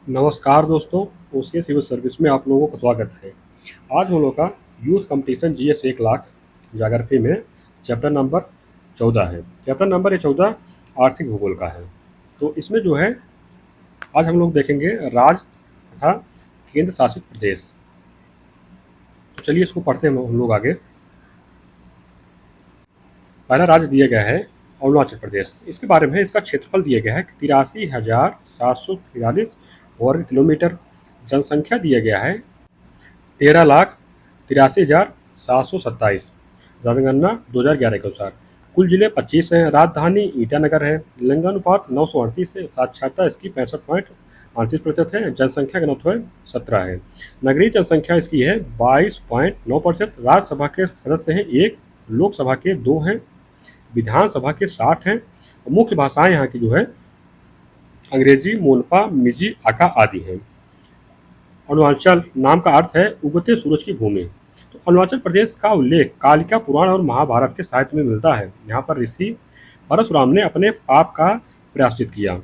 नमस्कार दोस्तों, OCA civil service में आप लोगों का स्वागत है। आज हम लोग का youth competition GS 1 lakh geography में चैप्टर नंबर 14 है। चैप्टर नंबर ये 14 आर्थिक भूगोल का है। तो इसमें जो है आज हम लोग देखेंगे राज्य तथा केंद्र शासित प्रदेश। तो चलिए इसको पढ़ते हैं हम लोग आगे। पहला राज्य दिया गया है अरुणाचल प्रदेश। इसके बारे में इसका क्षेत्रफल दिया गया है 83,743 वर्ग किलोमीटर। जनसंख्या दिया गया है 13,83,727। जनगणना 2011 के अनुसार। कुल जिले 25 हैं। राजधानी ईटानगर है। लिंगानुपात 938 है। साक्षरता इसकी 65.38% है। जनसंख्या घनत्व है 17 है। नगरीय जनसंख्या इसकी है 22.9%। राज्यसभा के सदस्य हैं 1, लोकसभा के 2 हैं, विधानसभा के 60 हैं। मुख्य भाषाएं यहाँ की जो है अंग्रेजी, मोनपा, मिजी, आका आदि हैं। अरुणाचल नाम का अर्थ है उगते सूरज की भूमि। तो अरुणाचल प्रदेश का उल्लेख कालिका पुराण और महाभारत के साहित्य में मिलता है। यहाँ पर ऋषि परशुराम ने अपने पाप का प्रायश्चित किया।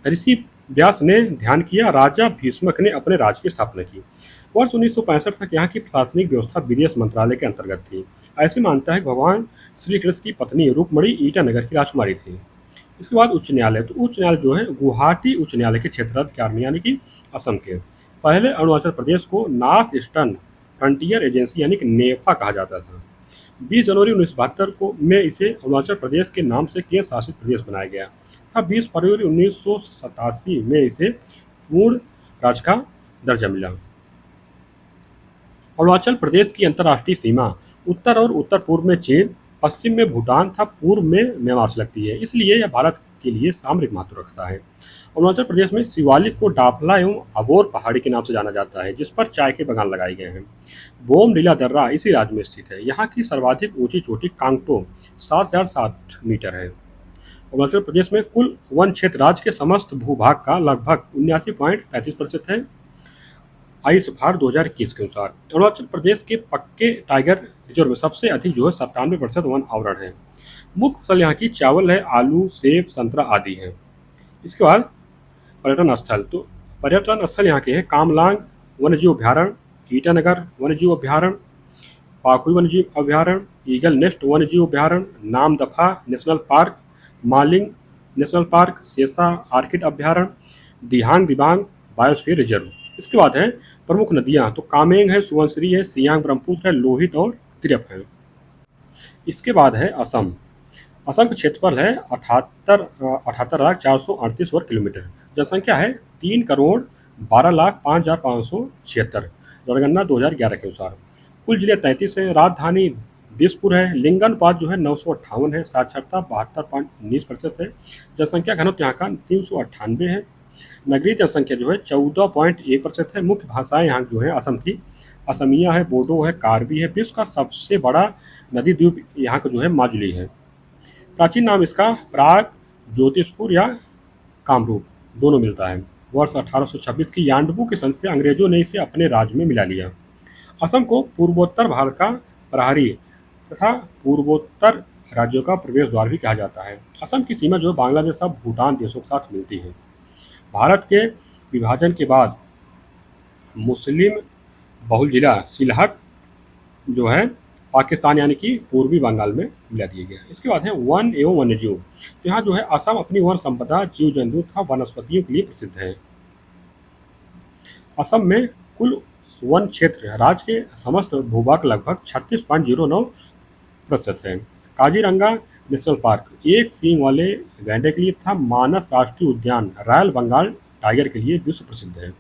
ऋषि व्यास ने ध्यान किया। राजा भीष्मक ने अपने राज्य की स्थापना की। वर्ष 1965 तक यहाँ की प्रशासनिक व्यवस्था विदेश मंत्रालय के अंतर्गत थी। ऐसी मानता है कि भगवान श्री कृष्ण की पत्नी रुक्मणी ईटानगर की राजकुमारी थी। इसके बाद उच्च न्यायालय। तो उच्च न्यायालय जो है गुवाहाटी उच्च न्यायालय के क्षेत्राधिकार यानी कि असम के। पहले अरुणाचल प्रदेश को नॉर्थ ईस्टर्न फ्रंटियर एजेंसी यानी कि नेफा कहा जाता था। 20 जनवरी 1972 को में इसे अरुणाचल प्रदेश के नाम से केंद्र शासित प्रदेश बनाया गया था। 20 फरवरी 1987 में इसे पूर्ण राज्य का दर्जा मिला। अरुणाचल प्रदेश की अंतर्राष्ट्रीय सीमा उत्तर और उत्तर पूर्व में चीन, पश्चिम में भूटान तथा पूर्व में म्यांमार से लगती है। इसलिए यह भारत के लिए सामरिक महत्व रखता है। अरुणाचल प्रदेश में शिवालिक को डाफला एवं अबोर पहाड़ी के नाम से जाना जाता है, जिस पर चाय के बागान लगाए गए हैं। बोमडिला दर्रा इसी राज्य में स्थित है। यहाँ की सर्वाधिक ऊंची चोटी कांगटो 7,060 मीटर है। अरुणाचल प्रदेश में कुल वन क्षेत्र राज्य के समस्त भूभाग का लगभग 79.33% है। आयुष्भार 2021 के अनुसार अरुणाचल प्रदेश के पक्के टाइगर रिजर्व में सबसे अधिक जो है 97% वन आवरण है। मुख्य फसल यहाँ की चावल है, आलू, सेब, संतरा आदि है। इसके बाद पर्यटन स्थल। तो पर्यटन स्थल यहाँ के हैं कामलांग वन्यजीव अभ्यारण्य, ईटानगर वन्यजीव अभ्यारण्य, पाखुई वन्यजीव अभ्यारण्य, ईगल नेस्ट वन्यजीव अभ्यारण्य, Namdapha national park, Mouling national park, Sessa orchid अभ्यारण्य, दिहांग दिबांग बायोस्फीयर रिजर्व। इसके बाद है प्रमुख नदियाँ। तो कामेंग है, सुबनसिरी है, सियांग ब्रह्मपुत्र है, लोहित और तिरप है। इसके बाद है असम। असम का क्षेत्रफल है 78,438 वर्ग किलोमीटर। जनसंख्या है 3,12,05,576। जनगणना 2011 के अनुसार। कुल जिले 33 हैं। राजधानी दिसपुर है। लिंगानुपात जो है 958 है। साक्षरता 72.19% है। जनसंख्या घनत्व यहाँ का 398 है। नगरीय जनसंख्या जो है 14.1% है। मुख्य भाषाएं यहाँ जो है असम की असमिया है, बोडो है, कार्बी है। विश्व का सबसे बड़ा नदी द्वीप यहाँ का जो है माजुली है। प्राचीन नाम इसका प्राग, ज्योतिषपुर या कामरूप दोनों मिलता है। वर्ष 1826 की यान्डबू के संधि से अंग्रेजों ने इसे अपने राज्य में मिला लिया। असम को पूर्वोत्तर भारत का प्रहरी तथा पूर्वोत्तर राज्यों का प्रवेश द्वार भी कहा जाता है। असम की सीमा जो है बांग्लादेश और भूटान देशों के साथ मिलती है। भारत के विभाजन के बाद मुस्लिम बहुल जिला सिलहट जो है पाकिस्तान यानी कि पूर्वी बंगाल में मिला दिया गया। इसके बाद है वन एवं वन्यजीव। यहाँ जो है असम अपनी वन संपदा, जीव जंतु तथा वनस्पतियों के लिए प्रसिद्ध है। असम में कुल वन क्षेत्र राज्य के समस्त भूभाग लगभग 36.09% है। काजीरंगा नेशनल पार्क एक सींग वाले गैंडे के लिए तथा मानस राष्ट्रीय उद्यान रॉयल बंगाल टाइगर के लिए विश्व प्रसिद्ध है।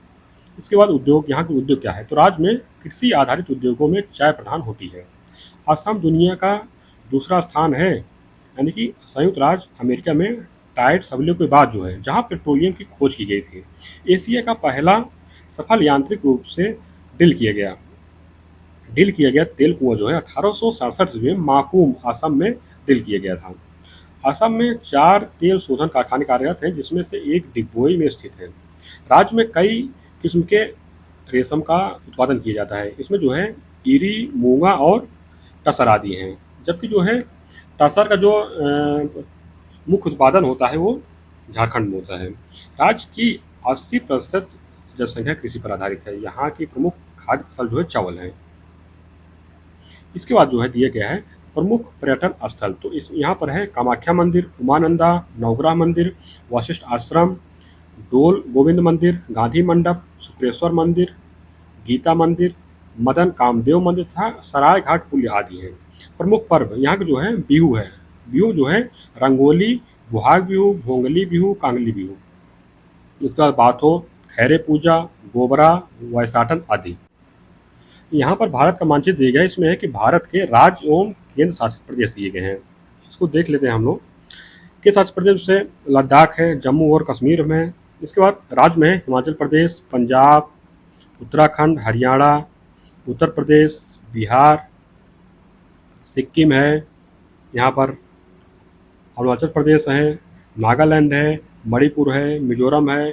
इसके बाद उद्योग। यहाँ के उद्योग क्या है? तो राज्य में कृषि आधारित उद्योगों में चाय प्रधान होती है। असम दुनिया का दूसरा स्थान है यानी कि संयुक्त राज्य अमेरिका में टाइड सबलियों के बाद जो है जहाँ पेट्रोलियम की खोज की गई थी। एशिया का पहला सफल यांत्रिक रूप से ड्रिल किया गया तेल कुआं जो है 1867 में माकूम असम में ड्रिल किया गया था। असम में 4 तेल शोधन कारखाने कार्यरत हैं, जिसमें से एक डिगबोई में स्थित है। राज्य में कई किस्म के रेशम का उत्पादन किया जाता है। इसमें जो है ईरी, मूंगा और टसर आदि हैं। जबकि जो है टसर का जो मुख्य उत्पादन होता है वो झारखंड में होता है। राज्य की 80% जनसंख्या कृषि पर आधारित है। यहाँ की प्रमुख खाद्य फसल जो है चावल है। इसके बाद जो है दिया गया है प्रमुख पर्यटन स्थल। तो इस यहाँ पर है कामाख्या मंदिर, उमानंदा, नवग्रह मंदिर, वशिष्ठ आश्रम, डोल गोविंद मंदिर, गांधी मंडप, शुक्रेश्वर मंदिर, गीता मंदिर, मदन कामदेव मंदिर तथा सराय घाट पुल आदि हैं। प्रमुख पर्व यहाँ के जो है बिहू है। बिहू जो है रंगोली, बुहाग बिहू, भोंगली बिहू, कांगली बिहू। इसके बाद बात हो खैरे पूजा, गोबरा, वैसाटन आदि। यहाँ पर भारत का मानचित्र दिया गया है। इसमें है कि भारत के राज्य एवं केंद्र शासित प्रदेश दिए गए हैं। इसको देख लेते हैं हम लोग। केंद्र शासित प्रदेश से लद्दाख है, जम्मू और कश्मीर में है। इसके बाद राज्य में है हिमाचल प्रदेश, पंजाब, उत्तराखंड, हरियाणा, उत्तर प्रदेश, बिहार, सिक्किम है, यहाँ पर अरुणाचल प्रदेश है, नागालैंड है, मणिपुर है, मिजोरम है,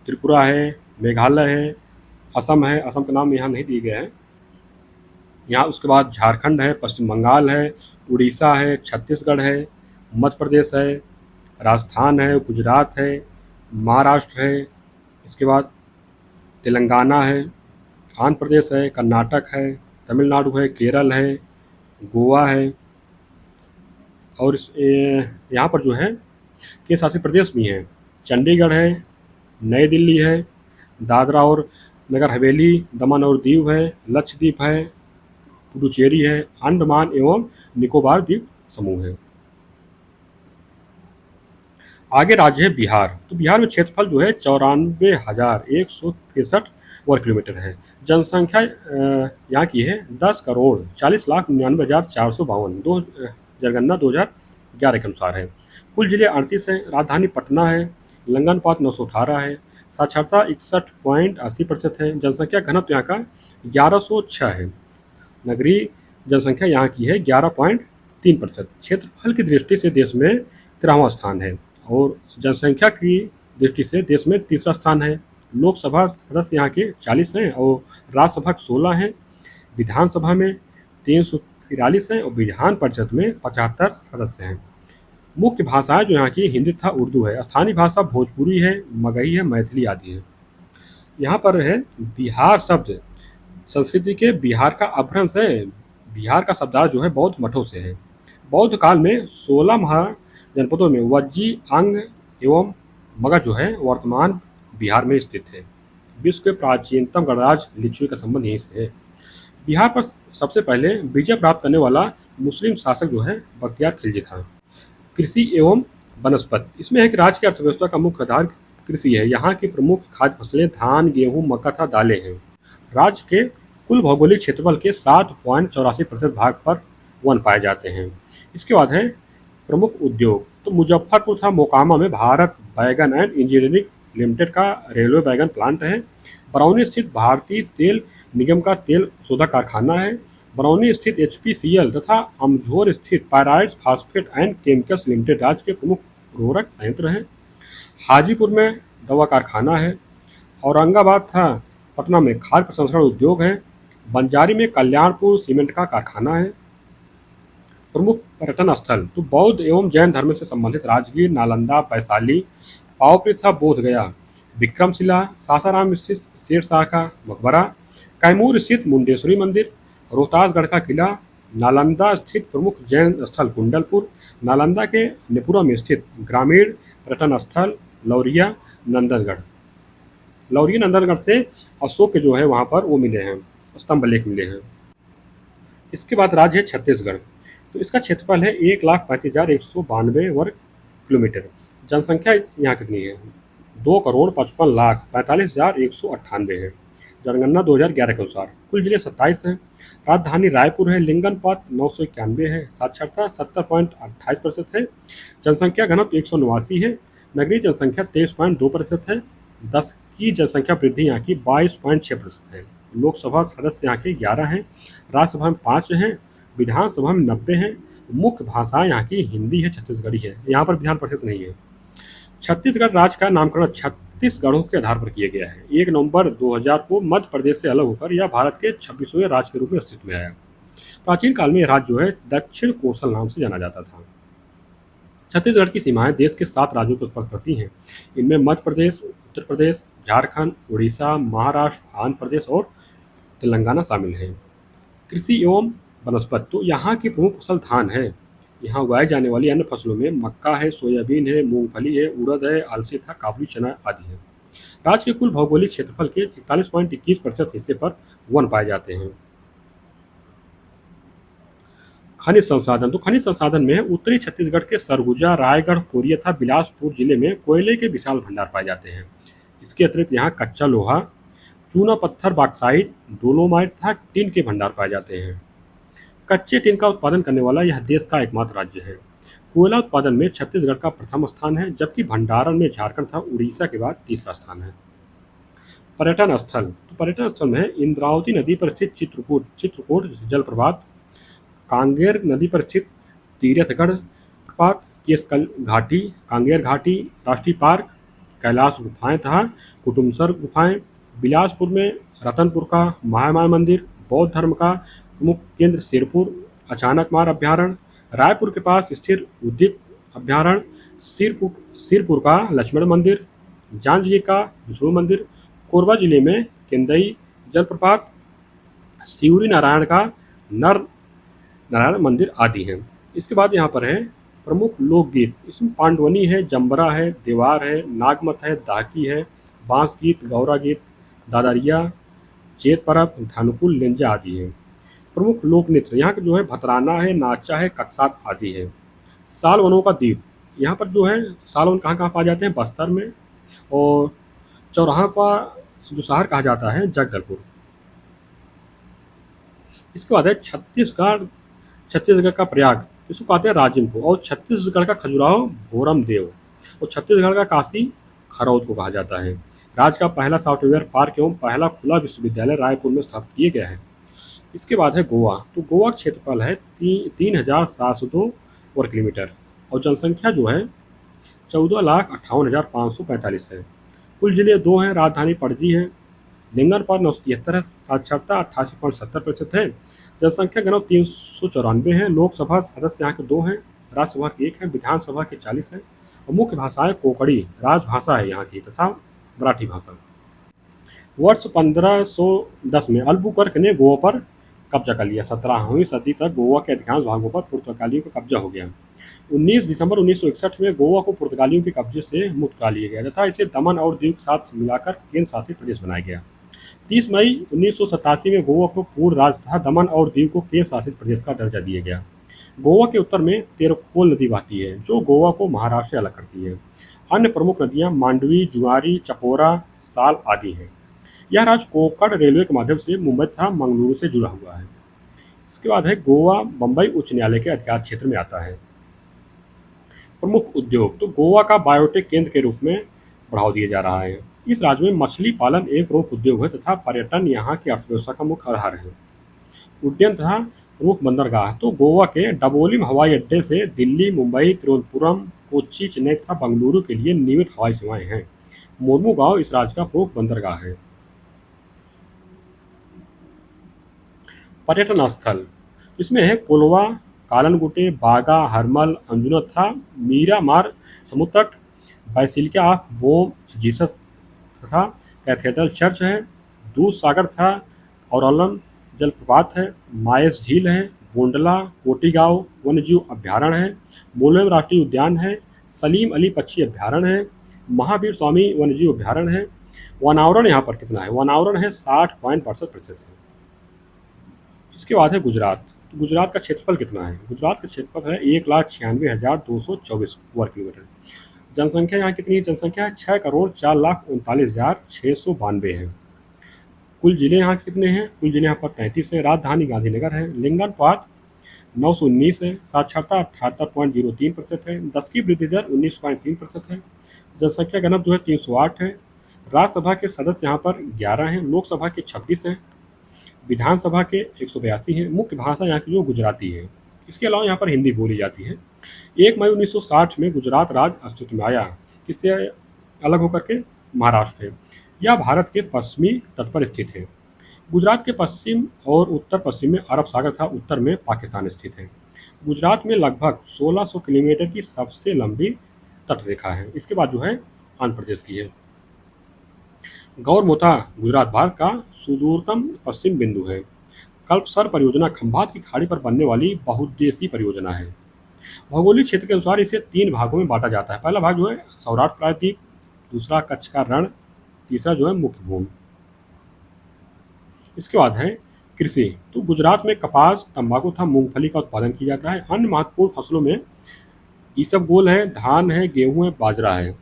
त्रिपुरा है, मेघालय है, असम है। असम का नाम यहाँ नहीं दिए गए हैं। यहाँ उसके बाद झारखंड है, पश्चिम बंगाल है, उड़ीसा है, छत्तीसगढ़ है, मध्य प्रदेश है, राजस्थान है, गुजरात है, महाराष्ट्र है। इसके बाद तेलंगाना है, आंध्र प्रदेश है, कर्नाटक है, तमिलनाडु है, केरल है, गोवा है। और यहाँ पर जो है केंद्र शासित प्रदेश भी हैं। चंडीगढ़ है, नई दिल्ली है, दादरा और नगर हवेली, दमन और दीव है, लक्षद्वीप है, पुडुचेरी है, अंडमान एवं निकोबार द्वीप समूह है। आगे राज्य है बिहार। तो बिहार में क्षेत्रफल जो है 94,163 वर्ग किलोमीटर है। जनसंख्या यहाँ की है 10,40,99,452। जनगणना 2011 के अनुसार है। कुल जिले 38 हैं। राजधानी पटना है। लिंगानुपात 918 है। साक्षरता 61.80% है। जनसंख्या घनत्व यहाँ का 1106 है। नगरीय जनसंख्या यहाँ की है 11.3%। क्षेत्रफल की दृष्टि से देश में 13वां स्थान है और जनसंख्या की दृष्टि से देश में तीसरा स्थान है। लोकसभा सदस्य यहाँ के 40 हैं और राज्यसभा 16 हैं। विधानसभा में 343 हैं और विधान परिषद में 75 सदस्य हैं। मुख्य भाषाएं जो यहाँ की हिंदी तथा उर्दू है। स्थानीय भाषा भोजपुरी है, मगही है, मैथिली आदि है। यहाँ पर है बिहार शब्द संस्कृति के बिहार का अपभ्रंश है। बिहार का शब्दार्थ जो है बौद्ध मठों से है। बौद्ध काल में 16 महाजनपदों में वज्जी, अंग एवं मगध जो है वर्तमान बिहार में स्थित है। विश्व के प्राचीनतम गणराज्य लिच्छवी का संबंध यहीं से है। बिहार पर सबसे पहले विजय प्राप्त करने वाला मुस्लिम शासक जो है बख्तियार खिलजी था। कृषि एवं वनस्पति। इसमें है कि राज्य की अर्थव्यवस्था का मुख्य आधार कृषि है। यहाँ की प्रमुख खाद्य फसलें धान, गेहूँ, मक्का तथा दालें हैं। राज्य के कुल भौगोलिक क्षेत्रफल के 7.84% भाग पर वन पाए जाते हैं। इसके बाद है प्रमुख उद्योग। तो मुजफ्फरपुर तथा मोकामा में भारत बैगन एंड इंजीनियरिंग लिमिटेड का रेलवे बैगन प्लांट है। बरौनी स्थित भारतीय तेल निगम का तेल शोधक कारखाना है। बरौनी स्थित HPCL तथा अमझोर स्थित पायराइड्स फास्फेट एंड केमिकल्स लिमिटेड राज्य के प्रमुख उर्वरक संयंत्र हैं। हाजीपुर में दवा कारखाना है। औरंगाबाद तथा पटना में खाद्य प्रसंस्करण उद्योग है। बंजारी में कल्याणपुर सीमेंट का कारखाना है। प्रमुख पर्यटन स्थल। तो बौद्ध एवं जैन धर्म से संबंधित राजगीर, नालंदा, वैशाली, पावापुरी तथा बोधगया, विक्रमशिला, सासाराम स्थित शेरशाह का मकबरा, कैमूर स्थित मुंडेश्वरी मंदिर, रोहतासगढ़ का किला, नालंदा स्थित प्रमुख जैन स्थल कुंडलपुर, नालंदा के नेपुरा में स्थित ग्रामीण पर्यटन स्थल लौरिया नंदनगढ़। लौरिया नंदनगढ़ से अशोक के जो है वहाँ पर वो मिले हैं, स्तंभ लेख मिले हैं। इसके बाद राज्य है छत्तीसगढ़। तो इसका क्षेत्रफल है 1,35,192 वर्ग किलोमीटर। जनसंख्या यहाँ कितनी है? 2,55,45,198 है। जनगणना 2011 के अनुसार। कुल जिले 27 हैं। राजधानी रायपुर है। लिंगानुपात 991 है। साक्षरता 70.28% है। जनसंख्या घनत्व 189 है। नगरीय जनसंख्या 23.2% है। 10 की जनसंख्या वृद्धि यहाँ की 22.6% है। लोकसभा सदस्य यहाँ के 11 हैं। राज्यसभा में 5 हैं। विधानसभा में 90 हैं। मुख्य भाषा यहाँ की हिंदी है, छत्तीसगढ़ी है। यहाँ पर विधान परिषद नहीं है। छत्तीसगढ़ राज्य का नामकरण 36 गढ़ों के आधार पर किया गया है। 1 नवंबर 2000 को मध्य प्रदेश से अलग होकर यह भारत के 26वें राज्य के रूप में अस्तित्व में आया। प्राचीन काल में यह राज्य जो है दक्षिण कोसल नाम से जाना जाता था। छत्तीसगढ़ की सीमाएं देश के 7 राज्यों को स्पर्श करती हैं। इनमें मध्य प्रदेश, उत्तर प्रदेश, झारखंड, उड़ीसा, महाराष्ट्र, आंध्र प्रदेश और तेलंगाना शामिल हैं। कृषि एवं वनस्पति, तो यहाँ की प्रमुख फसल धान है। यहाँ उगाई जाने वाली अन्य फसलों में मक्का है, सोयाबीन है, मूंगफली है, उड़द है, अलसी तथा काबुली चना आदि है। राज्य के कुल भौगोलिक क्षेत्रफल के 41.21% हिस्से पर वन पाए जाते हैं। खनिज संसाधन, तो खनिज संसाधन में उत्तरी छत्तीसगढ़ के सरगुजा, रायगढ़, कोरिया तथा बिलासपुर जिले में कोयले के विशाल भंडार पाए जाते हैं। इसके अतिरिक्त यहाँ कच्चा लोहा, चूना पत्थर, बॉक्साइट, डोलोमाइट तथा टिन के भंडार पाए जाते हैं। कच्चे टिन का उत्पादन करने वाला यह देश का एकमात्र राज्य है। कोयला उत्पादन में छत्तीसगढ़ का प्रथम स्थान है, जबकि भंडारण में झारखंड तथा उड़ीसा के बाद तीसरा स्थान है। पर्यटन स्थल, तो पर्यटन स्थल में इंद्रावती नदी पर स्थित चित्रकूट चित्रकूट जलप्रपात, कांगेर नदी पर स्थित तीरथगढ़ प्रपात, केसकल घाटी, कांगेर घाटी राष्ट्रीय पार्क, कैलाश गुफाएं तथा कुटुमसर गुफाएं, बिलासपुर में रतनपुर का महामाया मंदिर, बौद्ध धर्म का प्रमुख केंद्र सिरपुर अचानकमार अभ्यारण्य, रायपुर के पास स्थित उद्भिद अभ्यारण्य, सिरपुर सिरपुर का लक्ष्मण मंदिर, जांजगीर का विष्णु मंदिर, कोरबा जिले में केंदई जलप्रपात, सिवरी नारायण का नर नारायण मंदिर आदि हैं। इसके बाद यहाँ पर है प्रमुख लोकगीत, इसमें पांडवनी है, जंबरा है, देवार है, नागमत है, दाकी है, बांस गीत, गौरा गीत, दादरिया, चेत परब, धानुकुल, लेंजा आदि हैं। प्रमुख लोक नृत्य यहाँ के जो है भतराना है, नाचा है, कक्सात आदि है। साल वनों का द्वीप, यहाँ पर जो है साल वन कहाँ कहाँ पाए जाते हैं, बस्तर में, और चौराहा का जो शहर कहा जाता है जगदलपुर। इसके बाद है छत्तीसगढ़ छत्तीसगढ़ का प्रयाग, इसको कहते हैं राजिम को, और छत्तीसगढ़ का खजुराहो भोरम देव, और छत्तीसगढ़ का काशी खरौद को कहा जाता है। राज्य का पहला सॉफ्टवेयर पार्क एवं पहला खुला विश्वविद्यालय रायपुर में स्थापित किया गया है। इसके बाद है गोवा, तो गोवा का क्षेत्रफल है 3702 वर्ग किलोमीटर, और जनसंख्या जो है 14,58,545 है। कुल जिले दो हैं, राजधानी पणजी है, लिंगानुपात 973 है, साक्षरता 88.70% है, जनसंख्या घनत्व 394 है, लोकसभा सदस्य यहाँ के दो हैं, राज्यसभा के एक है, विधानसभा के 40 हैं, और मुख्य भाषाएं कोंकणी राजभाषा है यहाँ की तथा मराठी भाषा। वर्ष 1510 में अल्बुकर्क ने गोवा पर कब्जा कर लिया। 17वीं सदी तक गोवा के अधिकांश भागों पर पुर्तगालियों का कब्जा हो गया। 19 दिसंबर 1961 में गोवा को पुर्तगालियों के कब्जे से मुक्त करा लिया गया तथा इसे दमन और दीव के साथ मिलाकर केंद्र शासित प्रदेश बनाया गया। 30 मई 1987 में गोवा को पूर्ण राज्य तथा दमन और दीव को केंद्र शासित प्रदेश का दर्जा दिया गया। गोवा के उत्तर में तेरखोल नदी बहती है, जो गोवा को महाराष्ट्र से अलग करती है। अन्य प्रमुख नदियां मांडवी, जुआरी, चपोरा, साल आदि हैं। यह राज्य कोंकण रेलवे के माध्यम से मुंबई तथा मंगलुरु से जुड़ा हुआ है। इसके बाद है गोवा बम्बई उच्च न्यायालय के अधिकार क्षेत्र में आता है। प्रमुख उद्योग, तो गोवा का बायोटेक केंद्र के रूप में बढ़ावा दिया जा रहा है। इस राज्य में मछली पालन एक प्रमुख उद्योग है तथा पर्यटन यहाँ की अर्थव्यवस्था का मुख्य आधार है। उड्डयन तथा प्रमुख बंदरगाह, तो गोवा के डबोलिम हवाई अड्डे से दिल्ली, मुंबई, तिरुवनंतपुरम, कोच्चि, चेन्नई तथा बेंगलुरु के लिए नियमित हवाई सेवाएं हैं। मोर्मुगांव इस राज्य का प्रमुख बंदरगाह है। पर्यटन स्थल, इसमें है कोलवा, कालनगुटे, बागा, हरमल, अंजुना तथा मीरामार समुद्र तट, बासिलिका ऑफ बोम जीसस तथा कैथेड्रल चर्च है, दूध सागर था, औरलन जलप्रपात है, मायस झील है, बोंडला कोटीगांव वन्यजीव अभ्यारण्य है, मोलेम राष्ट्रीय उद्यान है, सलीम अली पक्षी अभ्यारण्य है, महावीर स्वामी वन्यजीव अभ्यारण्य है। वनावरण यहाँ पर कितना है, वनावरण है 60.62% है। इसके बाद है गुजरात, तो गुजरात का क्षेत्रफल कितना है, गुजरात का क्षेत्रफल है 1,96,224 वर्ग किलोमीटर। जनसंख्या यहाँ कितनी है, जनसंख्या है 6,4,39,692 है। कुल जिले यहाँ के कितने हैं, कुल जिले यहाँ पर 33 है, राजधानी गांधीनगर है, लिंगानुपात 919 है, साक्षरता 78.03% है, 10 की वृद्धि दर 19.3% है, जनसंख्या घनत्व जो है 308 है, राज्यसभा के सदस्य यहाँ पर 11 हैं, लोकसभा के 26 हैं, विधानसभा के 182 हैं। मुख्य भाषा यहाँ की जो गुजराती है। इसके अलावा यहाँ पर हिंदी बोली जाती है। 1 मई 1960 में गुजरात राज्य अस्तित्व में आया, किससे अलग होकर के, महाराष्ट्र है। यह भारत के पश्चिमी तट पर स्थित है। गुजरात के पश्चिम और उत्तर पश्चिम में अरब सागर तथा उत्तर में पाकिस्तान स्थित है। गुजरात में लगभग 1600 किलोमीटर की सबसे लंबी तट रेखा है। इसके बाद जो है आंध्र प्रदेश की है। गौरमोता गुजरात भारत का सुदूरतम पश्चिम बिंदु है। कल्पसर परियोजना खंभात की खाड़ी पर बनने वाली बहुउद्देशीय परियोजना है। भौगोलिक क्षेत्र के अनुसार इसे 3 भागों में बाँटा जाता है। पहला भाग जो है सौराष्ट्र प्रायद्वीप, दूसरा कच्छ का रण, तीसरा जो है मुख्य भूमि। इसके बाद है कृषि। तो गुजरात में कपास, तंबाकू तथा मूंगफली का उत्पादन किया जाता है। अन्य महत्वपूर्ण फसलों में इसबगोल है, धान है, गेहूँ है, बाजरा है।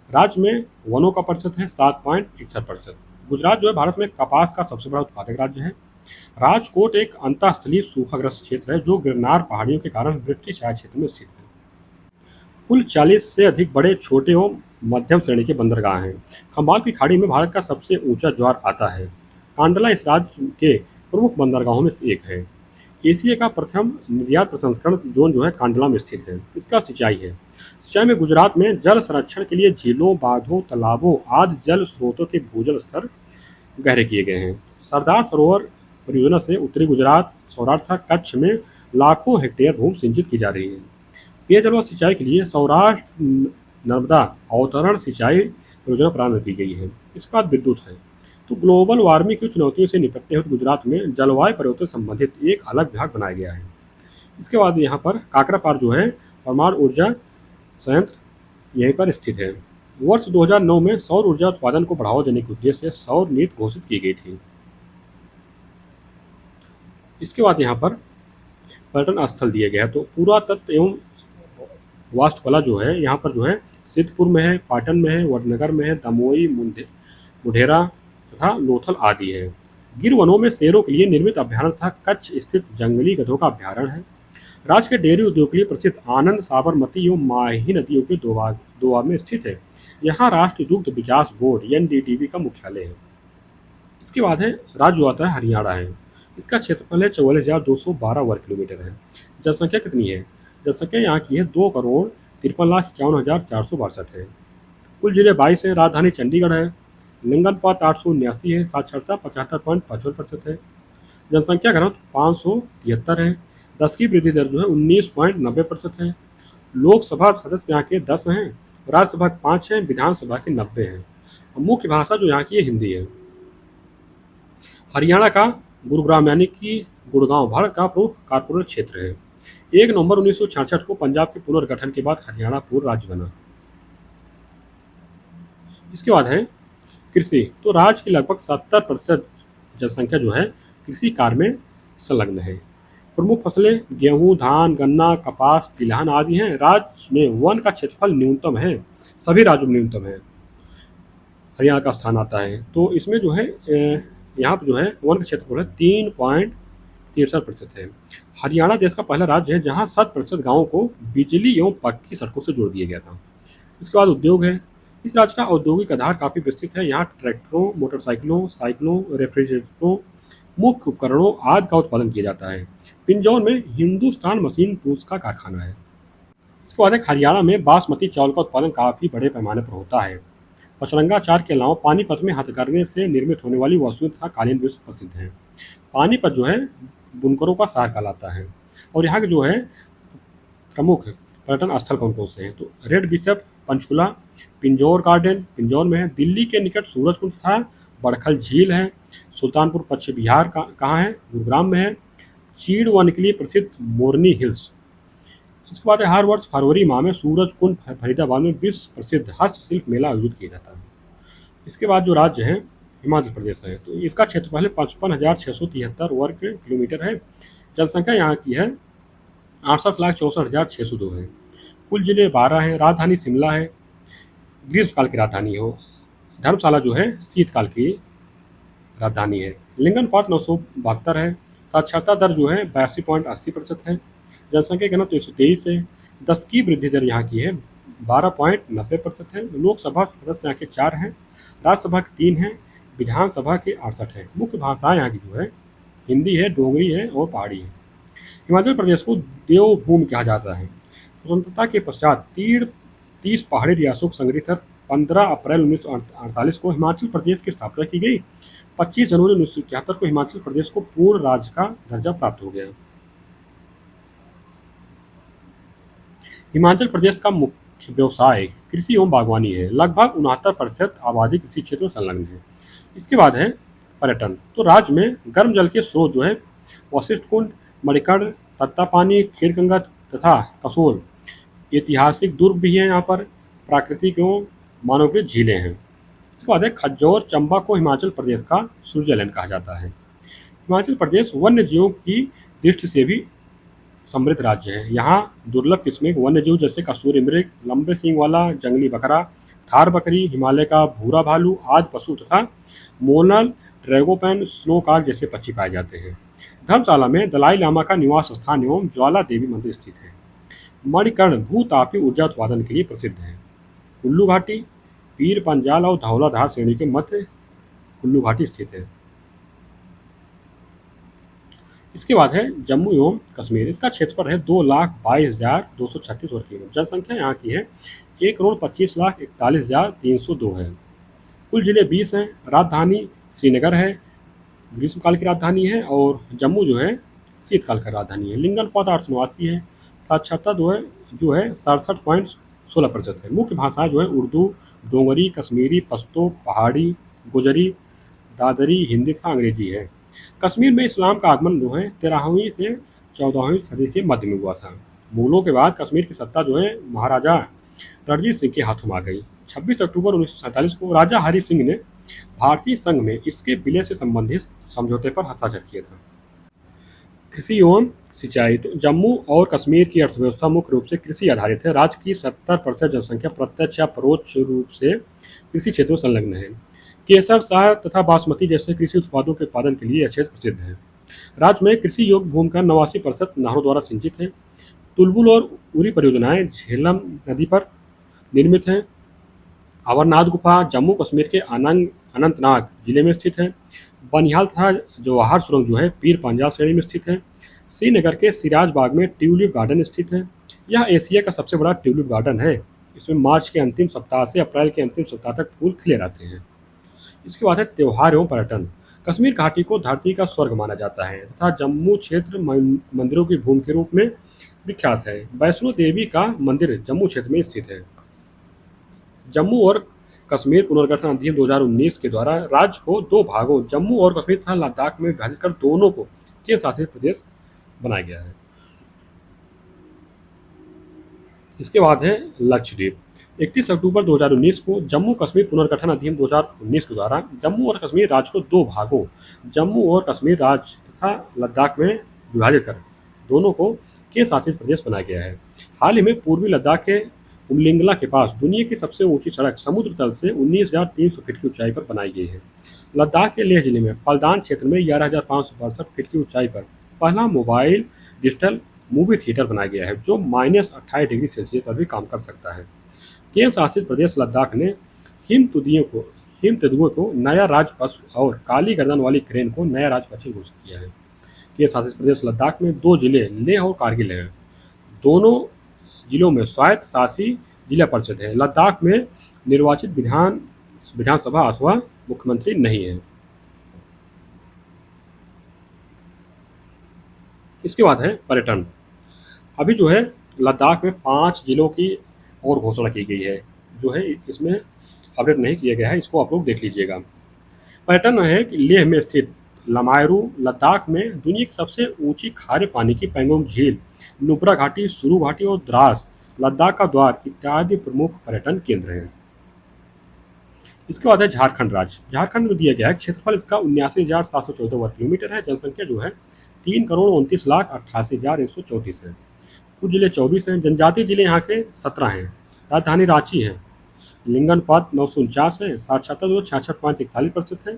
राज्य में वनों का प्रतिशत है 7.61%। गुजरात जो है भारत में कपास का सबसे बड़ा उत्पादक राज्य है। राजकोट एक अंतःस्थलीय सूखाग्रस्त क्षेत्र है जो गिरनार पहाड़ियों के कारण ब्रिटिश राज क्षेत्र में स्थित है। कुल 40 से अधिक बड़े, छोटे एवं मध्यम श्रेणी के बंदरगाह हैं। खंबात की खाड़ी में भारत का सबसे ऊंचा ज्वार आता है। कांडला इस राज्य के प्रमुख बंदरगाहों में से एक है। एशिया का प्रथम निर्यात प्रसंस्करण जोन जो है कांडला में स्थित है। इसका सिंचाई है। सिंचाई में गुजरात में जल संरक्षण के लिए झीलों, बांधों, तालाबों आदि जल स्रोतों के भूजल स्तर गहरे किए गए हैं। सरदार सरोवर परियोजना से उत्तरी गुजरात, सौराष्ट्र तथा कच्छ में लाखों हेक्टेयर भूमि सिंचित की जा रही है। पेयजल व सिंचाई के लिए सौराष्ट्र नर्मदा अवतरण सिंचाई परियोजना प्रारंभ की गई है। इसके बाद विद्युत है। तो ग्लोबल वार्मिंग की चुनौतियों से निपटते हुए गुजरात में जलवायु परिवर्तन संबंधित एक अलग विभाग बनाया गया है। इसके बाद यहाँ पर काकरापार जो है परमाणु ऊर्जा संयंत्र यहीं पर स्थित है। वर्ष 2009 में सौर ऊर्जा उत्पादन को बढ़ावा देने के उद्देश्य से सौर नीति घोषित की गई थी। इसके बाद यहाँ पर पर्यटन स्थल दिए गए हैं। तो पुरातत्व एवं वास्तुकला जो है यहाँ पर जो है सिद्धपुर में है, पाटन में है, वडनगर में है, दमोई, मुढेरा तथा लोथल आदि है। गिर वनों में शेरों के लिए निर्मित अभ्यारण्य तथा कच्छ स्थित जंगली गधों का अभ्यारण्य है। राज्य के डेयरी उद्योग के लिए प्रसिद्ध आनंद साबरमती एवं माही नदियों के दोआब में स्थित है। यहाँ राष्ट्रीय दुग्ध विकास बोर्ड एनडीडीबी का मुख्यालय है। इसके बाद है राज्य जो आता है हरियाणा है। इसका क्षेत्रफल है 44,212 वर्ग किलोमीटर है। जनसंख्या कितनी है? जनसंख्या यहाँ की है 2,53,51,462 है। कुल जिले 22 हैं। राजधानी चंडीगढ़ है। लिंगानुपात 879 है। साक्षरता 75.55% है। जनसंख्या घनत्व 573 है। 10 की वृद्धि दर जो है 19.90% है। लोकसभा सदस्य यहाँ के 10 हैं, राज्यसभा के 5 हैं, विधानसभा के 90 हैं। और मुख्य भाषा जो यहाँ की है हिंदी है। हरियाणा का गुरुग्राम यानी कि गुड़गांव भारत का प्रमुख कारपोरेट क्षेत्र है। 1 नवंबर 1966 को पंजाब के पुनर्गठन के बाद हरियाणा पूर्व राज्य बना। इसके बाद है कृषि। तो राज्य की लगभग 70% जनसंख्या जो है कृषि कार्य में संलग्न है। प्रमुख फसलें गेहूं, धान, गन्ना, कपास, तिलहन आदि हैं। राज्य में वन का क्षेत्रफल न्यूनतम है। सभी राज्यों में न्यूनतम है। हरियाणा का स्थान आता है। तो इसमें जो है यहाँ पर जो है वन का क्षेत्रफल है 3.63% है। हरियाणा देश का पहला राज्य है जहाँ 7% गाँवों को बिजली एवं पक्की सड़कों से जोड़ दिया गया था। इसके बाद उद्योग है। इस राज्य का औद्योगिक आधार काफ़ी विस्तृत है। यहाँ ट्रैक्टरों, मोटरसाइकिलों, साइकिलों, रेफ्रिजरेटरों, मुख्य उपकरणों आदि का उत्पादन किया जाता है। पिंजौर में हिंदुस्तान मशीन टूल्स का कारखाना है। इसके बाद एक हरियाणा में बासमती चावल का उत्पादन काफ़ी बड़े पैमाने पर होता है। पचरंगा अचार के अलावा पानीपत में हथकरघे से निर्मित होने वाली वस्तुएं तथा कालीन विश्व प्रसिद्ध हैं। पानीपत जो है बुनकरों का शहर कहलाता है। और यहाँ के जो है प्रमुख पर्यटन स्थल कौन कौन से हैं? तो red bishop Panchkula, Pinjore garden Pinjore में है। दिल्ली के निकट सूरजकुंड तथा बड़खल झील है। सुल्तानपुर पश्चिम बिहार का कहाँ है? गुरुग्राम में है। चीड़ वन के लिए प्रसिद्ध मोरनी हिल्स। इसके बाद हर वर्ष फरवरी माह में सूरजकुंड फरीदाबाद में विश्व प्रसिद्ध हस्तशिल्प मेला आयोजित किया जाता है। इसके बाद जो राज्य है हिमाचल प्रदेश है। तो इसका क्षेत्रफल है 55,673 वर्ग किलोमीटर है। जनसंख्या यहाँ की है 68,64,602 है। कुल जिले 12 हैं। राजधानी शिमला है, ग्रीष्मकाल की राजधानी हो। धर्मशाला जो है शीतकाल की राजधानी है। लिंगानुपात 972 है। साक्षरता दर जो है 82.80% है। जनसंख्या घनत्व 123 है। 10 की वृद्धि दर यहाँ की है 12.90% है। लोकसभा सदस्य यहाँ के 4 हैं, राज्यसभा के 3 हैं, विधानसभा के 68 हैं। मुख्य भाषाएं यहाँ की जो है हिंदी है, डोगरी है और पहाड़ी है। हिमाचल प्रदेश को देवभूमि कहा जाता है। स्वतंत्रता के पश्चात 30 पहाड़ी रियासतों को संगठित कर 15 अप्रैल 1948 को हिमाचल प्रदेश की स्थापना की गई। 25 जनवरी 1971 को हिमाचल प्रदेश को पूर्ण राज्य का दर्जा प्राप्त हो गया। हिमाचल प्रदेश का मुख्य व्यवसाय कृषि एवं बागवानी है। लगभग 69% आबादी कृषि क्षेत्र में संलग्न है। इसके बाद है पर्यटन। तो राज्य में गर्म जल के स्रोत जो है वशिष्ठ कुंड, मणिकर्ण, तत्तापानी, खीरगंगा तथा कसोल, ऐतिहासिक दुर्ग भी हैं यहाँ पर, प्राकृतिक एवं मानवकृत झीलें हैं। इसके बाद है खज्जोर। चंबा को हिमाचल प्रदेश का स्विट्जरलैंड कहा जाता है। हिमाचल प्रदेश वन्य जीवों की दृष्टि से भी समृद्ध राज्य है। यहाँ दुर्लभ किस्में के वन्य जीव जैसे कसूरी मृग, लंबे सींग वाला जंगली बकरा, थार बकरी, हिमालय का भूरा भालू आदि पशु तथा मोनल, ड्रैगोपैन, स्नोकॉक जैसे पक्षी पाए जाते हैं। धर्मशाला में दलाई लामा का निवास स्थान एवं ज्वाला देवी मंदिर स्थित है। मणिकर्ण भूतापी ऊर्जा उत्पादन के लिए प्रसिद्ध है। कुल्लू घाटी पीर पंजाल और धौलाधार श्रेणी के मध्य कुल्लू घाटी स्थित है। इसके बाद है जम्मू एवं कश्मीर। इसका क्षेत्रफल है 2,22,236 वर्ग किलोमीटर। जनसंख्या यहाँ की है 1,25,41,302 है। कुल जिले 20 हैं। राजधानी श्रीनगर है, ग्रीष्मकाल की राजधानी है, और जम्मू जो है शीतकाल का राजधानी है। लिंगानुपात 889 है। साक्षरता जो है 67.16% है। मुख्य भाषाएं जो है उर्दू, डोगरी, कश्मीरी, पश्तो, पहाड़ी, गुजरी, दादरी, हिंदी तथा अंग्रेजी है। कश्मीर में इस्लाम का आगमन जो है 13वीं से 14वीं सदी के मध्य में हुआ था। मुगलों के बाद कश्मीर की सत्ता जो है महाराजा रणजीत सिंह के हाथों में आ गई। 26 अक्टूबर 1947 को राजा हरि सिंह ने भारतीय संघ में इसके विलय से संबंधित समझौते पर हस्ताक्षर किया था। कृषि एवं सिंचाई। तो जम्मू और कश्मीर की अर्थव्यवस्था मुख्य रूप से कृषि आधारित है। राज्य की 70% जनसंख्या प्रत्यक्ष या परोक्ष रूप से कृषि क्षेत्र में संलग्न है। केसर, शहद तथा बासमती जैसे कृषि उत्पादों के उत्पादन के लिए यह क्षेत्र प्रसिद्ध है। राज्य में कृषि योग्य भूमि का 89% नहरों द्वारा सिंचित है। तुलबुल और उरी परियोजनाएं झेलम नदी पर निर्मित हैं। अमरनाथ गुफा जम्मू कश्मीर के अनंतनाग जिले में स्थित है। बनिहाल तथा जवाहर सुरंग जो है पीर पंजाल श्रेणी में स्थित है। श्रीनगर के सिराज बाग में ट्यूलिप गार्डन स्थित है। यह एशिया का सबसे बड़ा ट्यूलिप गार्डन है। इसमें मार्च के अंतिम सप्ताह से अप्रैल के अंतिम सप्ताह तक फूल खिले रहते हैं। इसके बाद है त्यौहार एवं पर्यटन। कश्मीर घाटी को धरती का स्वर्ग माना जाता है तथा जम्मू क्षेत्र मंदिरों की भूमि के रूप में विख्यात है। वैष्णो देवी का मंदिर जम्मू क्षेत्र में स्थित है। जम्मू और कश्मीर पुनर्गठन अधिनियम 2019 के द्वारा राज्य को दो भागों जम्मू और कश्मीर तथा लद्दाख में विभाजित कर दोनों को केंद्र शासित प्रदेश बनाया गया है। इसके बाद है लक्षद्वीप। 31 अक्टूबर 2019 को जम्मू कश्मीर पुनर्गठन अधिनियम 2019 के द्वारा जम्मू और कश्मीर राज्य को दो भागों जम्मू और कश्मीर राज्य तथा लद्दाख में विभाजित कर दोनों को केंद्र शासित प्रदेश बनाया गया है। हाल ही में पूर्वी लद्दाख के उमलिंगला के पास दुनिया की सबसे ऊंची सड़क समुद्र तल से 19,300 फीट की ऊंचाई पर बनाई गई है। लद्दाख के लेह जिले में पलदान क्षेत्र में 11,562 फीट की ऊंचाई पर पहला मोबाइल डिजिटल मूवी थिएटर बनाया गया है जो -28 डिग्री सेल्सियस पर भी काम कर सकता है। केंद्र शासित प्रदेश लद्दाख ने हिमतेंदुओं को नया राज्य पशु और काली गर्दन वाली क्रेन को नया राज्य पक्षी घोषित किया है। केंद्र शासित प्रदेश लद्दाख में दो जिले लेह और कारगिल हैं। दोनों जिलों में स्वायत्त शासी जिला परिषद है। लद्दाख में निर्वाचित विधानसभा अथवा मुख्यमंत्री नहीं है। इसके बाद है पर्यटन। अभी जो है लद्दाख में 5 जिलों की और घोषणा की गई है जो है इसमें अपडेट नहीं किया गया है, इसको आप लोग देख लीजिएगा। पर्यटन है कि लेह में स्थित लमायरू, लद्दाख में दुनिया की सबसे ऊंची खारे पानी की पैंगोंग झील, नुब्रा घाटी, सुरू घाटी और द्रास, लद्दाख का द्वार इत्यादि प्रमुख पर्यटन केंद्र हैं। इसके बाद है झारखंड राज्य। झारखंड में दिया गया है क्षेत्रफल इसका 79,714 वर्ग किलोमीटर है। जनसंख्या जो है 3,29,88,134 है। कुल जिले 24 हैं। जनजातीय जिले यहाँ के 17 हैं। राजधानी रांची है। लिंगानुपात 949 है। साक्षरता जो 66.41% है।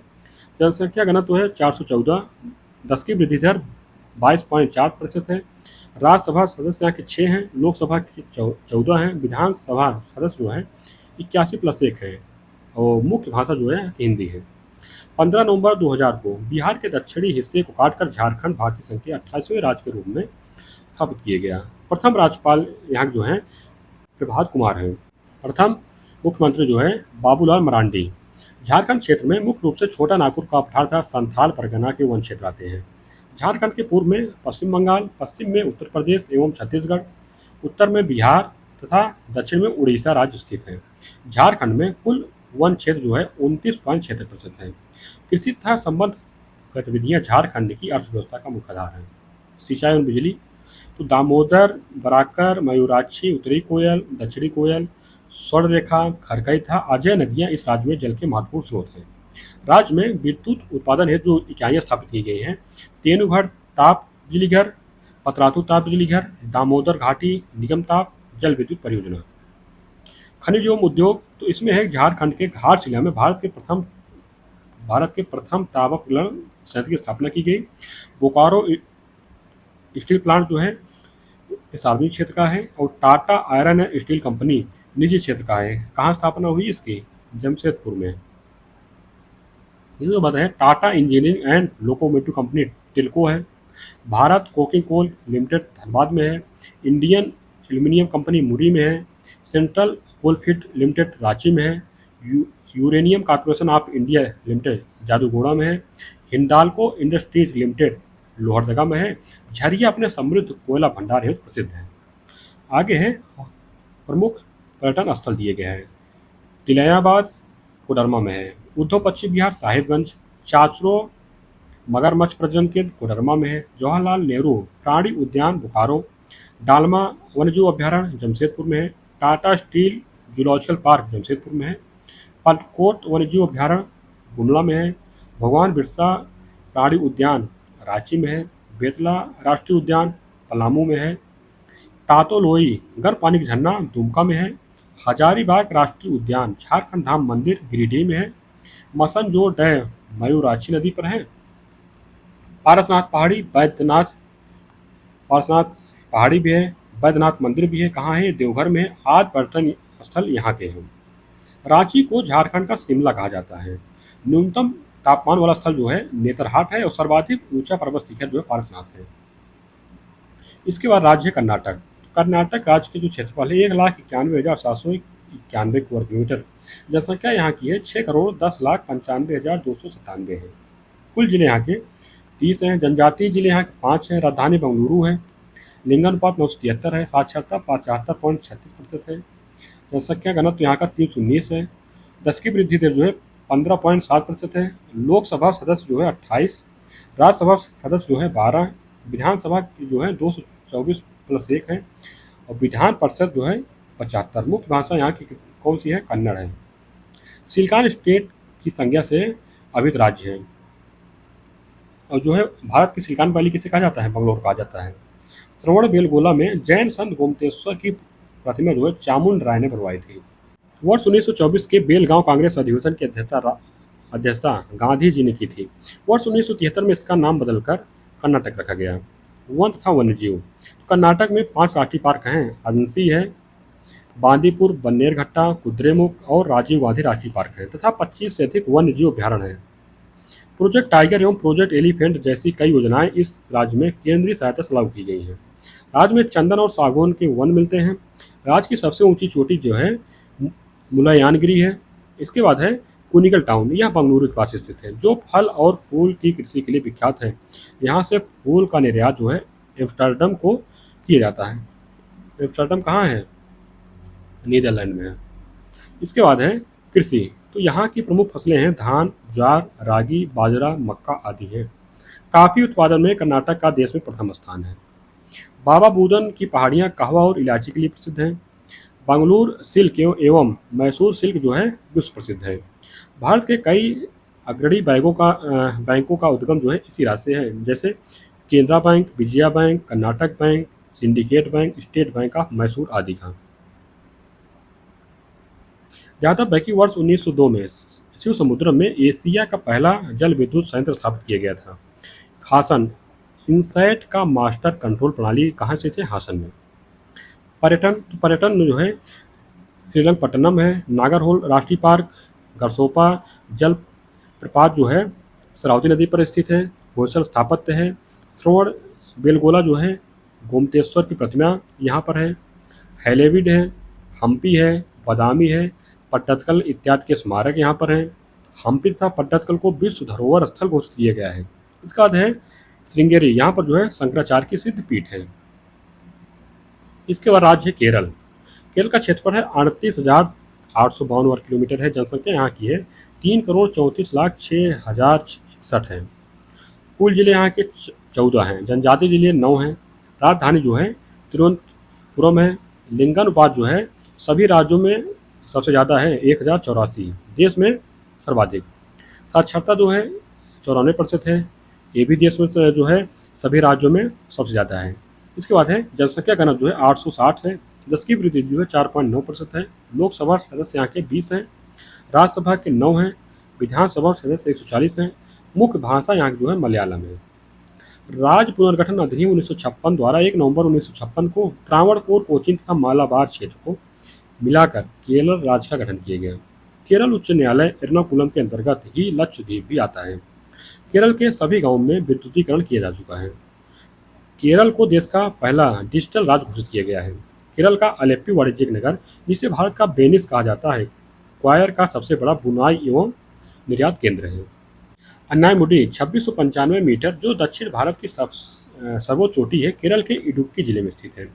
जनसंख्या घनत्व है 414। 10 की वृद्धि दर 22.4% है। राज्यसभा सदस्य यहाँ के 6 हैं। लोकसभा के 14 हैं। विधानसभा सदस्य जो है 81+1 है और मुख्य भाषा जो है हिंदी है। 15 नवंबर 2000 को बिहार के दक्षिणी हिस्से को काटकर झारखंड भारतीय संघ के 28वें राज्य के रूप में स्थापित किया गया। प्रथम राज्यपाल यहाँ जो हैं प्रभात कुमार हैं। प्रथम मुख्यमंत्री जो है बाबूलाल मरांडी। झारखंड क्षेत्र में मुख्य रूप से छोटा नागपुर का पठार तथा संथाल परगना के वन क्षेत्र आते हैं। झारखंड के पूर्व में पश्चिम बंगाल, पश्चिम में उत्तर प्रदेश एवं छत्तीसगढ़, उत्तर में बिहार, तथा दक्षिण में उड़ीसा राज्य स्थित है। झारखंड में कुल वन क्षेत्र जो है 29.76% है। कृषि तथा संबद्ध गतिविधियां झारखंड की अर्थव्यवस्था का मुख्य आधार है। सिंचाई और बिजली, तो दामोदर, बराकर, मयूराक्षी, उत्तरी कोयल, दक्षिणी कोयल, स्वर्णरेखा, खरकई तथा अजय नदियां इस राज्य में जल के महत्वपूर्ण स्रोत हैं। राज्य में विद्युत उत्पादन हेतु जो इकाइयां स्थापित की गई हैं, तेनुघर ताप बिजली घर, पतरातू ताप बिजली घर, दामोदर घाटी निगम ताप जल विद्युत परियोजना। खनिज एवं उद्योग, तो इसमें है झारखंड के घाटशिला में भारत के प्रथम तांबा उत्खनन संयंत्र की स्थापना की गई। बोकारो स्टील प्लांट जो है ये सार्वजनिक क्षेत्र का है, और Tata iron and steel company निजी क्षेत्र का है। कहाँ स्थापना हुई इसकी? जमशेदपुर में। इसके बाद है Tata engineering and locomotive company TELCO है। Bharat coking coal limited Dhanbad में है। इंडियन एल्यूमिनियम कंपनी मुरी में है। सेंट्रल कोलफील्ड लिमिटेड रांची में है। Uranium corporation of India limited Jaduguda में है। हिंडाल्को इंडस्ट्रीज लिमिटेड लोहरदगा में है। झरिया अपने समृद्ध कोयला भंडार हेतु प्रसिद्ध है। आगे है प्रमुख पर्यटन स्थल दिए गए हैं। तिलैयाबाद कोडरमा में है। उद्धव पश्चिम बिहार साहिबगंज, चाचरो मगरमच्छ प्रजनन केंद्र कोडरमा में है। जवाहरलाल नेहरू प्राणी उद्यान बोकारो, डालमा वन्यजीव अभ्यारण्य जमशेदपुर में है। Tata steel zoological park Jamshedpur में है। पलकोट वन्यजीव अभ्यारण्य गुमला में है। भगवान बिरसा प्राणी उद्यान रांची में है। बेतला राष्ट्रीय उद्यान पलामू में है। तातोलोई गर्म पानी का झरना दुमका में है। हजारीबाग राष्ट्रीय उद्यान झारखंड धाम मंदिर गिरिडीह में है। मसनजोर डैम मयूराक्षी नदी पर है। पारसनाथ पहाड़ी बैद्यनाथ पारसनाथ पहाड़ी भी है। बैद्यनाथ मंदिर भी है। कहाँ है? देवघर में है। आदि पर्यटन स्थल यहाँ के हैं। रांची को झारखंड का शिमला कहा जाता है। न्यूनतम तापमान वाला स्थल जो है नेतरहाट है, और सर्वाधिक ऊंचा पर्वत शिखर जो है पारसनाथ है। इसके बाद राज्य है कर्नाटक। कर्नाटक राज्य के जो क्षेत्रफल है 1,91,791 वर्ग किलोमीटर। जनसंख्या यहाँ की है 6,10,95,297 है। कुल जिले यहाँ के 30 हैं। जनजातीय जिले यहाँ के 5 हैं। राजधानी बेंगलुरु है। लिंगानुपात 973 है। साक्षरता 75.36% है। जनसंख्या घनत्व यहाँ का 319 है। 10 की वृद्धि दर जो है 15.7% है। लोकसभा सदस्य जो है 28, राज्यसभा सदस्य जो है 12, विधानसभा की जो है 224+1 है, और विधान परिषद जो है 75। मुख्य भाषा यहाँ की कौन सी है? कन्नड़ है। सिलिकॉन स्टेट की संज्ञा से अभित राज्य है, और जो है भारत की सिलिकॉन वैली किसे कहा जाता है? बंगलोर कहा जाता है। श्रवण बेलगोला में जैन संत गोमतेश्वर की प्रतिमा जो है चामुंड राय ने बनवाई थी। वर्ष 1924 के बेलगांव कांग्रेस अधिवेशन की अध्यक्षता गांधी जी ने की थी। वर्ष 1973 में इसका नाम बदलकर कर्नाटक रखा गया। वन तथा वन्यजीव, कर्नाटक में 5 राष्ट्रीय पार्क हैं। अंसी है, बांदीपुर, बन्नेरघट्टा, कुद्रेमुख और राजीव गांधी राष्ट्रीय पार्क है, तथा 25 से अधिक वन्यजीव अभ्यारण्य हैं। प्रोजेक्ट टाइगर एवं प्रोजेक्ट एलिफेंट जैसी कई योजनाएं इस राज्य में केंद्रीय सहायता से लागू की गई हैं। राज्य में चंदन और सागौन के वन मिलते हैं। राज्य की सबसे ऊंची चोटी जो है मुलायानगिरी है। इसके बाद है कुनिकल टाउन, यह बंगलुरु के पास स्थित है, जो फल और फूल की कृषि के लिए विख्यात है। यहाँ से फूल का निर्यात जो है एम्स्टर्डम को किया जाता है। एम्स्टर्डम कहाँ है? नीदरलैंड में है। इसके बाद है कृषि, तो यहाँ की प्रमुख फसलें हैं धान, ज्वार, रागी, बाजरा, मक्का आदि हैं। काफी उत्पादन में कर्नाटक का देश में प्रथम स्थान है। बाबा बुदन की पहाड़ियाँ कहवा और इलायची के लिए प्रसिद्ध हैं। बंगलुरु सिल्क एवं मैसूर सिल्क जो है विश्व प्रसिद्ध है। भारत के कई अग्रणी बैंकों का उद्गम जो है इसी राज्य से है, जैसे Canara bank, Vijaya bank, Karnataka bank, syndicate bank, state bank of Mysore आदि का। ध्यातव्य है कि वर्ष 1902 में शिव समुद्र में एशिया का पहला जल विद्युत संयंत्र स्थापित किया गया था। हासन इनसैट का मास्टर कंट्रोल प्रणाली कहाँ से थे? हासन में। पर्यटन, तो पर्यटन में जो है श्रीरंगपट्टनम है। नागरहोल राष्ट्रीय पार्क, गरसोपा जल प्रपात जो है शरावती नदी पर स्थित है। होयसल स्थापत्य है। श्रवण बेलगोला जो है गोमतेश्वर की प्रतिमा यहाँ पर है। हैलेविड है, हम्पी है, बादामी है, पट्टदकल इत्यादि के स्मारक यहाँ पर हैं। हम्पी तथा पट्टदकल को विश्व धरोहर स्थल घोषित किया गया है। इसके बाद है श्रृंगेरी, यहाँ पर जो है शंकराचार्य की सिद्ध पीठ है। इसके बाद राज्य है केरल। केरल का क्षेत्रफल है 38,852 वर्ग किलोमीटर है। जनसंख्या यहाँ की है 3,34,06,061 है। कुल जिले यहाँ के 14 हैं। जनजातीय जिले 9 हैं। राजधानी जो है तिरुवनंतपुरम है। लिंगानुपात जो है सभी राज्यों में सबसे ज़्यादा है 1084, देश में सर्वाधिक। साक्षरता जो है 94% है। ये भी देश में जो है सभी राज्यों में सबसे ज़्यादा है। इसके बाद है जनसंख्या घनत्व जो है 860 है। दस की वृद्धि जो है 4.9% है। लोकसभा सदस्य यहाँ के 20 हैं। राज्यसभा के 9 हैं। विधानसभा सदस्य 140 हैं। मुख्य भाषा यहाँ की जो है मलयालम है। राज्य पुनर्गठन अधिनियम 1956 द्वारा 1 नवंबर 1956 को त्रावणकोर, कोचीन तथा मालाबार क्षेत्र को मिलाकर केरल राज्य का गठन किया गया। केरल उच्च न्यायालय एर्नाकुलम के अंतर्गत ही लक्षद्वीप भी आता है। केरल के सभी गांवों में विद्युतीकरण किया जा चुका है। केरल को देश का पहला डिजिटल राज्य घोषित किया गया है। केरल का अलेप्पी वाणिज्यिक नगर, जिसे भारत का वेनिस कहा जाता है, क्वायर का सबसे बड़ा बुनाई एवं निर्यात केंद्र है। अन्नायमुडी 2695 मीटर, जो दक्षिण भारत की सर्वोच्च चोटी है, केरल के इडुक्की जिले में स्थित है।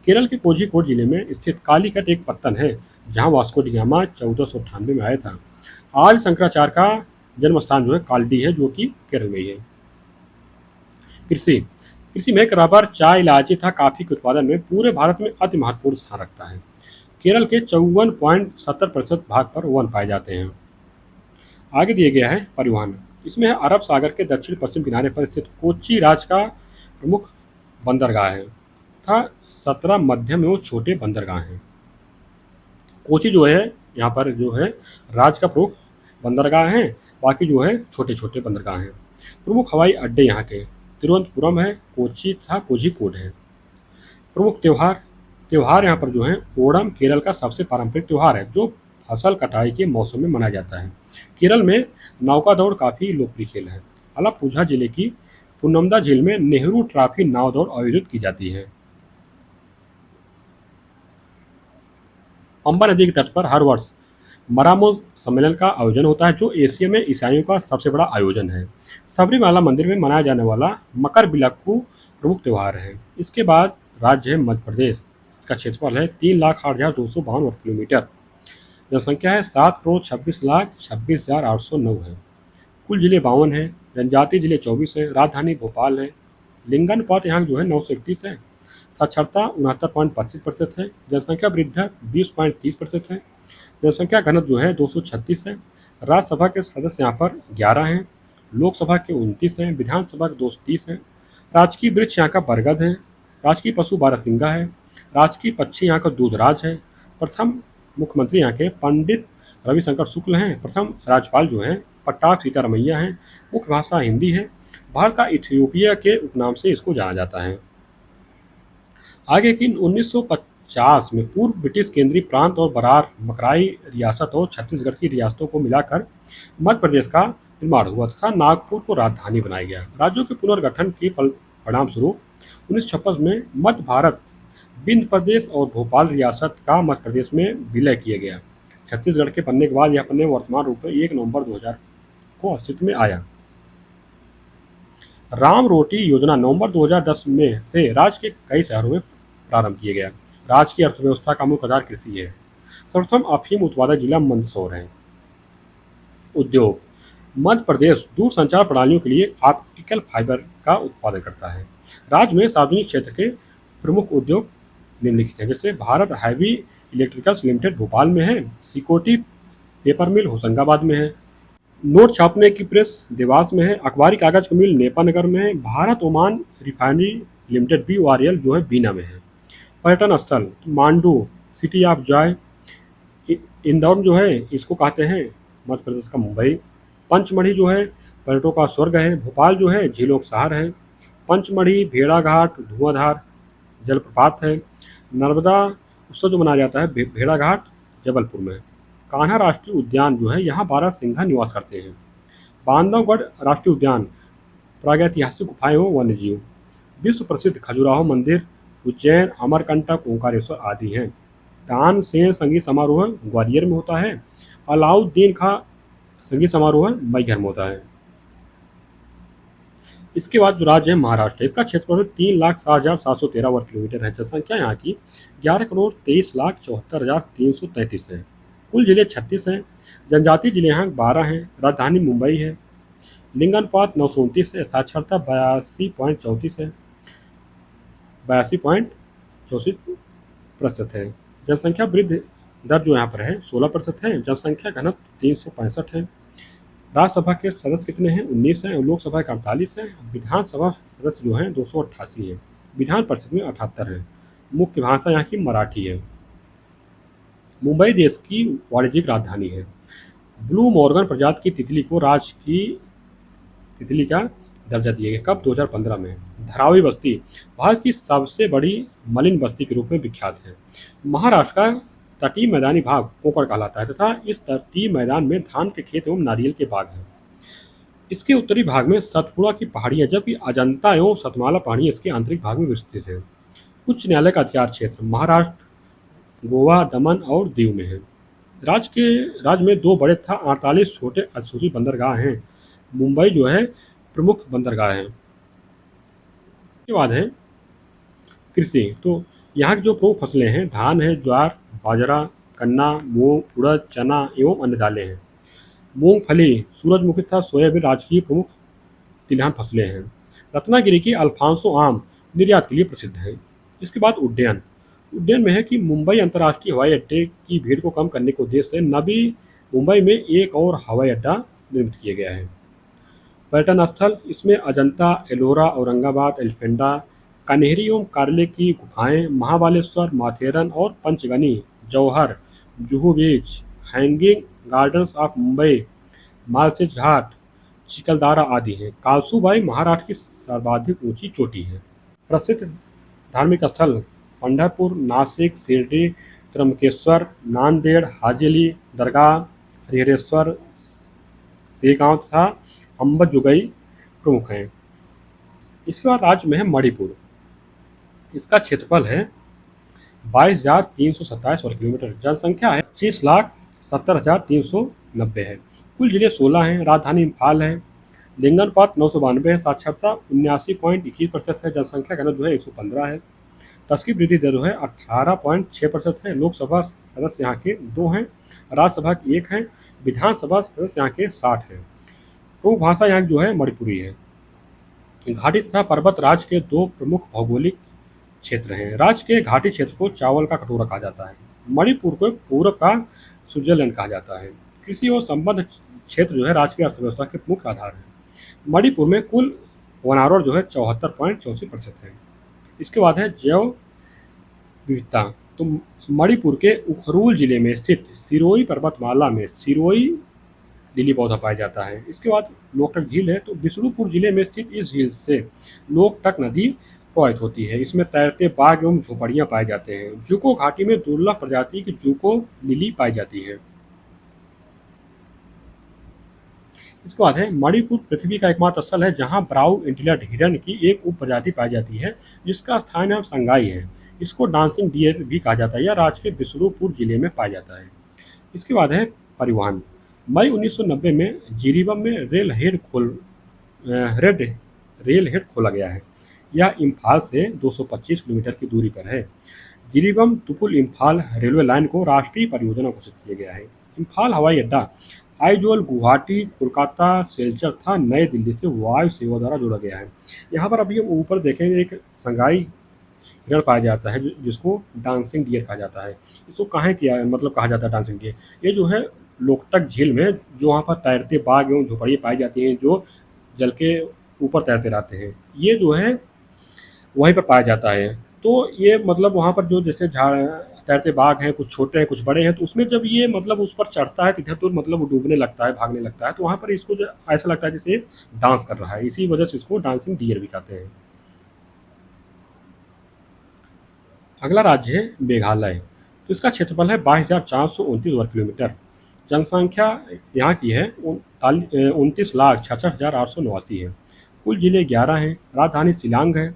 केरल के कोझिकोड जिले में स्थित कालीकट एक पत्तन है, जहां वास्को डी गामा 1498 में आया था। आज शंकराचार्य का जन्म स्थान जो है कालडी है, जो कि केरल में ही है। कृषि कृषि में रबर, चाय, इलायची तथा कॉफी के उत्पादन में पूरे भारत में अति महत्वपूर्ण स्थान रखता है। केरल के 54.70% भाग पर वन पाए जाते हैं। आगे दिया गया है परिवहन। इसमें है अरब सागर के दक्षिण पश्चिम किनारे पर स्थित कोच्चि राज्य का प्रमुख बंदरगाह है तथा 17 मध्यम एवं छोटे बंदरगाह हैं। कोच्चि जो है यहाँ पर जो है राज्य का प्रमुख बंदरगाह है, बाकी जो है छोटे छोटे बंदरगाह हैं। प्रमुख हवाई अड्डे यहाँ के तिरुवनंतपुरम है, कोच्चि तथा कोझिकोड है। प्रमुख त्योहार त्योहार यहाँ पर जो है ओणम केरल का सबसे पारंपरिक त्यौहार है, जो फसल कटाई के मौसम में मनाया जाता है। केरल में नौका दौड़ काफ़ी लोकप्रिय खेल है। अलापुझा जिले की पुन्नमदा झील में नेहरू ट्रॉफी नाव दौड़ आयोजित की जाती है। पंबा नदी के तट पर हर वर्ष मरामो सम्मेलन का आयोजन होता है, जो एशिया में ईसाइयों का सबसे बड़ा आयोजन है। सबरीमाला मंदिर में मनाया जाने वाला मकर बिलक्कू प्रमुख त्यौहार है। इसके बाद राज्य है मध्य प्रदेश। इसका क्षेत्रफल है 3,08,252 वर्ग किलोमीटर। जनसंख्या है 7,26,26,809 है। कुल जिले 52 हैं। जनजातीय जिले 24 हैं। राजधानी भोपाल है। लिंगानुपात यहाँ जो है 931 है। साक्षरता 69.25% है। जनसंख्या वृद्धि दर 20.30% है। जनसंख्या घनत्व जो है 236 है। राज्यसभा के सदस्य यहाँ पर 11 हैं। लोकसभा के 29 हैं। विधानसभा के 230 हैं। राजकीय वृक्ष यहाँ का बरगद है। राजकीय पशु बारहसिंगा है। राजकीय पक्षी यहाँ का दूधराज है। प्रथम मुख्यमंत्री यहाँ के पंडित रविशंकर शुक्ल हैं। प्रथम राज्यपाल जो हैं पट्टाभ सीतारमैया हैं। मुख्य भाषा हिंदी है। भारत का इथियोपिया के उपनाम से इसको जाना जाता है। आगे की 1950 में पूर्व ब्रिटिश केंद्रीय प्रांत और बरार मकराई रियासत और छत्तीसगढ़ की रियासतों को मिलाकर मध्य प्रदेश का निर्माण हुआ तथा नागपुर को राजधानी बनाया गया। राज्यों के पुनर्गठन के परिणाम स्वरूप 1956 में मध्य भारत विंध्य प्रदेश और भोपाल रियासत का मध्य प्रदेश में विलय किया गया। छत्तीसगढ़ के बनने के बाद यह अपने वर्तमान रूप में 1 नवंबर 2000 को अस्तित्व में आया। राम रोटी योजना नवंबर 2010 में से राज्य के कई शहरों में प्रारंभ किया गया। राज्य की अर्थव्यवस्था का मुख्य आधार कृषि है। सर्वप्रथम अफीम उत्पादक जिला मंदसौर है। उद्योग मध्य प्रदेश दूरसंचार प्रणालियों के लिए ऑप्टिकल फाइबर का उत्पादन करता है। राज्य में सार्वजनिक क्षेत्र के प्रमुख उद्योग निम्नलिखित हैं, जैसे Bharat heavy electricals limited Bhopal में है। सिकोटी पेपर मिल होशंगाबाद में है। नोट छापने की प्रेस देवास में है। अखबारी कागज की मिल नेपानगर में है। Bharat Oman refinery limited BORL जो है बीना में है। पर्यटन स्थल Mandu city of Joy, Indore जो है इसको कहते हैं मध्य प्रदेश का मुंबई। पंचमढ़ी जो है पर्यटकों का स्वर्ग है। भोपाल जो है झीलों का शहर है। पंचमढ़ी भेड़ाघाट धुआंधार जलप्रपात है। नर्मदा उत्सव जो मनाया जाता है भेड़ाघाट जबलपुर में। कान्हा राष्ट्रीय उद्यान जो है यहाँ 12 सिंघा निवास करते हैं। बांधवगढ़ राष्ट्रीय उद्यान प्रागैतिहासिक गुफाएं व वन्यजीव। विश्व प्रसिद्ध खजुराहो मंदिर उज्जैन, अमरकंटक, ओंकारेश्वर आदि हैं। तानसेन संगीत समारोह ग्वालियर में होता है। अलाउद्दीन खां संगीत समारोह मैहर में होता है। इसके बाद जो राज्य है महाराष्ट्र, इसका क्षेत्रफल 3,07,713 वर्ग किलोमीटर है। जनसंख्या यहाँ की 11,23,74,333 है। कुल जिले 36 हैं। जनजातीय जिले यहाँ 12 हैं। राजधानी मुंबई है। लिंगानुपात 929 है। साक्षरता 82.34 है, 82.34% है। जनसंख्या वृद्धि दर जो यहाँ पर है 16% है। जनसंख्या घनत्व 365 है। राज्यसभा के सदस्य कितने हैं? 19 हैं। और लोकसभा के 48 हैं। विधानसभा सदस्य जो हैं 288 हैं। विधान परिषद में 78 हैं। मुख्य भाषा यहाँ की मराठी है। मुंबई देश की वाणिज्यिक राजधानी है। ब्लू मॉर्गन प्रजाति की तितली को राज्य की तितली का दर्जा दिया गया। कब? 2015 में। धारावी बस्ती भारत की सबसे बड़ी मलिन बस्ती के रूप में विख्यात है। महाराष्ट्र का तटीय मैदानी भाग कोंकण कहलाता है तथा इस तटीय मैदान में धान के खेत एवं नारियल के बाग हैं। इसके उत्तरी भाग में सतपुड़ा की पहाड़ियां, जबकि अजंता एवं सतमाला पहाड़ियां इसके आंतरिक भाग में विस्तृत है। उच्च न्यायालय का अधिकार क्षेत्र महाराष्ट्र, गोवा, दमन और दीव में है। राज्य में 2 बड़े तथा 48 छोटे अधिसूचित बंदरगाह हैं। मुंबई जो है प्रमुख बंदरगाह है। इसके बाद है कृषि। तो यहाँ की जो प्रमुख फसलें हैं धान है, ज्वार, बाजरा, गन्ना, मूंग, उड़द, चना एवं अन्य दालें हैं। मूंगफली, सूरजमुखी तथा सोयाबीन राज्य की प्रमुख तिलहन फसलें हैं। रत्नागिरी की अल्फांसो आम निर्यात के लिए प्रसिद्ध है। इसके बाद उड्डयन। उड्डयन में है कि मुंबई अंतर्राष्ट्रीय हवाई अड्डे की भीड़ को कम करने के उद्देश्य से नवी मुंबई में एक और हवाई अड्डा निर्मित किया गया है। पर्यटन स्थल इसमें अजंता, एलोरा, औरंगाबाद, एलिफेंटा, कन्हेरी एवं कार्ले की गुफाएं, महाबालेश्वर, माथेरन और Panchgani, Jawhar, Juhu beach, hanging gardens of Mumbai, Malshej Ghat, Chikhaldara आदि हैं। कालसूबाई महाराष्ट्र की सर्वाधिक ऊंची चोटी है। प्रसिद्ध धार्मिक स्थल पंढरपुर, नासिक, शिरडी, त्र्यंबकेश्वर, नांदेड़, हाजी दरगाह, हरिहरेश्वर, सेगांव तथा अंबाजुगई प्रमुख हैं। इसके बाद राज्य में है मणिपुर। इसका क्षेत्रफल है 22,327 वर्ग किलोमीटर। जनसंख्या है 25,70,390 है। कुल जिले 16 हैं। राजधानी इम्फाल है। लिंगानुपात 992 है। साक्षरता 79.21% है। जनसंख्या घनत्व जो है 115 है। तस्की वृद्धि दर जो है 18.6% है। लोकसभा सदस्य यहाँ के 2 हैं। राज्यसभा के 1 हैं। विधानसभा सदस्य यहाँ के 60 हैं। प्रमुख भाषा यहाँ की जो है मणिपुरी है। घाटी तथा पर्वत राज्य के 2 प्रमुख भौगोलिक क्षेत्र हैं। राज्य के घाटी क्षेत्र को चावल का कटोरा कहा जाता है। मणिपुर को पूरब का स्विट्जरलैंड कहा जाता है। कृषि और संबद्ध क्षेत्र जो है राज्य की अर्थव्यवस्था के मुख्य आधार है। मणिपुर में कुल वनारोर जो है 74.84% है। इसके बाद है जैव विविधता। तो मणिपुर के उखरूल जिले में स्थित सिरोही पर्वतमाला में सिरोही लिली पौधा पाया जाता है। इसके बाद लोकटक झील है। तो बिष्णुपुर जिले में स्थित इस झील से लोकटक नदी प्रवाहित होती है। इसमें तैरते बाग एवं झोपड़ियां पाए जाते हैं। जुको घाटी में दुर्लभ प्रजाति की जुको लिली पाई जाती है। इसके बाद है मणिपुर पृथ्वी का एकमात्र स्थल है जहां ब्राउ इंटिलट हिरन की एक उप प्रजाति पाई जाती है जिसका स्थायी नाम संगाई है। इसको डांसिंग डियर भी कहा जाता है। यह राज्य के बिष्णुपुर जिले में पाया जाता है। इसके बाद है परिवहन। मई 1990 में जिरीबम में रेड रेल हेड खोला गया है। यह इम्फाल से 225 किलोमीटर की दूरी पर है। जिरीबम तुपुल इम्फाल रेलवे लाइन को राष्ट्रीय परियोजना घोषित किया गया है। इम्फाल हवाई अड्डा आइजोल, गुवाहाटी, कोलकाता, सिलचर तथा नई दिल्ली से वायु सेवा द्वारा जोड़ा गया है। यहाँ पर अभी हम ऊपर देखेंगे एक संगाई हिरण पाया जाता है जिसको डांसिंग डियर कहा जाता है। इसको कहाँ किया मतलब कहा जाता है डांसिंग डियर? ये जो है लोकटक झील में जो वहाँ पर तैरते बाग एवं झोपड़ियाँ पाई जाती हैं जो जल के ऊपर तैरते रहते हैं, ये जो है वहीं पर पाया जाता है। तो ये मतलब वहाँ पर जो जैसे झाड़ तैरते बाग हैं, कुछ छोटे हैं कुछ बड़े हैं, तो उसमें जब ये मतलब उस पर चढ़ता है तो इधर तो मतलब वो डूबने लगता है, भागने लगता है, तो वहाँ पर इसको जो ऐसा लगता है जैसे डांस कर रहा है। इसी वजह से इसको डांसिंग डियर भी कहते हैं। अगला राज्य है मेघालय। तो इसका क्षेत्रफल है 22,429 वर्ग किलोमीटर। जनसंख्या यहाँ की है 29,66,889 है। कुल जिले 11 हैं। राजधानी शिलांग है।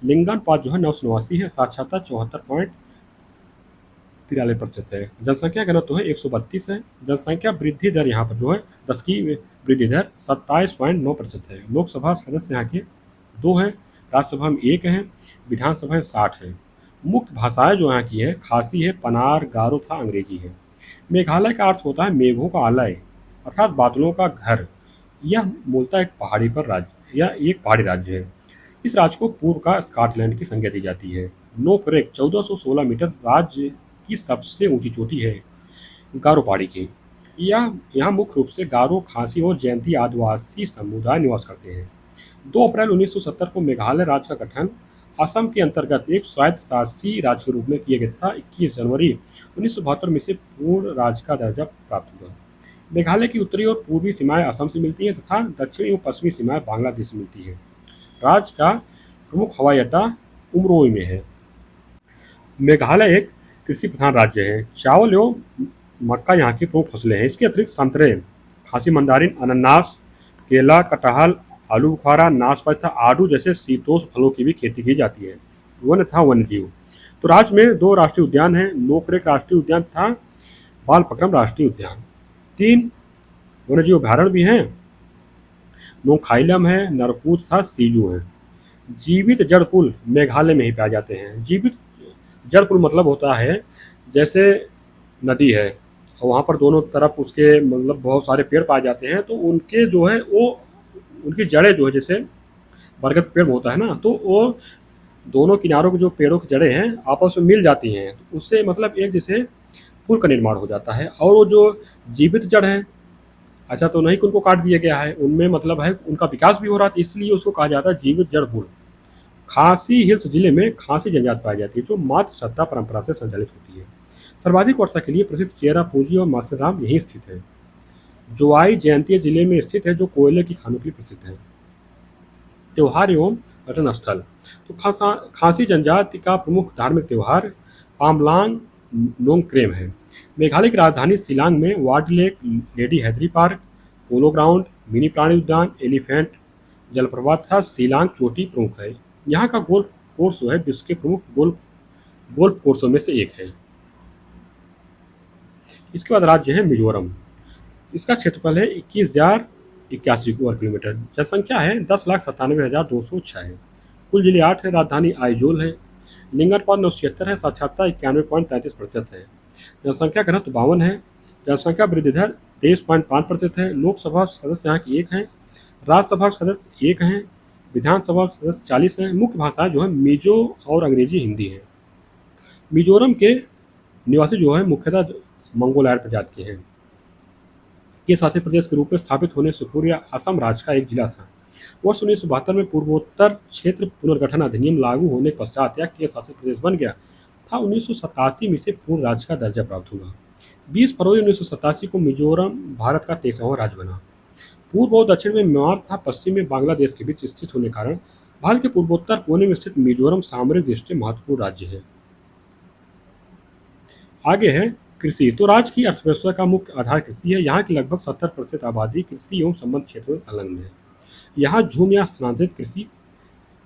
लिंगानुपात जो है 989 है। साक्षरता 74.93% है। जनसंख्या घनत्व है 132 है। जनसंख्या वृद्धि दर यहाँ पर जो है 10 की वृद्धि दर 27.9% है। लोकसभा सदस्य यहाँ के 2 हैं, राज्यसभा में 1 हैं, विधानसभा में 60 हैं। मुख्य भाषाएं जो यहाँ की है, खासी है, पनार, गारो तथा अंग्रेजी है। मेघालय का अर्थ होता है मेघों का आलय, अर्थात बादलों का घर। यह मूलतः एक पहाड़ी राज्य है। इस राज्य को पूर्व का स्कॉटलैंड की संज्ञा दी जाती है। नोकरेक 1416 मीटर राज्य की सबसे ऊंची चोटी है गारो पहाड़ी की। यह यहाँ मुख्य रूप से गारो, खासी और जयंती आदिवासी समुदाय निवास करते हैं। 2 अप्रैल 1970 को मेघालय राज्य का गठन असम के अंतर्गत एक स्वायत्त शासी राज्य के रूप में किया गया था। 21 जनवरी 1972 में इसे पूर्ण राज्य का दर्जा प्राप्त हुआ। मेघालय की उत्तरी और पूर्वी सीमाएं असम से मिलती हैं तथा दक्षिणी और पश्चिमी सीमाएं बांग्लादेश से मिलती हैं। राज्य का प्रमुख हवाई अड्डा उमरोई में है। मेघालय एक कृषि प्रधान राज्य है। चावल एवं मक्का यहाँ की प्रमुख फसलें हैं। इसके अतिरिक्त संतरे, खासी मंदारिन, अनानास, केला, कटहल, आलू बुखारा, नाशपाती तथा आड़ू जैसे शीतोष्ण फलों की भी खेती की जाती है। वन तथा वन्यजीव, तो राज्य में 2 राष्ट्रीय उद्यान हैं, नोकरेक राष्ट्रीय उद्यान तथा बालपक्रम राष्ट्रीय उद्यान। 3 वन्यजीव अभयारण्य भी हैं, नोखाइलम है, नरपूत तथा सीजू है। जीवित जड़ पुल मेघालय में ही पाए जाते हैं। जीवित जड़ पुल मतलब होता है जैसे नदी है और वहाँ पर दोनों तरफ उसके मतलब बहुत सारे पेड़ पाए जाते हैं, तो उनके जो है वो उनकी जड़ें जो है जैसे बरगद का पेड़ होता है ना, तो वो दोनों किनारों के जो पेड़ों की जड़ें हैं आपस में मिल जाती हैं, तो उससे मतलब एक जैसे पुल का निर्माण हो जाता है। और वो जो जीवित जड़ है, ऐसा तो नहीं कि उनको काट दिया गया है, उनमें मतलब है उनका विकास भी हो रहा था, इसलिए उसको कहा जाता है जीवित जड़ पुल। खासी हिल्स जिले में खासी जनजाति पाई जाती है जो मातृ सत्ता परंपरा से संचालित होती है। सर्वाधिक वर्षा के लिए प्रसिद्ध चेरापूंजी और माथेरान यहीं स्थित है। जोवाई जयंतिया जिले में स्थित है जो कोयले की खानों के लिए प्रसिद्ध है। त्योहार एवं पर्यटन स्थल, तो खासी जनजाति का प्रमुख धार्मिक त्योहार पामलांग नोंगक्रेम है। मेघालय की राजधानी शिलांग में Ward Lake, Lady Hydari Park, Polo Ground, mini प्राणी उद्यान, एलिफेंट जलप्रपात तथा शिलांग चोटी प्रमुख है। यहाँ का गोल्फ कोर्स जो है विश्व के प्रमुख गोल्फ गोल्फ कोर्सों में से एक है। इसके बाद राज्य है मिजोरम। इसका क्षेत्रफल है 21,081 वर्ग किलोमीटर। जनसंख्या है 10,97,206 है। कुल जिले 8 है। राजधानी आइजोल है। लिंगानुपात 976 है। साक्षरता 91.33% है। जनसंख्या घनत्व 52 है। जनसंख्या वृद्धि दर 23.5% है। लोकसभा सदस्य यहाँ की 1 हैं। राज्यसभा सदस्य 1 हैं। विधानसभा सदस्य 40 हैं। मुख्य भाषाएं जो है मिजो और अंग्रेजी हिंदी है। मिजोरम के निवासी जो है मुख्यतः मंगोलायड प्रजाति के हैं। ये शासित प्रदेश के रूप में स्थापित होने से पूर्व यह असम राज्य का एक जिला था। वर्ष 1972 में पूर्वोत्तर क्षेत्र पुनर्गठन अधिनियम लागू होने के पश्चात यह केंद्र शासित प्रदेश बन गया था। 1987 में इसे पूर्ण राज्य का दर्जा प्राप्त हुआ। 20 फरवरी 1987 को मिजोरम भारत का 23वां राज्य बना। पूर्व और दक्षिण में म्यांमार तथा पश्चिम में बांग्लादेश के बीच स्थित होने के कारण भारत के पूर्वोत्तर कोने में स्थित मिजोरम सामरिक दृष्टि से महत्वपूर्ण राज्य है। आगे है कृषि, तो राज्य की अर्थव्यवस्था का मुख्य आधार कृषि है। यहाँ की लगभग 70% आबादी कृषि एवं संबद्ध क्षेत्रों में संलग्न है। यहाँ झूम या स्थानांतरित कृषि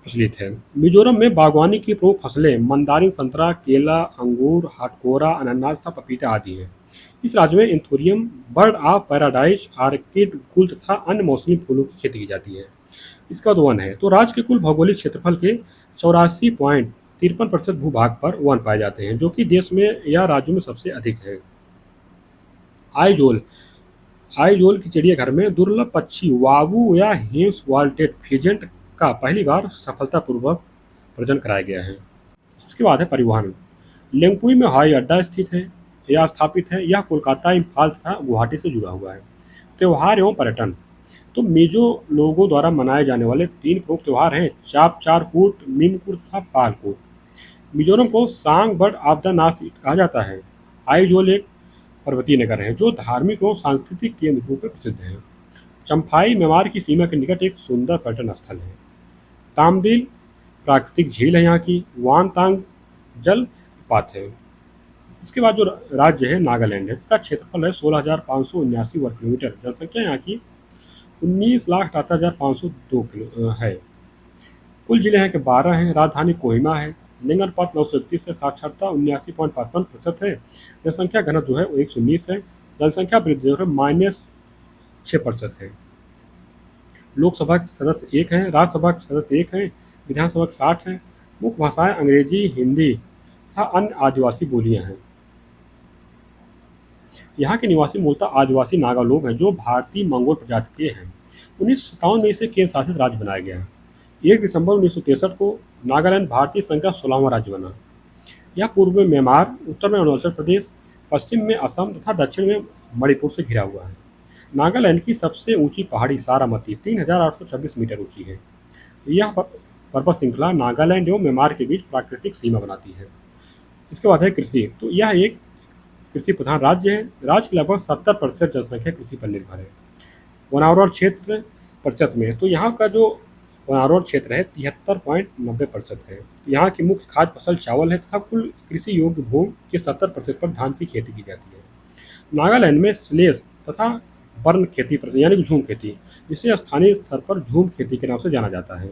प्रचलित है। मिजोरम में बागवानी की प्रमुख फसलें मंदारिन, संतरा, केला, अंगूर, हटकोरा, अनानास तथा पपीता आदि हैं। इस राज्य में anthurium, bird of paradise, orchid, गुल तथा अन्य मौसमी फूलों की खेती की जाती है। इसका वन है, तो राज्य के कुल भौगोलिक क्षेत्रफल के 84.53% भूभाग पर वन पाए जाते हैं, जो कि देश में या राज्यों में सबसे अधिक है। आइजोल, आइजोल की चिड़ियाघर में दुर्लभ पक्षी वावू या हेम्स वाल्टेड फिजेंट का पहली बार सफलतापूर्वक प्रजनन कराया गया है। इसके बाद है परिवहन। लेंगपुई में हवाई अड्डा स्थित है या स्थापित है। यह कोलकाता, इम्फाल तथा गुवाहाटी से जुड़ा हुआ है। त्योहार एवं पर्यटन, तो मिजो लोगों द्वारा मनाए जाने वाले 3 प्रमुख त्योहार हैं चापचारकूट, मीनकूट तथा पालकूट। मिजोरम को सांग बर्ड ऑफ द नॉर्थ कहा जाता है। आइजोल एक पर्वतीय नगर है जो धार्मिक और सांस्कृतिक केंद्र के रूप में प्रसिद्ध है। चम्फाई म्यांमार की सीमा के निकट एक सुंदर पर्यटन स्थल है। तामदिल प्राकृतिक झील है यहाँ की। वानतांग जलप्रपात है। इसके बाद जो राज्य है नागालैंड है। इसका क्षेत्रफल है 16,579 वर्ग किलोमीटर। जनसंख्या यहाँ की 19,78,502 है। कुल जिले हैं कि 12 हैं। राजधानी कोहिमा है। लिंगानुपात 931 है। साक्षरता 79.55% है। जनसंख्या घनत्व जो है वो 119 है। जनसंख्या वृद्धि दर -6% है। लोकसभा के सदस्य 1 हैं, राज्यसभा के सदस्य 1 हैं, विधानसभा के 60 हैं। मुख्य भाषाएं अंग्रेजी, हिंदी तथा अन्य आदिवासी बोलियां हैं। यहाँ के निवासी मूलतः आदिवासी नागा लोग हैं जो भारतीय मंगोल प्रजाति के हैं। 1957 में इसे केंद्र शासित राज्य बनाया गया। 1 दिसंबर 1963 को नागालैंड भारतीय संघ का 16वां राज्य बना। यह पूर्व में म्यांमार, उत्तर में अरुणाचल प्रदेश, पश्चिम में असम तथा दक्षिण में मणिपुर से घिरा हुआ है। नागालैंड की सबसे ऊंची पहाड़ी सारामती 3826 मीटर ऊंची है। यह पर्वत श्रृंखला नागालैंड एवं म्यांमार के बीच प्राकृतिक सीमा बनाती है। इसके बाद है कृषि। तो यह एक कृषि प्रधान राज्य है। राज्य की लगभग 70% जनसंख्या कृषि पर निर्भर है। वनावरण क्षेत्र प्रतिशत में, तो यहाँ का जो वनावरण क्षेत्र है 73.90% है। यहाँ की मुख्य खाद्य फसल चावल है तथा कुल कृषि योग्य भूमि के 70% पर धान की खेती की जाती है। नागालैंड में स्लेश तथा बर्न खेती यानी कि झूम खेती, जिसे स्थानीय स्तर पर झूम खेती के नाम से जाना जाता है।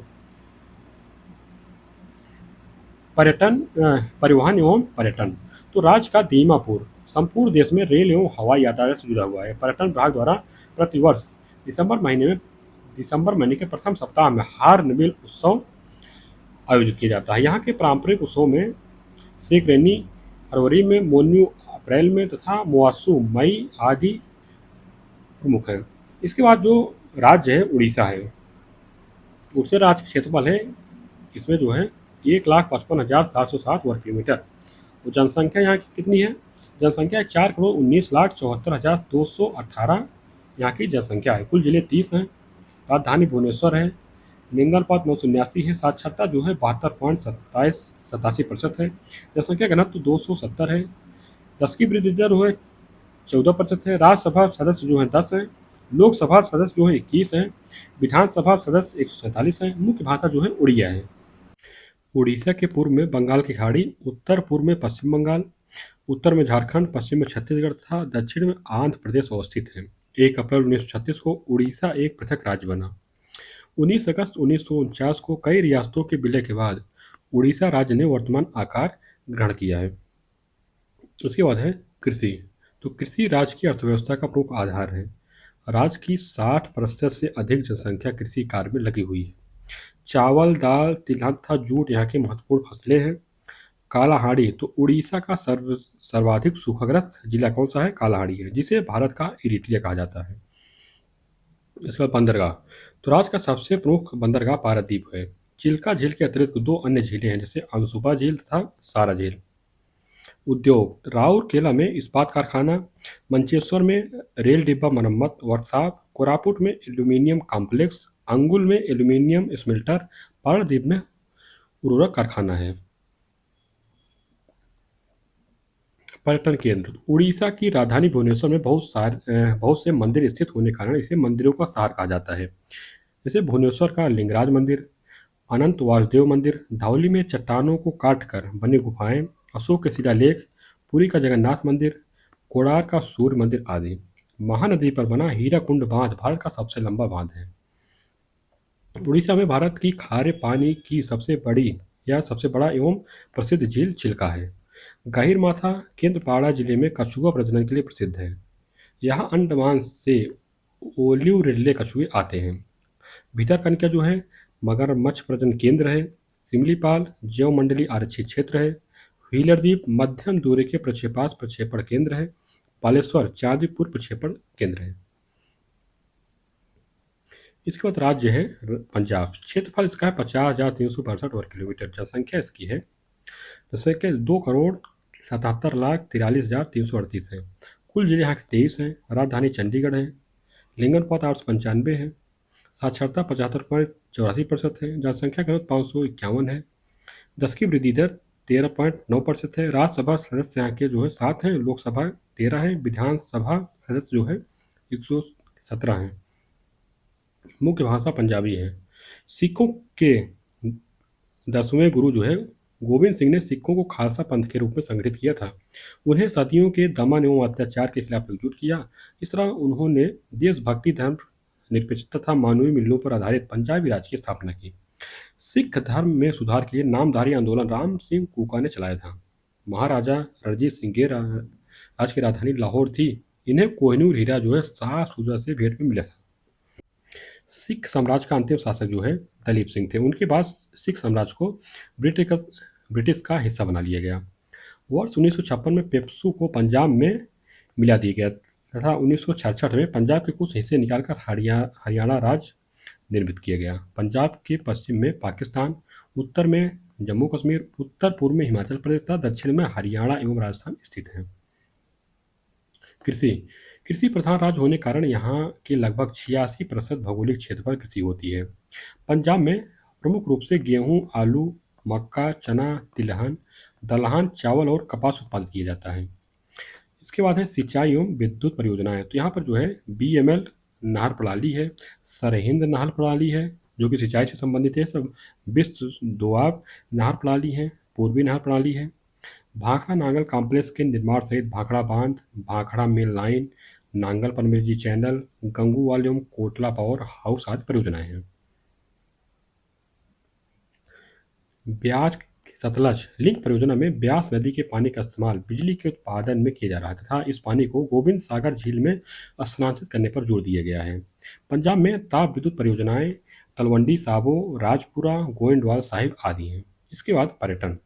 परिवहन एवं पर्यटन। तो राज्य का दीमापुर संपूर्ण देश में रेल एवं हवाई यातायात से जुड़ा हुआ है। पर्यटन विभाग द्वारा प्रतिवर्ष दिसंबर महीने में दिसंबर महीने के प्रथम सप्ताह में हार्नबिल उत्सव आयोजित किया जाता है। यहाँ के पारंपरिक उत्सव में सेकरेनी फरवरी में, मोन्यू अप्रैल में तथा मुआसू मई आदि प्रमुख हैं। इसके बाद जो राज्य है उड़ीसा है। उड़ीसा राज्य का क्षेत्रफल है, इसमें जो है 1,55,707 वर्ग किलोमीटर। तो जनसंख्या यहाँ की कितनी है? जनसंख्या 4,19,74,218 यहाँ की जनसंख्या है। कुल जिले 30 हैं। राजधानी भुवनेश्वर है। लिंगानुपात 979 है। साक्षरता जो है 72.87% है। जनसंख्या घनत्व 270 है। 10 की वृद्धि दर जो है 14% है। राज्यसभा सदस्य जो हैं 10 हैं। लोकसभा सदस्य जो है 21 हैं। विधानसभा सदस्य 147 हैं। मुख्य भाषा जो है उड़िया है। उड़ीसा के पूर्व में बंगाल की खाड़ी, उत्तर पूर्व में पश्चिम बंगाल, उत्तर में झारखंड, पश्चिम में छत्तीसगढ़ तथा दक्षिण में आंध्र प्रदेश अवस्थित है। 1 अप्रैल 1936 को उड़ीसा एक पृथक राज्य बना। 19 अगस्त 1949 को कई रियासतों के विलय के बाद उड़ीसा राज्य ने वर्तमान आकार ग्रहण किया है। उसके बाद है कृषि। तो कृषि राज्य की अर्थव्यवस्था का प्रमुख आधार है। राज्य की 60% से अधिक जनसंख्या कृषि कार्य में लगी हुई है। चावल, दाल, तिलहन तथा जूट यहाँ की महत्वपूर्ण फसलें हैं। कालाहांडी, तो उड़ीसा का सर्वाधिक सूखाग्रस्त जिला कौन सा है? कालाहांडी है, जिसे भारत का इरिट्रिया कहा जाता है। इसके बाद बंदरगाह। तो राज्य का सबसे प्रमुख बंदरगाह पारादीप है। चिल्का झील के अतिरिक्त 2 अन्य झीलें हैं, जैसे अंशुपा झील तथा सारा झील। उद्योग, राउरकेला में इस्पात कारखाना, मंचेश्वर में रेल डिब्बा मरम्मत वर्कशॉप, कोरापुट में एल्यूमीनियम कॉम्प्लेक्स, अंगुल में एल्यूमीनियम स्मेल्टर, पारादीप में उर्वरक कारखाना है। पर्यटन केंद्र। उड़ीसा की राजधानी भुवनेश्वर में बहुत से मंदिर स्थित होने के कारण इसे मंदिरों का शहर कहा जाता है। जैसे भुवनेश्वर का लिंगराज मंदिर, अनंत वासुदेव मंदिर, धौली में चट्टानों को काटकर बनी गुफाएं, अशोक के शिलालेख, पुरी का जगन्नाथ मंदिर, कोणार्क का सूर्य मंदिर आदि। महानदी पर बना हीराकुंड बांध भारत का सबसे लंबा बांध है। उड़ीसा में भारत की खारे पानी की सबसे बड़ा एवं प्रसिद्ध झील चिल्का है। गहीरमाथा केंद्रपाड़ा जिले में कछुआ प्रजनन के लिए प्रसिद्ध है। यहाँ अंडमान से ओलिव रिल्ले कछुए आते हैं। भीतरकनिका जो है मगरमच्छ प्रजनन केंद्र है। सिमलीपाल जैव मंडली आरक्षित क्षेत्र है। व्हीलर द्वीप मध्यम दूरी के प्रक्षेपण केंद्र है। बालेश्वर चांदीपुर प्रक्षेपण केंद्र है। इसके बाद राज्य है पंजाब। क्षेत्रफल इसका है 50,362 वर्ग किलोमीटर। जनसंख्या इसकी है जनसंख्या 2,77,43,338 है। कुल जिले यहाँ के 23 हैं। राजधानी चंडीगढ़ है। लिंगानुपात 895 है। साक्षरता 75.84% है। जनसंख्या घनत्व 551 है। 10 की वृद्धि दर 13.9% है। राज्यसभा सदस्य यहाँ के जो है 7 हैं। लोकसभा 13 है। विधानसभा सदस्य जो है 117 हैं। मुख्य भाषा पंजाबी है। सिखों के 10वें गुरु जो है गोविंद सिंह ने सिखों को खालसा पंथ के रूप में संगठित किया था। उन्हें सदियों के दमन एवं अत्याचार के खिलाफ एकजुट किया। इस तरह उन्होंने देशभक्ति, धर्म निरपेक्षता तथा मानवीय मूल्यों पर आधारित पंजाबी राज्य की स्थापना की। सिख धर्म में सुधार के लिए नामधारी आंदोलन राम सिंह कूका ने चलाया था। महाराजा रणजीत सिंह के राज्य की राजधानी लाहौर थी। इन्हें कोहिनूर हीरा जो है शाह शुजा से भेंट में मिला था। सिख साम्राज्य का अंतिम शासक जो है दलीप सिंह थे। उनके बाद सिख साम्राज्य को ब्रिटिश का ब्रिटिश का हिस्सा बना लिया गया। वर्ष 1956 में पेप्सू को पंजाब में मिला दिया गया तथा 1966 में पंजाब के कुछ हिस्से निकालकर हरियाणा राज्य निर्मित किया गया। पंजाब के पश्चिम में पाकिस्तान, उत्तर में जम्मू कश्मीर, उत्तर पूर्व में हिमाचल प्रदेश तथा दक्षिण में हरियाणा एवं राजस्थान स्थित हैं। कृषि कृषि प्रधान राज्य होने के कारण यहाँ के लगभग 86% भौगोलिक क्षेत्र पर कृषि होती है। पंजाब में प्रमुख रूप से गेहूँ, आलू, मक्का, चना, तिलहन, दलहन, चावल और कपास उत्पादित किया जाता है। इसके बाद है सिंचाई एवं विद्युत परियोजनाएं। तो यहाँ पर जो है बीएमएल नहर प्रणाली है, सरहिंद नहर प्रणाली है जो कि सिंचाई से संबंधित है, सब विश्व दोआब नहर प्रणाली है, पूर्वी नहर प्रणाली है, भाखड़ा नांगल कॉम्प्लेक्स के निर्माण सहित भाखड़ा बांध, भाखड़ा मेल लाइन, नांगल पनबिजली चैनल, गंगूवाल एवं कोटला पावर हाउस आदि परियोजनाएं हैं। ब्यास सतलज लिंक परियोजना में ब्यास नदी के पानी का इस्तेमाल बिजली के उत्पादन में किया जा रहा है तथा इस पानी को गोविंद सागर झील में स्थानांतरित करने पर जोर दिया गया है। पंजाब में ताप विद्युत परियोजनाएं तलवंडी साबो, राजपुरा, गोइंदवाल साहिब आदि हैं। इसके बाद पर्यटन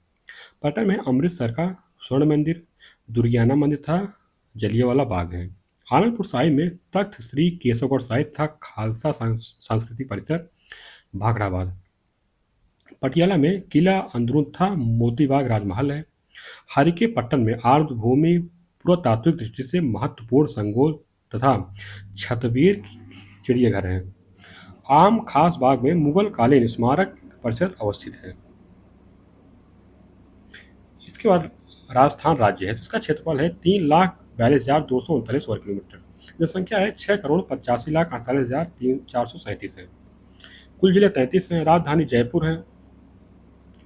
पर्यटन में अमृतसर का स्वर्ण मंदिर, दुर्गियाना मंदिर तथा जलियांवाला बाग है। आनंदपुर साहिब में तख्त श्री केशवगढ़ साहिब तथा खालसा सांस्कृतिक परिसर भाखड़ाबाद। पटियाला में किला अंदरून था मोतीबाग राजमहल है। हरिके पट्टन में आर्द्रभूमि पुरातात्विक दृष्टि से महत्वपूर्ण संगोल तथा छतबीर चिड़ियाघर है। आम खास बाग में मुगल कालीन स्मारक परिसर अवस्थित है। इसके बाद राजस्थान राज्य है तो इसका क्षेत्रफल है 3,42,239 वर्ग किलोमीटर। जनसंख्या है 6,85,48,437 है। कुल जिले 33 हैं। राजधानी जयपुर है।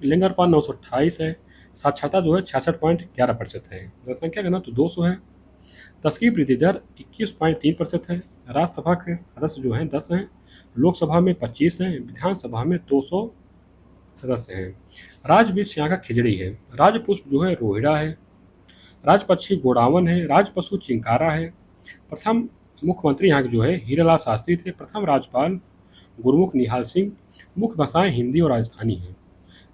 लिंग अनुपात 928 है। साक्षरता जो है 66.11% है। जनसंख्या घनत्व 200 है। तस्कीर वृद्धि दर 21.3% है। राज्यसभा के सदस्य जो हैं 10 हैं। लोकसभा में 25 हैं। विधानसभा में 200 सदस्य हैं। राज्य वृक्ष यहाँ का खिजड़ी है। राज्य पुष्प जो है रोहिड़ा है। राज्य पक्षी गोडावन है। राज्य पशु चिंकारा है। प्रथम मुख्यमंत्री यहाँ के जो है हीरालाल शास्त्री थे। प्रथम राज्यपाल गुरमुख निहाल सिंह। मुख्य भाषाएं हिंदी और राजस्थानी हैं।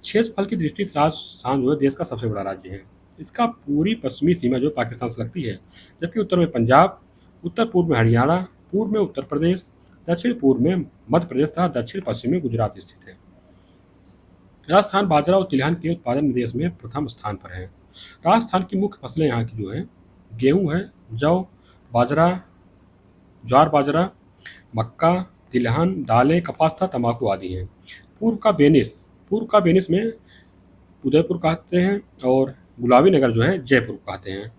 क्षेत्रफल की दृष्टि से राजस्थान जो है देश का सबसे बड़ा राज्य है। इसका पूरी पश्चिमी सीमा जो पाकिस्तान से लगती है, जबकि उत्तर में पंजाब, उत्तर पूर्व में हरियाणा, पूर्व में उत्तर प्रदेश, दक्षिण पूर्व में मध्य प्रदेश तथा दक्षिण पश्चिम में गुजरात स्थित है। राजस्थान बाजरा और तिलहन के उत्पादन में देश में प्रथम स्थान पर है। राजस्थान की मुख्य फसलें यहाँ की जो है गेहूँ है, जौ, बाजरा, ज्वार बाजरा, मक्का, तिलहन, दालें, कपास तथा तंबाकू आदि हैं। पूर्व का बेनिस में उदयपुर कहते हैं और गुलाबी नगर जो है जयपुर कहते हैं।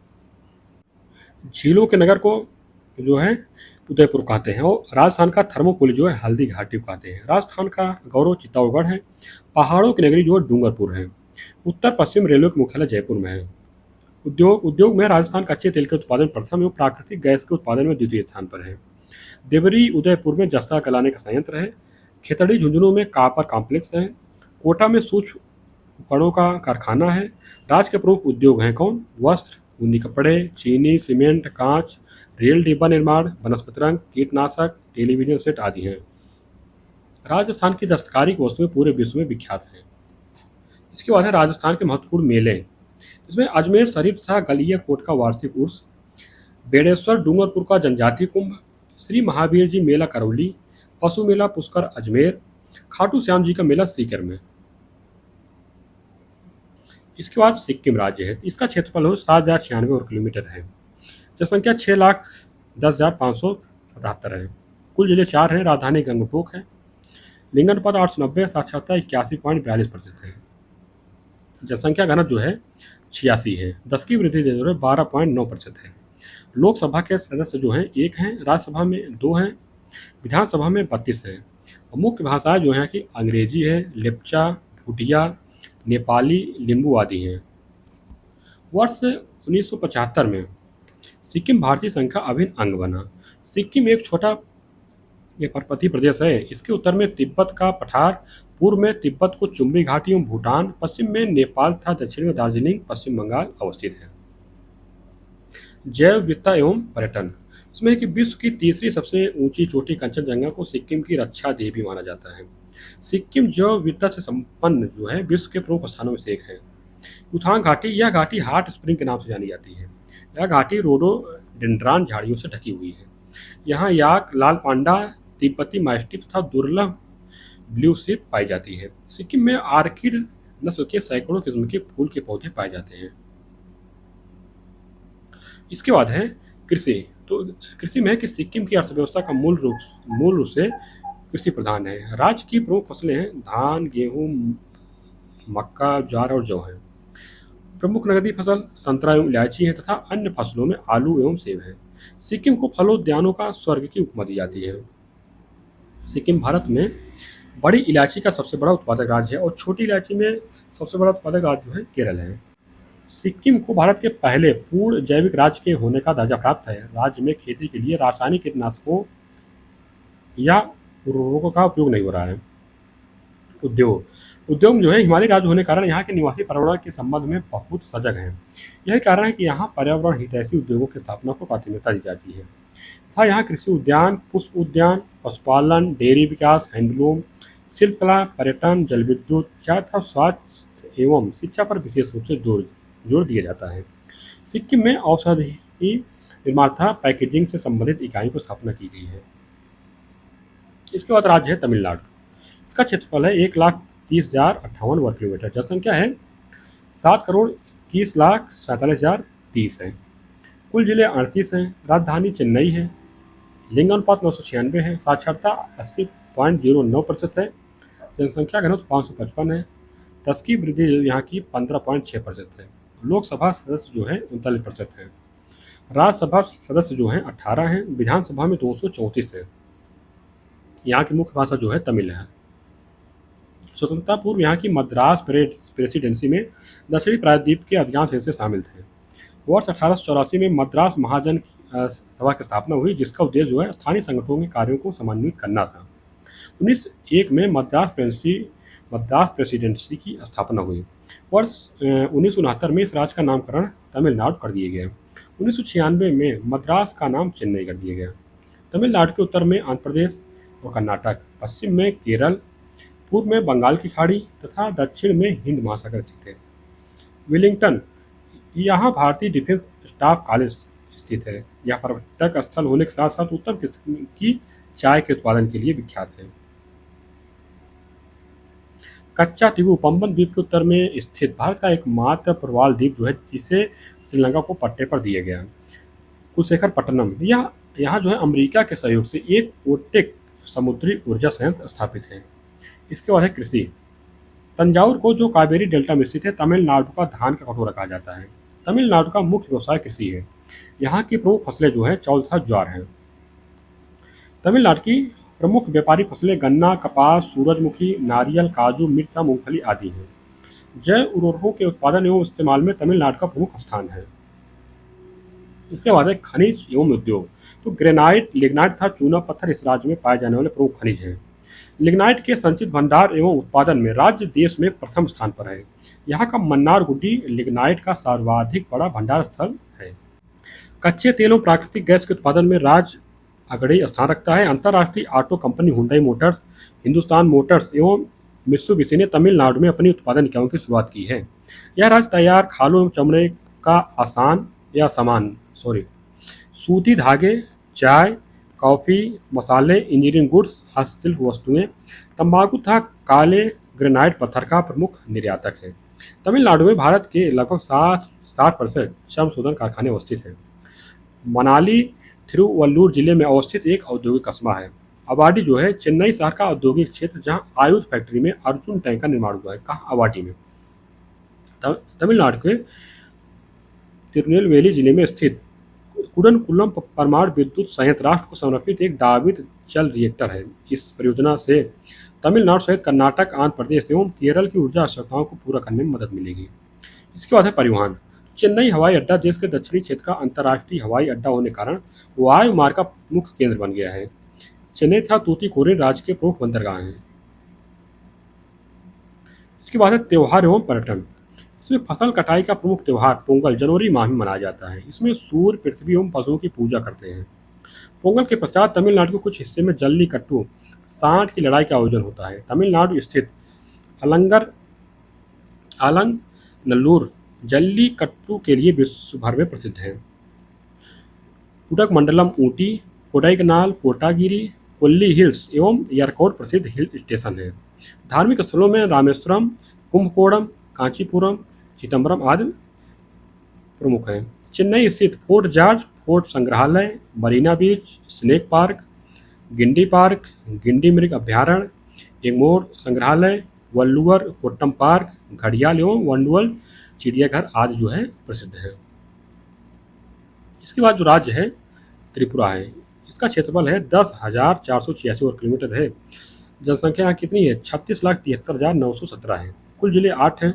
झीलों के नगर को जो है उदयपुर कहते हैं और राजस्थान का थर्मोपुल जो है हल्दी घाटी को कहते हैं। राजस्थान का गौरव चित्तौड़गढ़ है। पहाड़ों की नगरी जो है डूंगरपुर है। उत्तर पश्चिम रेलवे का मुख्यालय जयपुर में है। उद्योग में राजस्थान कच्चे तेल के उत्पादन प्रथम एवं प्राकृतिक गैस के उत्पादन में द्वितीय स्थान पर है। देवरी उदयपुर में जस्ता गलाने का संयंत्र है। खेतड़ी झुंझुनू में कॉपर कॉम्प्लेक्स है। कोटा में सूक्ष्म उपकरणों का कारखाना है। राज्य के प्रमुख उद्योग हैं कौन? वस्त्र, ऊनी कपड़े, चीनी, सीमेंट, कांच, रेल डिब्बा निर्माण, वनस्पति रंग, कीटनाशक, टेलीविजन सेट आदि हैं। राजस्थान की दस्तकारी की वस्तुएं पूरे विश्व में विख्यात हैं। इसके बाद है राजस्थान के महत्वपूर्ण मेले। इसमें अजमेर शरीफ तथा गलिया कोट का वार्षिक उर्स, बेड़ेश्वर डूंगरपुर का जनजातीय कुंभ, श्री महावीर जी मेला करौली, पशु मेला पुष्कर अजमेर, खाटू श्याम जी का मेला सीकर में। इसके बाद सिक्किम राज्य है। इसका क्षेत्रफल 7,096 वर्ग किलोमीटर है। जनसंख्या 6,10,577 है। कुल जिले 4 हैं। राजधानी गंगटोक है। लिंग अनुपात 890, साक्षरता 81.42% है। जनसंख्या घनत्व जो है 86 है। 10 की वृद्धि दर जो है 12.9% है। लोकसभा के सदस्य जो हैं 1 हैं। राज्यसभा में 2 हैं। विधानसभा में 32 हैं। और मुख्य भाषाएं जो हैं कि अंग्रेजी है, लेप्चा, भूटिया, नेपाली, लिम्बू आदि हैं। वर्ष 1975 में सिक्किम भारतीय संघ का अभिन्न अंग बना। सिक्किम एक छोटा ये पर्वतीय प्रदेश है। इसके उत्तर में तिब्बत का पठार, पूर्व में तिब्बत को चुंबी घाटी एवं भूटान, पश्चिम में नेपाल तथा दक्षिण में दार्जिलिंग, पश्चिम बंगाल अवस्थित है। जैव विविधता एवं पर्यटन। इसमें है कि विश्व की तीसरी सबसे ऊंची चोटी कंचनजंगा को सिक्किम की रक्षा देवी माना जाता है। सिक्किम जैव विविधता से संपन्न जो है विश्व के प्रमुख स्थानों में से एक है। युथांग घाटी, यह घाटी हॉट स्प्रिंग के नाम से जानी जाती है। यह घाटी रोडोडेंड्रॉन झाड़ियों से ढकी हुई है। यहाँ याक, लाल पांडा, तिब्बती मास्टिफ तथा दुर्लभ ब्लू सीप पाई जाती है। सिक्किम में आर्किड नस्ल के सैकड़ों किस्म के फूल के पौधे पाए जाते हैं। इसके बाद है कृषि। तो कृषि में है कि सिक्किम की अर्थव्यवस्था का मूल रूप से कृषि प्रधान है। राज्य की प्रमुख फसलें हैं धान, गेहूं, मक्का, ज्वार और जौ है। प्रमुख नकदी फसल संतरा एवं इलायची है तथा अन्य फसलों में आलू एवं सेब है। सिक्किम को फलोद्यानों का स्वर्ग की उपमा दी जाती है। सिक्किम भारत में बड़ी इलायची का सबसे बड़ा उत्पादक राज्य है और छोटी इलायची में सबसे बड़ा उत्पादक राज्य जो है केरल है। सिक्किम को भारत के पहले पूर्ण जैविक राज्य के होने का दर्जा प्राप्त है। राज्य में खेती के लिए रासायनिक कीटनाशकों या उर्वरकों का उपयोग नहीं हो रहा है। उद्योग उद्योग जो है हिमालयी राज्य होने के कारण यहाँ के निवासी पर्यावरण के संबंध में बहुत सजग हैं। यही कारण है कि यहाँ पर्यावरण हितैषी उद्योगों की स्थापना को प्राथमिकता दी जाती है तथा यहाँ कृषि उद्यान, पुष्प उद्यान, पशुपालन, डेयरी विकास, हैंडलूम, शिल्पकला, पर्यटन, जल विद्युत, चाय तथा स्वास्थ्य एवं शिक्षा पर विशेष रूप से जोर जोर दिया जाता है। सिक्किम में औषधि निर्माण तथा पैकेजिंग से संबंधित इकाइयों की स्थापना की गई है। इसके बाद राज्य है तमिलनाडु। इसका क्षेत्रफल है 1,30,58 वर्ग किलोमीटर। जनसंख्या है 7,21,47,030 है। कुल जिले 38 हैं। राजधानी चेन्नई है। लिंगानुपात 996 है। साक्षरता 80.09% है। जनसंख्या घनत्व 555 है। दस की वृद्धि यहाँ की 15.6% है। लोकसभा सदस्य जो है 39% है। राज्यसभा सदस्य जो हैं 18 हैं। विधानसभा में 234 है। यहाँ की मुख्य भाषा जो है तमिल है। स्वतंत्रता पूर्व यहाँ की मद्रास प्रेसिडेंसी में दक्षिणी प्रायद्वीप के अधिकांश हिस्से शामिल थे। वर्ष 1884 में मद्रास महाजन सभा की स्थापना हुई जिसका उद्देश्य जो है स्थानीय संगठनों के कार्यों को समन्वित करना था। 1901 में मद्रास प्रेसिडेंसी की स्थापना हुई। वर्ष 1969 में इस राज्य का नामकरण तमिलनाडु कर दिया गया। 1996 में मद्रास का नाम चेन्नई कर दिया गया। तमिलनाडु के उत्तर में आंध्र प्रदेश और कर्नाटक, पश्चिम में केरल, पूर्व में बंगाल की खाड़ी तथा दक्षिण में हिंद महासागर स्थित है। वेलिंगटन, यहाँ भारतीय डिफेंस स्टाफ कॉलेज स्थित है। यह पर्यटक स्थल होने के साथ साथ उत्तम किस्म की चाय के उत्पादन के लिए विख्यात है। कच्चा टीबू पंबन द्वीप के उत्तर में स्थित भारत का एकमात्र प्रवाल द्वीप जो है जिसे श्रीलंका को पट्टे पर दिया गया। कुलशेखर पट्टनम, यह यहाँ जो है अमेरिका के सहयोग से एक ओटेक समुद्री ऊर्जा संयंत्र स्थापित है। इसके बाद है कृषि। तंजावुर को जो कावेरी डेल्टा में स्थित है तमिलनाडु का धान का कटोरा कहा जाता है। तमिलनाडु का मुख्य व्यवसाय कृषि है। यहाँ की प्रमुख फसलें जो है चावल तथा ज्वार हैं। तमिलनाडु की प्रमुख व्यापारी फसलें गन्ना, कपास, सूरजमुखी, नारियल, काजू, मिर्च तथा मूंगफली आदि हैं। जैव उर्वरकों के उत्पादन एवं इस्तेमाल में तमिलनाडु का प्रमुख स्थान है। इसके बाद है खनिज एवं उद्योग। तो ग्रेनाइट, लिग्नाइट तथा चूना पत्थर इस राज्य में पाए जाने वाले प्रमुख खनिज हैं। लिग्नाइट के संचित भंडार एवं उत्पादन में राज्य देश में प्रथम स्थान पर है। यहाँ का मन्नारगुडी लिग्नाइट का सर्वाधिक बड़ा भंडार स्थल है। कच्चे तेल और प्राकृतिक गैस के उत्पादन में राज्य अग्रणी स्थान रखता है। अंतर्राष्ट्रीय auto company Hyundai Motors, Hindustan Motors एवं मित्सुबिशी ने तमिलनाडु में अपनी उत्पादन इकाइयों की शुरुआत की है। यह राज्य तैयार खालों एवं चमड़े का सूती धागे, चाय, कॉफ़ी, मसाले, इंजीनियरिंग गुड्स, हस्तशिल्प वस्तुएं, तंबाकू तथा काले ग्रेनाइट पत्थर का प्रमुख निर्यातक है। तमिलनाडु में भारत के लगभग 60% श्रम शोधन कारखाने अवस्थित हैं। मनाली थिरुवल्लुर जिले में अवस्थित एक औद्योगिक कस्बा है। अवाडी जो है चेन्नई शहर का औद्योगिक क्षेत्र जहां आयुध फैक्ट्री में अर्जुन टैंक का निर्माण हुआ है कहा अवाडी में। तमिलनाडु के तिरुनेलवेली जिले में स्थित कुडनकुलम परमाणु विद्युत संयंत्र राष्ट्र को समर्पित एक दावित जल रिएक्टर है। इस परियोजना से तमिलनाडु सहित कर्नाटक, आंध्र प्रदेश एवं केरल की ऊर्जा आवश्यकताओं को पूरा करने में मदद मिलेगी। इसके बाद है परिवहन। चेन्नई हवाई अड्डा देश के दक्षिणी क्षेत्र का अंतर्राष्ट्रीय हवाई अड्डा होने के कारण वायु मार्ग का मुख्य केंद्र बन गया है। चेन्नई तथा तूतीकोरिन राज्य के प्रमुख बंदरगाह हैं। इसके बाद है त्योहार एवं पर्यटन। इसमें फसल कटाई का प्रमुख त्योहार पोंगल जनवरी माह में मनाया जाता है। इसमें सूर्य, पृथ्वी एवं पशुओं की पूजा करते हैं। पोंगल के पश्चात तमिलनाडु के कुछ हिस्से में जल्लीकट्टू सांड की लड़ाई का आयोजन होता है। तमिलनाडु स्थित अलंगर आलंगनल्लूर जल्लीकट्टू के लिए विश्व भर में प्रसिद्ध है। उडगमंडलम ऊटी, कोडाईकनाल, कोटागिरी, कोल्ली हिल्स एवं यरकौड प्रसिद्ध हिल स्टेशन हैं। धार्मिक स्थलों में रामेश्वरम, कुंभकोणम, कांचीपुरम, चिदम्बरम आदि प्रमुख हैं। चेन्नई स्थित फोर्ट जॉर्ज फोर्ट संग्रहालय, मरीना बीच, स्नेक पार्क, गिंडी मृग अभ्यारण्य, एग्मोर संग्रहालय, वल्लूर कोट्टम पार्क, घड़ियाल एवं वंडवल चिड़ियाघर आदि जो है प्रसिद्ध है। इसके बाद जो राज्य है त्रिपुरा है। इसका क्षेत्रफल है 10,486 वर्ग किलोमीटर है। जनसंख्या यहाँ कितनी है? 36,73,917 है। कुल जिले 8 हैं।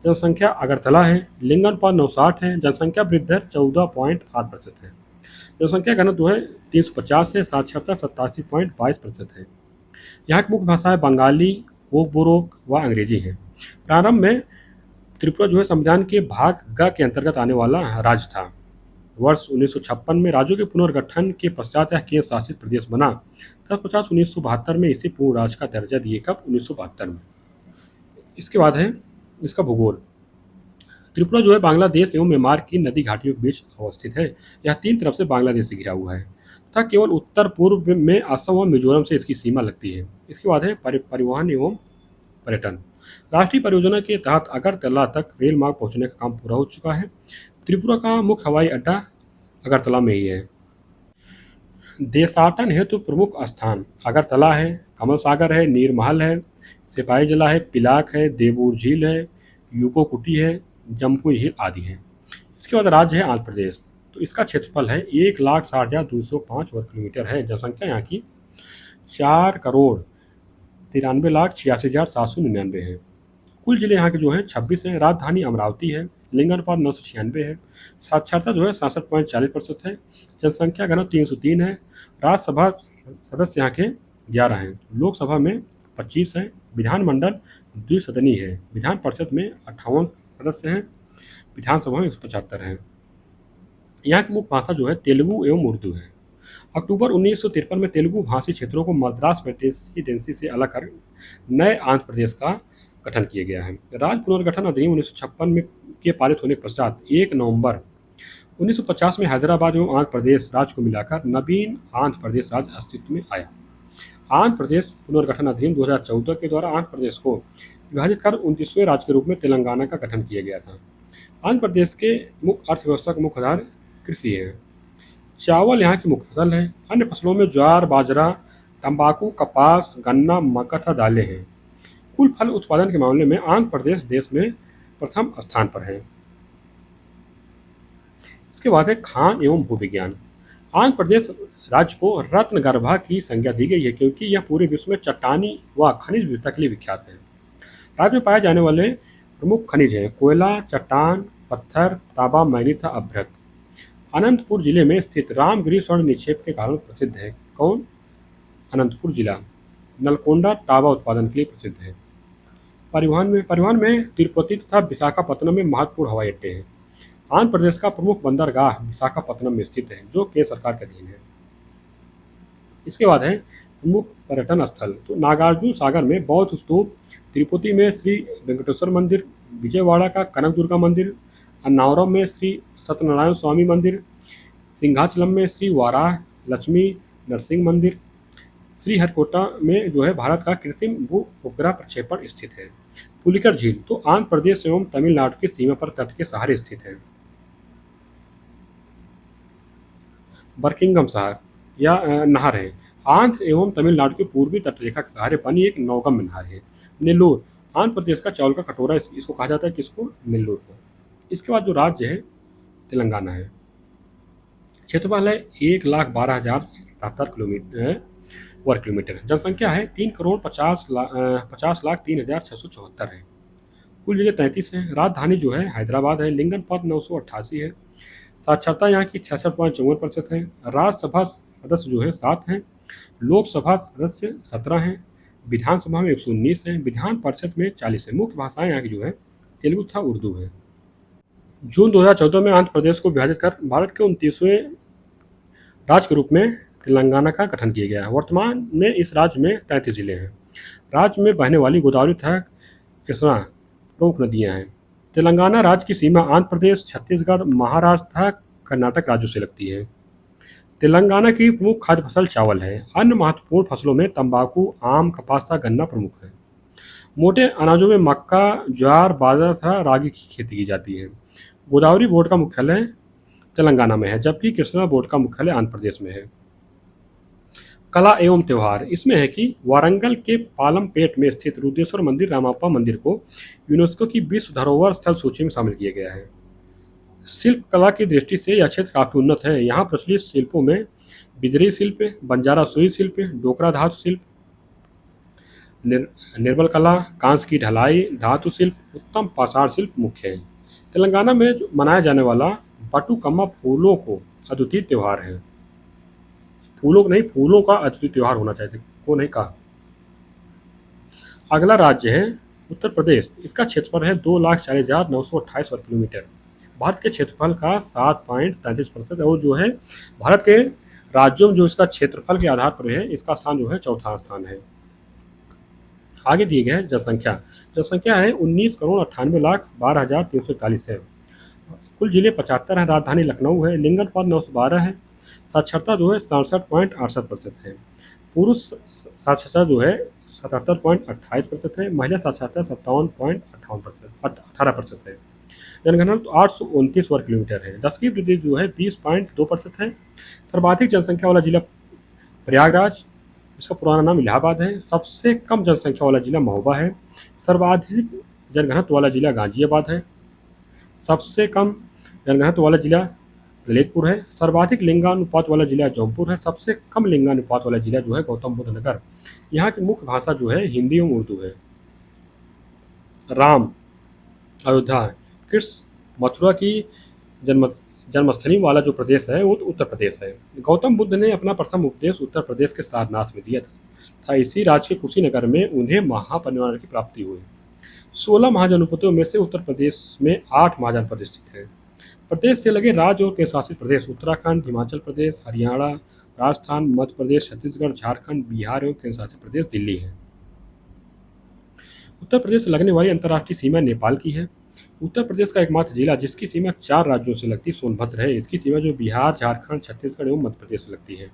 जनसंख्या अगरतला है। लिंगानुपात 960 है। जनसंख्या वृद्धि दर 14.8% है। जनसंख्या घनत्व है 350 है। साक्षरता 87.22% है। यहाँ की मुख्य भाषाएं बंगाली, कोकबोरोक व अंग्रेजी है। प्रारंभ में त्रिपुरा जो है संविधान के भाग ग के अंतर्गत आने वाला राज्य था। वर्ष 1956 में राज्यों के पुनर्गठन के पश्चात यह केंद्र शासित प्रदेश बना। तत्पश्चात 1972 में इसे पूर्ण राज्य का दर्जा दिए। कब? 1972 में। इसके बाद है इसका भूगोल। त्रिपुरा जो है बांग्लादेश एवं म्यांमार की नदी घाटियों के बीच अवस्थित है। यह 3 तरफ से बांग्लादेश से घिरा हुआ है तथा केवल उत्तर पूर्व में असम और मिजोरम से इसकी सीमा लगती है। इसके बाद है परिवहन एवं पर्यटन। राष्ट्रीय परियोजना के तहत अगरतला तक रेल मार्ग पहुंचने का काम पूरा हो चुका है। त्रिपुरा का मुख्य हवाई अड्डा अगरतला में ही है। देशाटन हेतु प्रमुख स्थान अगरतला है, कमल सागर है, नीरमहल है, सिपाही जला है, पिलाक है, देवूर झील है, यूको कुटी है, जम्पुई हिल आदि हैं। इसके बाद राज्य है आंध्र प्रदेश। तो इसका क्षेत्रफल है 1,60,205 वर्ग किलोमीटर है। जनसंख्या यहाँ की 4,93,86,799 है। कुल जिले यहाँ के जो हैं 26 हैं। राजधानी अमरावती है। लिंगानुपात 996 है। साक्षरता जो है 67.40% है। जनसंख्या घनत्व 303 है। राज्यसभा सदस्य यहाँ के 11 हैं। लोकसभा में 25 हैं। विधानमंडल द्विसदनीय है। विधान परिषद में 58 सदस्य हैं। विधानसभा में 175 हैं। यहाँ की मुख्य भाषा जो है तेलुगु एवं उर्दू है। अक्टूबर 1953 में तेलुगु भाषी क्षेत्रों को मद्रास प्रेसिडेंसी से अलग कर नए आंध्र प्रदेश का गठन किया गया है। राज्य पुनर्गठन अधिनियम 1956 में के पारित होने के पश्चात 1 नवंबर 1950 में हैदराबाद एवं आंध्र प्रदेश राज्य को मिलाकर नवीन आंध्र प्रदेश राज्य अस्तित्व में आया। आंध्र प्रदेश पुनर्गठन अधिनियम 2014 के द्वारा आंध्र प्रदेश को विभाजित कर 29वें राज्य के रूप में तेलंगाना का गठन किया गया था। आंध्र प्रदेश के मुख्य अर्थव्यवस्था का मुख्य आधार कृषि है। चावल यहाँ की मुख्य फसल है। अन्य फसलों में ज्वार, बाजरा, तंबाकू, कपास, गन्ना, मक्का तथा दालें हैं। कुल फल उत्पादन के मामले में आंध्र प्रदेश देश में प्रथम स्थान पर है। इसके बाद है खान एवं भूविज्ञान। आंध्र प्रदेश राज्य को रत्नगर्भा की संज्ञा दी गई है क्योंकि यह पूरे विश्व में चट्टानी व खनिज विविधता के लिए विख्यात है। राज्य में पाए जाने वाले प्रमुख खनिज हैं कोयला, चट्टान, पत्थर, तांबा, मैग्नीज तथा अभ्रक। अनंतपुर जिले में स्थित रामगिरी स्वर्ण निक्षेप के कारण प्रसिद्ध है। कौन? अनंतपुर जिला नलकोंडा तांबा उत्पादन के लिए प्रसिद्ध है। परिवहन में तिरुपति तथा विशाखापत्तनम में महत्वपूर्ण हवाई अड्डे हैं। आंध्र प्रदेश का प्रमुख बंदरगाह विशाखापत्तनम में स्थित है जो केंद्र सरकार के अधीन है। इसके बाद है प्रमुख पर्यटन स्थल। तो नागार्जुन सागर में बौद्ध स्तूप, तिरुपति में श्री वेंकटेश्वर मंदिर, विजयवाड़ा का कनक दुर्गा मंदिर, अन्नावरम में श्री सत्यनारायण स्वामी मंदिर, सिंहाचलम में श्री वाराह लक्ष्मी नरसिंह मंदिर, श्रीहरिकोटा में जो है भारत का कृत्रिम भू उपग्रह प्रक्षेपण स्थित है। पुलिकर झील तो आंध्र प्रदेश एवं तमिलनाडु की सीमा पर तट के सहारे स्थित है। बर्किंघम शहर या नहर है। आंध्र एवं तमिलनाडु के पूर्वी तटरेखा के सहारे बनी एक नौगम्य नहर है। नेल्लोर आंध्र प्रदेश का चावल का कटोरा इसको कहा जाता है। किसको? नेल्लोर को। इसके बाद जो राज्य है तेलंगाना है। क्षेत्रफल है 1,12,077 किलोमीटर वर्ग किलोमीटर। जनसंख्या है 3,50,03,674 है। कुल जिले 33 हैं। राजधानी जो है हैदराबाद है। लिंगानुपात 988 है। साक्षरता यहाँ की 66.54% है। राज्यसभा सदस्य जो है 7 हैं। लोकसभा सदस्य 17 हैं। विधानसभा में 119 हैं। विधान परिषद में 40 है। मुख्य भाषाएं यहाँ की जो है तेलुगु तथा उर्दू है। जून 2014 में आंध्र प्रदेश को विभाजित कर भारत के 29वें राज्य के रूप में तेलंगाना का गठन किया गया है। वर्तमान में इस राज्य में 33 जिले हैं। राज्य में बहने वाली गोदावरी तथा कृष्णा प्रमुख नदियां हैं। तेलंगाना राज्य की सीमा आंध्र प्रदेश, छत्तीसगढ़, महाराष्ट्र तथा कर्नाटक राज्यों से लगती है। तेलंगाना की प्रमुख खाद्य फसल चावल है। अन्य महत्वपूर्ण फसलों में तंबाकू, आम, कपास तथा गन्ना प्रमुख है। मोटे अनाजों में मक्का, ज्वार, बाजरा तथा रागी की खेती की जाती है। गोदावरी बोर्ड का मुख्यालय तेलंगाना में है, जबकि कृष्णा बोर्ड का मुख्यालय आंध्र प्रदेश में है। कला एवं त्योहार इसमें है कि वारंगल के पालमपेट में स्थित रुद्रेश्वर मंदिर, रामाप्पा मंदिर को यूनेस्को की विश्व धरोहर स्थल सूची में शामिल किया गया है। शिल्प कला की दृष्टि से यह क्षेत्र काफी उन्नत है। यहाँ प्रचलित शिल्पों में बिदरी शिल्प, बंजारा सुई शिल्प, डोकरा धातु शिल्प, निर्बल कला, कांस की ढलाई, धातु शिल्प, उत्तम पाषाण शिल्प मुख्य हैं। तेलंगाना में मनाया जाने वाला बटुकम्मा फूलों को अद्वितीय त्यौहार है। फूलों को नहीं, फूलों का अद्वितीय त्यौहार होना चाहिए, को नहीं कहा। अगला राज्य है उत्तर प्रदेश। इसका क्षेत्रफल है 2,40,928 वर्ग किलोमीटर। भारत के क्षेत्रफल का 7.33% और जो है भारत के राज्यों में जो इसका क्षेत्रफल के आधार पर है, इसका स्थान जो है चौथा स्थान है। आगे दिए गए हैं जनसंख्या। जनसंख्या है 19,98,12,341 है। कुल जिले 75 हैं। राजधानी लखनऊ है। लिंगानुपात 912 है। साक्षरता जो है 67.68% है। पुरुष साक्षरता जो है 77.28% है। महिला साक्षरता 57.58% है। जनगणना तो 829 वर्ग किलोमीटर है। दस की वृद्धि जो है 20.2% है। सर्वाधिक जनसंख्या वाला जिला प्रयागराज, इसका पुराना नाम इलाहाबाद है। सबसे कम जनसंख्या वाला जिला महोबा है। सर्वाधिक जनघनत्व वाला जिला गाजियाबाद है। सबसे कम जनघनत्व वाला जिला ललितपुर है। सर्वाधिक लिंगानुपात वाला जिला जौनपुर है। सबसे कम लिंगानुपात वाला जिला जो है गौतम बुद्ध नगर। यहाँ की मुख्य भाषा जो है हिंदी एवं उर्दू है। राम, अयोध्या, कृष्ण, मथुरा की जन्म जन्मस्थली वाला जो प्रदेश है वो तो उत्तर प्रदेश है। गौतम बुद्ध ने अपना प्रथम उपदेश उत्तर प्रदेश के सारनाथ में दिया था। इसी राज्य के कुशीनगर में उन्हें महापरिनिर्वाण की प्राप्ति हुई। 16 महाजनपदों में से उत्तर प्रदेश में 8 महाजनपद स्थित हैं। प्रदेश से लगे राज्य और केंद्र शासित प्रदेश उत्तराखंड, हिमाचल प्रदेश, हरियाणा, राजस्थान, मध्य प्रदेश, छत्तीसगढ़, झारखंड, बिहार एवं केंद्र शासित प्रदेश दिल्ली है। उत्तर प्रदेश से लगने वाली अंतर्राष्ट्रीय सीमा नेपाल की है। उत्तर प्रदेश का एकमात्र जिला जिसकी सीमा 4 राज्यों से लगती सोनभद्र है। इसकी सीमा जो बिहार, झारखंड, छत्तीसगढ़ एवं मध्य प्रदेश से लगती है।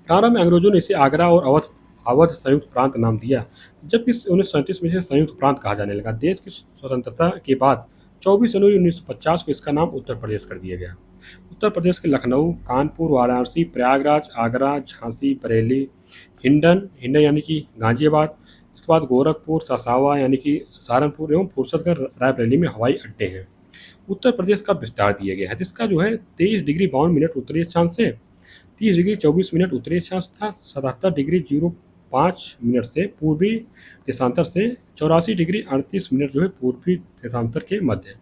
प्रारंभ में अंग्रेजों ने इसे आगरा और अवध अवध संयुक्त प्रांत नाम दिया, जबकि 1937 में इसे संयुक्त प्रांत कहा जाने लगा। देश की स्वतंत्रता के बाद 24 जनवरी 1950 को इसका नाम उत्तर प्रदेश कर दिया गया। उत्तर प्रदेश के लखनऊ, कानपुर, वाराणसी, प्रयागराज, आगरा, झांसी, बरेली, हिंडन हिंडन यानी कि गाजियाबाद, उसके बाद गोरखपुर, ससावा यानी कि सहारनपुर एवं फुर्सतगंज रायबरेली में हवाई अड्डे हैं। उत्तर प्रदेश का विस्तार दिया गया है जिसका जो है 23 डिग्री 52 मिनट उत्तरी अक्षांश से, 30 डिग्री 24 मिनट उत्तरी अक्षांश था, 77 डिग्री 05 मिनट से पूर्वी देशांतर से, 84 डिग्री 38 मिनट जो है पूर्वी देशांतर के मध्य।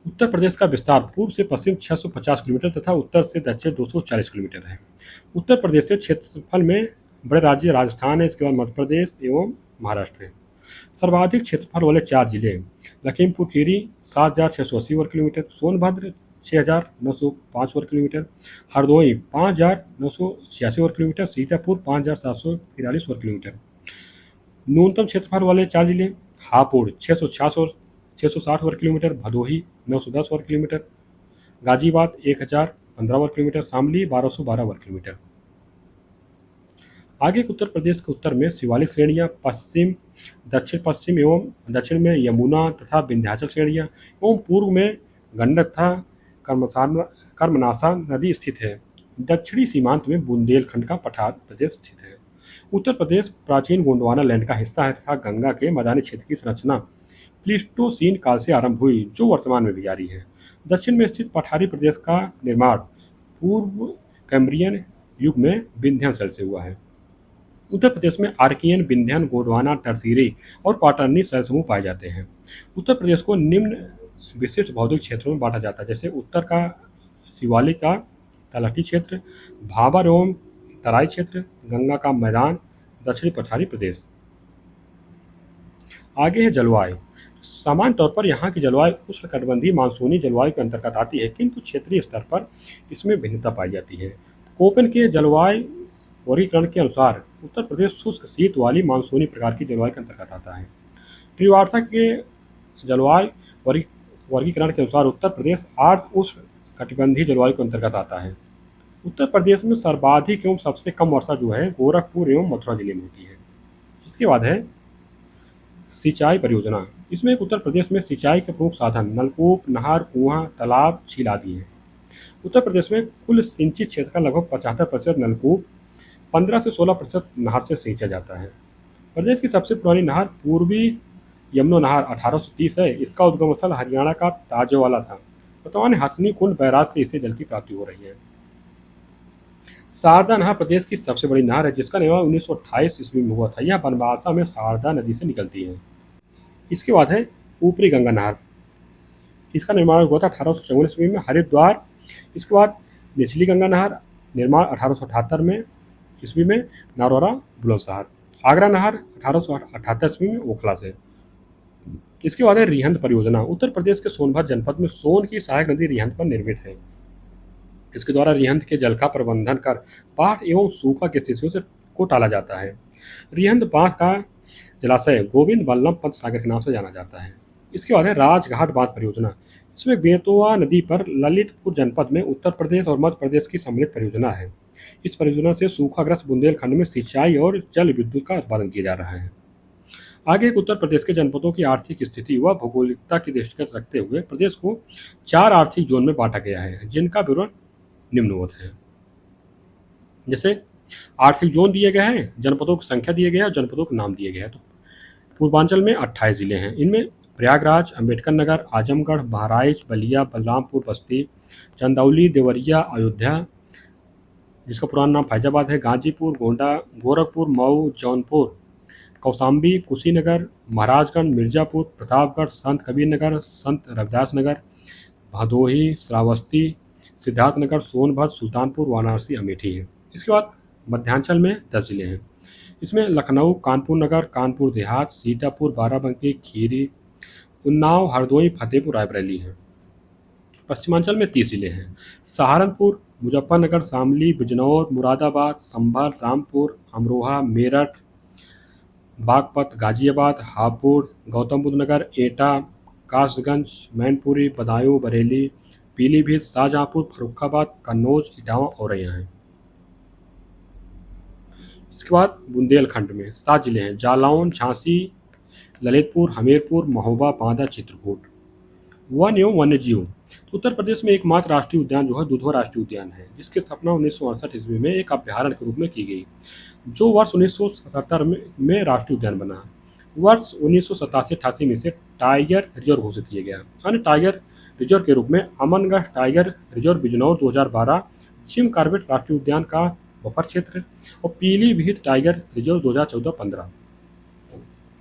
उत्तर प्रदेश का विस्तार पूर्व से पश्चिम 650 किलोमीटर तथा उत्तर से दक्षिण 240 किलोमीटर है। उत्तर प्रदेश के क्षेत्रफल में बड़े राज्य राजस्थान है, इसके बाद मध्य प्रदेश एवं महाराष्ट्र है। सर्वाधिक क्षेत्रफल वाले 4 जिले हैं। लखीमपुर खीरी 7,680 वर्ग किलोमीटर, सोनभद्र 6,905 वर्ग किलोमीटर, हरदोई 5,986 वर्ग किलोमीटर, सीतापुर 5,743 वर्ग किलोमीटर। न्यूनतम क्षेत्रफल वाले 4 जिले हापुड़ 660 वर्ग किलोमीटर, भदोही 910 वर्ग किलोमीटर, गाजीबाद 1,015 वर्ग किलोमीटर, शामली 1,212 वर्ग किलोमीटर। आगे उत्तर प्रदेश के उत्तर में शिवालिक श्रेणियाँ, पश्चिम दक्षिण पश्चिम एवं दक्षिण में यमुना तथा विंध्याचल श्रेणियाँ एवं पूर्व में गंडक तथा कर्मनाशा नदी स्थित है। दक्षिणी सीमांत में बुंदेलखंड का पठार प्रदेश स्थित है। उत्तर प्रदेश प्राचीन गोंडवाना लैंड का हिस्सा है तथा गंगा के मैदानी क्षेत्र की संरचना प्लीस्टोसीन काल से आरंभ हुई जो वर्तमान में भी जारी है। दक्षिण में स्थित पठारी प्रदेश का निर्माण पूर्व कैम्ब्रियन युग में विंध्य अंचल से हुआ है। उत्तर प्रदेश में आर्कियन, विंध्यन, गोंडवाना, टर्सीरी और क्वाटरनी शैल समूह पाए जाते हैं। उत्तर प्रदेश को निम्न विशिष्ट भौगोलिक क्षेत्रों में बांटा जाता है, जैसे उत्तर का शिवालिक का तलहटी क्षेत्र, भाबर एवं तराई क्षेत्र, गंगा का मैदान, दक्षिणी पठारी प्रदेश। आगे है जलवायु। सामान्य तौर पर यहाँ की जलवायु उष्णकटिबंधीय मानसूनी जलवायु के अंतर्गत आती है, किंतु क्षेत्रीय स्तर पर इसमें भिन्नता पाई जाती है। कोपेन के जलवायु वर्गीकरण के अनुसार उत्तर प्रदेश शुष्क शीत वाली मानसूनी प्रकार की जलवायु के अंतर्गत आता है। त्रिवार्ता के जलवायु वर्गीकरण के अनुसार उत्तर प्रदेश आर्द्र उष्ण कटिबंधीय जलवायु के अंतर्गत आता है। उत्तर प्रदेश में सर्वाधिक एवं सबसे कम वर्षा जो है गोरखपुर एवं मथुरा जिले में होती है। इसके बाद है सिंचाई परियोजना। इसमें उत्तर प्रदेश में सिंचाई के प्रमुख साधन नलकूप, नहर, कुआं, तालाब, झील आदि हैं। उत्तर प्रदेश में कुल सिंचित क्षेत्र का लगभग 75% नलकूप, 15 से 16% नहर से सींचा जाता है। प्रदेश की सबसे पुरानी नहर पूर्वी यमुना नहर 1830 है। इसका उद्गम स्थल हरियाणा का ताजेवाला था। वर्तमान में हथनी कुंड बैराज से इसे जल की प्राप्ति हो रही है। शारदा नहर प्रदेश की सबसे बड़ी नहर है, जिसका निर्माण 1928 ईस्वी में हुआ था। यह बनवासा में शारदा नदी से निकलती है। इसके बाद है ऊपरी गंगा नहर। इसका निर्माण हुआ था 1854 ईस्वी में हरिद्वार। इसके बाद निचली गंगा नहर निर्माण 1878 में ईस्वी में नरौरा बुलंदशहर। आगरा नहर 1878 ईस्वी में ओखला से। इसके बाद है रिहंद परियोजना। उत्तर प्रदेश के सोनभद्र जनपद में सोन की सहायक नदी रिहंद पर निर्मित है। इसके द्वारा रिहंद के जल का प्रबंधन कर बाढ़ एवं सूखा की स्थितियों से को टाला जाता है। रिहंद बांध का जलाशय गोविंद बल्लभ पंत सागर के नाम से जाना जाता है। इसके बाद है राजघाट बांध परियोजना। इसमें बेतवा नदी पर ललितपुर जनपद में उत्तर प्रदेश और मध्य प्रदेश की सम्मिलित परियोजना है। इस परियोजना से सूखाग्रस्त बुंदेलखंड में सिंचाई और जल विद्युत का उत्पादन किया जा रहा है। आगे उत्तर प्रदेश के जनपदों की आर्थिक स्थिति व भौगोलिकता की दृष्टिगत रखते हुए प्रदेश को 4 आर्थिक जोन में बांटा गया है, जिनका विवरण निम्नवत है। जैसे आर्थिक जोन दिए गए हैं, जनपदों की संख्या दिए गए हैं और जनपदों के नाम दिए गए हैं। तो पूर्वांचल में 28 जिले हैं। इनमें प्रयागराज, अंबेडकर नगर, आजमगढ़, बहराइच, बलिया, बलरामपुर, बस्ती, चंदौली, देवरिया, अयोध्या जिसका पुराना नाम फैजाबाद है, गाजीपुर, गोंडा, गोरखपुर, मऊ, जौनपुर, कौशाम्बी, कुशीनगर, महाराजगंज, मिर्जापुर, प्रतापगढ़, संत कबीर नगर, संत रविदास नगर, भदोही, श्रावस्ती, सिद्धार्थनगर, सोनभद्र, सुल्तानपुर, वाराणसी, अमेठी है। इसके बाद मध्यांचल में 10 जिले हैं। इसमें लखनऊ, कानपुर नगर, कानपुर देहात, सीतापुर, बाराबंकी, खीरी, उन्नाव, हरदोई, फतेहपुर, रायबरेली हैं। पश्चिमांचल में 30 जिले हैं। सहारनपुर, मुजफ्फरनगर, शामली, बिजनौर, मुरादाबाद, संभल, रामपुर, अमरोहा, मेरठ, बागपत, गाजियाबाद, हापुड़, गौतम बुद्ध नगर, एटा, कासगंज, मैनपुरी, बदायूं, बरेली, पीलीभीत, शाहजहांपुर, फर्रुखाबाद, कन्नौज, इटावा, औरैया हैं। इसके बाद बुंदेलखंड में 7 जिले हैं। जालौन, झांसी, ललितपुर, हमीरपुर, महोबा, बांदा, चित्रकूट। वन एवं वन्य जीव। तो उत्तर प्रदेश में एकमात्र राष्ट्रीय उद्यान जो है दुधवा राष्ट्रीय उद्यान है, जिसकी स्थापना 1968 ईस्वी में एक अभ्यारण्य के रूप में की गई, जो वर्ष 1977 में राष्ट्रीय उद्यान बना। वर्ष 1987-88 में इसे टाइगर रिजर्व घोषित किया गया। अन्य टाइगर रिजर्व के रूप में Amangarh tiger reserve Bijnor 2012, Jim Corbett राष्ट्रीय उद्यान का बफर क्षेत्र और पीलीभीत टाइगर रिजर्व 2014-15।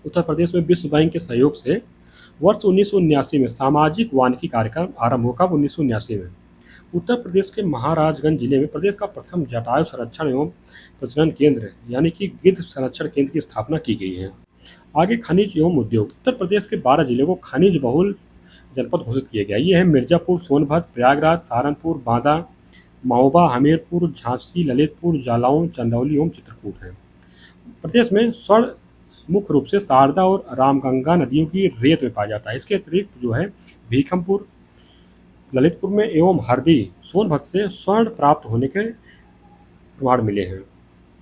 उत्तर प्रदेश में विश्व बैंक के सहयोग से वर्ष 1979 में सामाजिक वानिकी कार्यक्रम आरंभ हुआ। कब? 1979 में। उत्तर प्रदेश के महाराजगंज जिले में प्रदेश का प्रथम जटायु संरक्षण एवं प्रजनन केंद्र यानी कि गिद्ध संरक्षण केंद्र की स्थापना की गई है। आगे खनिज एवं उद्योग। उत्तर प्रदेश के 12 जिले को खनिज बहुल जनपद घोषित किया गया। ये है मिर्जापुर, सोनभद्र, प्रयागराज, सहारनपुर, बांदा, महोबा, हमीरपुर, झांसी, ललितपुर, जालौन, चंदौली एवं चित्रकूट है। प्रदेश में स्वर्ण मुख्य रूप से शारदा और रामगंगा नदियों की रेत में पाया जाता है। इसके अतिरिक्त जो है भीखमपुर, ललितपुर में एवं हरदी, सोनभद्र से स्वर्ण प्राप्त होने के प्रमाण मिले हैं।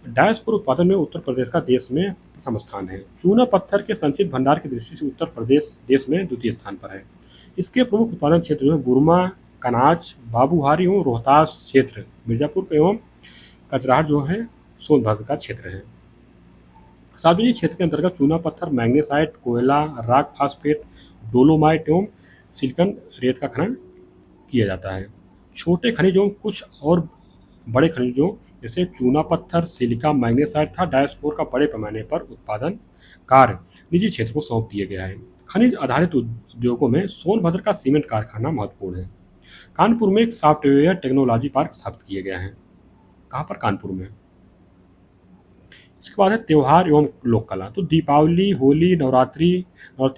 डायस्पोर उत्पादन में उत्तर प्रदेश का देश में प्रथम स्थान है। चूना पत्थर के संचित भंडार की दृष्टि से उत्तर प्रदेश देश में द्वितीय स्थान पर है। इसके प्रमुख उत्पादन क्षेत्र जो है गुरमा, कनाज, बाबूहारी एवं रोहतास क्षेत्र, मिर्जापुर एवं कचराहट जो है सोनभद्र का क्षेत्र है। सार्वजनिक क्षेत्र के अंतर्गत चूना पत्थर, मैग्नेसाइट, कोयला, रॉक फास्फेट, डोलोमाइट एवं सिलिकन रेत का खनन किया जाता है। छोटे खनिजों कुछ और बड़े खनिजों जैसे चूना पत्थर, सिलिका, मैग्नेसाइट था डायस्पोर का बड़े पैमाने पर उत्पादन कार्य निजी क्षेत्र को सौंप दिया गया है। खनिज आधारित उद्योगों में सोनभद्र का सीमेंट कारखाना महत्वपूर्ण है। कानपुर में एक सॉफ्टवेयर टेक्नोलॉजी पार्क स्थापित किया गया है। कहाँ पर? कानपुर में। इसके बाद है त्यौहार एवं लोक कला। तो दीपावली, होली, नवरात्रि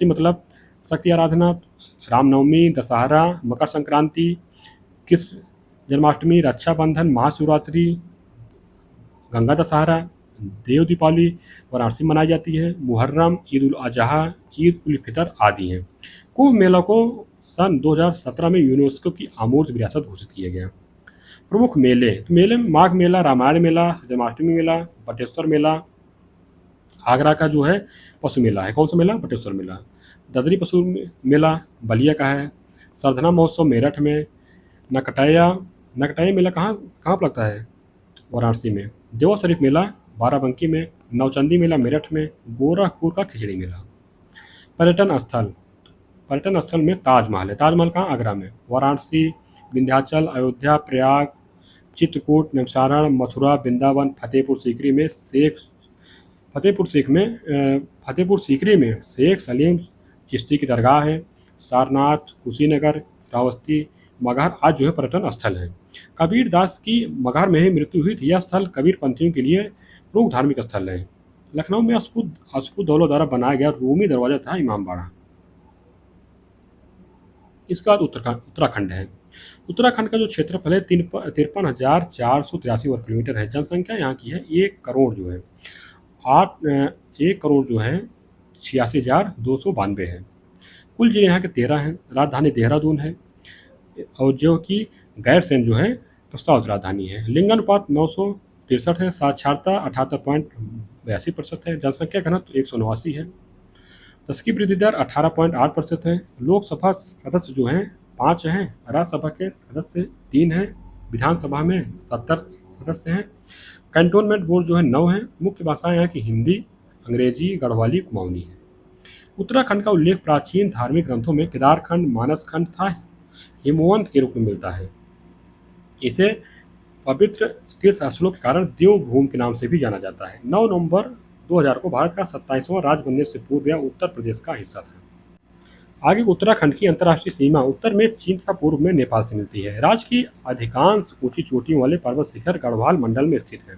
मतलब शक्ति आराधना, रामनवमी, दशहरा, मकर संक्रांति, कृष्ण जन्माष्टमी, रक्षाबंधन, महाशिवरात्रि, गंगा दशहरा, देव दीपावली वाराणसी में मनाई जाती है, मुहर्रम, ईद उल अजहा, ईद उल फितर आदि हैं। कुंभ मेला को सन 2017 में यूनेस्को की अमूर्त विरासत घोषित किया गया। प्रमुख मेले, तो मेले में माघ मेला, रामायण मेला, जन्माष्टमी मेला, बटेश्वर मेला, आगरा का जो है पशु मेला है। कौन सा मेला? बटेश्वर मेला। ददरी पशु मेला बलिया का है। सरधना महोत्सव मेरठ में। नकटाया नकटाया मेला कहाँ कहाँ पर लगता है? वाराणसी में। देवा शरीफ मेला बाराबंकी में। नवचंदी मेला मेरठ में। गोरखपुर का खिचड़ी मेला। पर्यटन स्थल, पर्यटन स्थल में ताजमहल है। ताजमहल कहाँ? आगरा में। वाराणसी, विंध्याचल, अयोध्या, प्रयाग, चित्रकूट, नमसारण, मथुरा, वृंदावन, फतेहपुर सीकरी में शेख सलीम चिश्ती की दरगाह है। सारनाथ, कुशीनगर, श्रावस्ती, मगहर आज जो है पर्यटन स्थल है। कबीर दास की मगहर में ही मृत्यु हुई थी। यह स्थल कबीर पंथियों के लिए प्रमुख धार्मिक स्थल है। लखनऊ में अस्फुदौला द्वारा बनाया गया रूमी दरवाजा था इमामबाड़ा। इसके बाद उत्तराखंड है। उत्तराखंड का जो क्षेत्रफल है 53,483 वर्ग किलोमीटर है। जनसंख्या यहाँ की है 1 करोड़ जो है 86,292 है। कुल जिले यहाँ के 13 हैं। राजधानी देहरादून है और जो कि गैरसैंण जो है प्रस्तावित राजधानी है। लिंगानुपात 963 है। साक्षरता 78.82% है। जनसंख्या घनत्व 189 है। दशकीय वृद्धि दर 18.8% है। लोकसभा सदस्य जो हैं 5 हैं। राज्यसभा के सदस्य 3 हैं। विधानसभा में 70 सदस्य हैं। कैंटोनमेंट बोर्ड जो है 9 है। मुख्य भाषाएं यहाँ की हिंदी, अंग्रेजी, गढ़वाली, कुमाऊनी है। उत्तराखंड का उल्लेख प्राचीन धार्मिक ग्रंथों में केदारखंड, मानसखंड तथा हिमवंत के रूप में मिलता है। इसे पवित्र तीर्थ स्थलों के कारण देवभूमि के नाम से भी जाना जाता है। 9 नवंबर 2000 को भारत का 27वां राज्य बनने से पूर्व यह उत्तर प्रदेश का हिस्सा था। आगे उत्तराखंड की अंतर्राष्ट्रीय सीमा उत्तर में चीन तथा पूर्व में नेपाल से मिलती है। राज्य की अधिकांश ऊंची चोटियों वाले पर्वत शिखर गढ़वाल मंडल में स्थित है।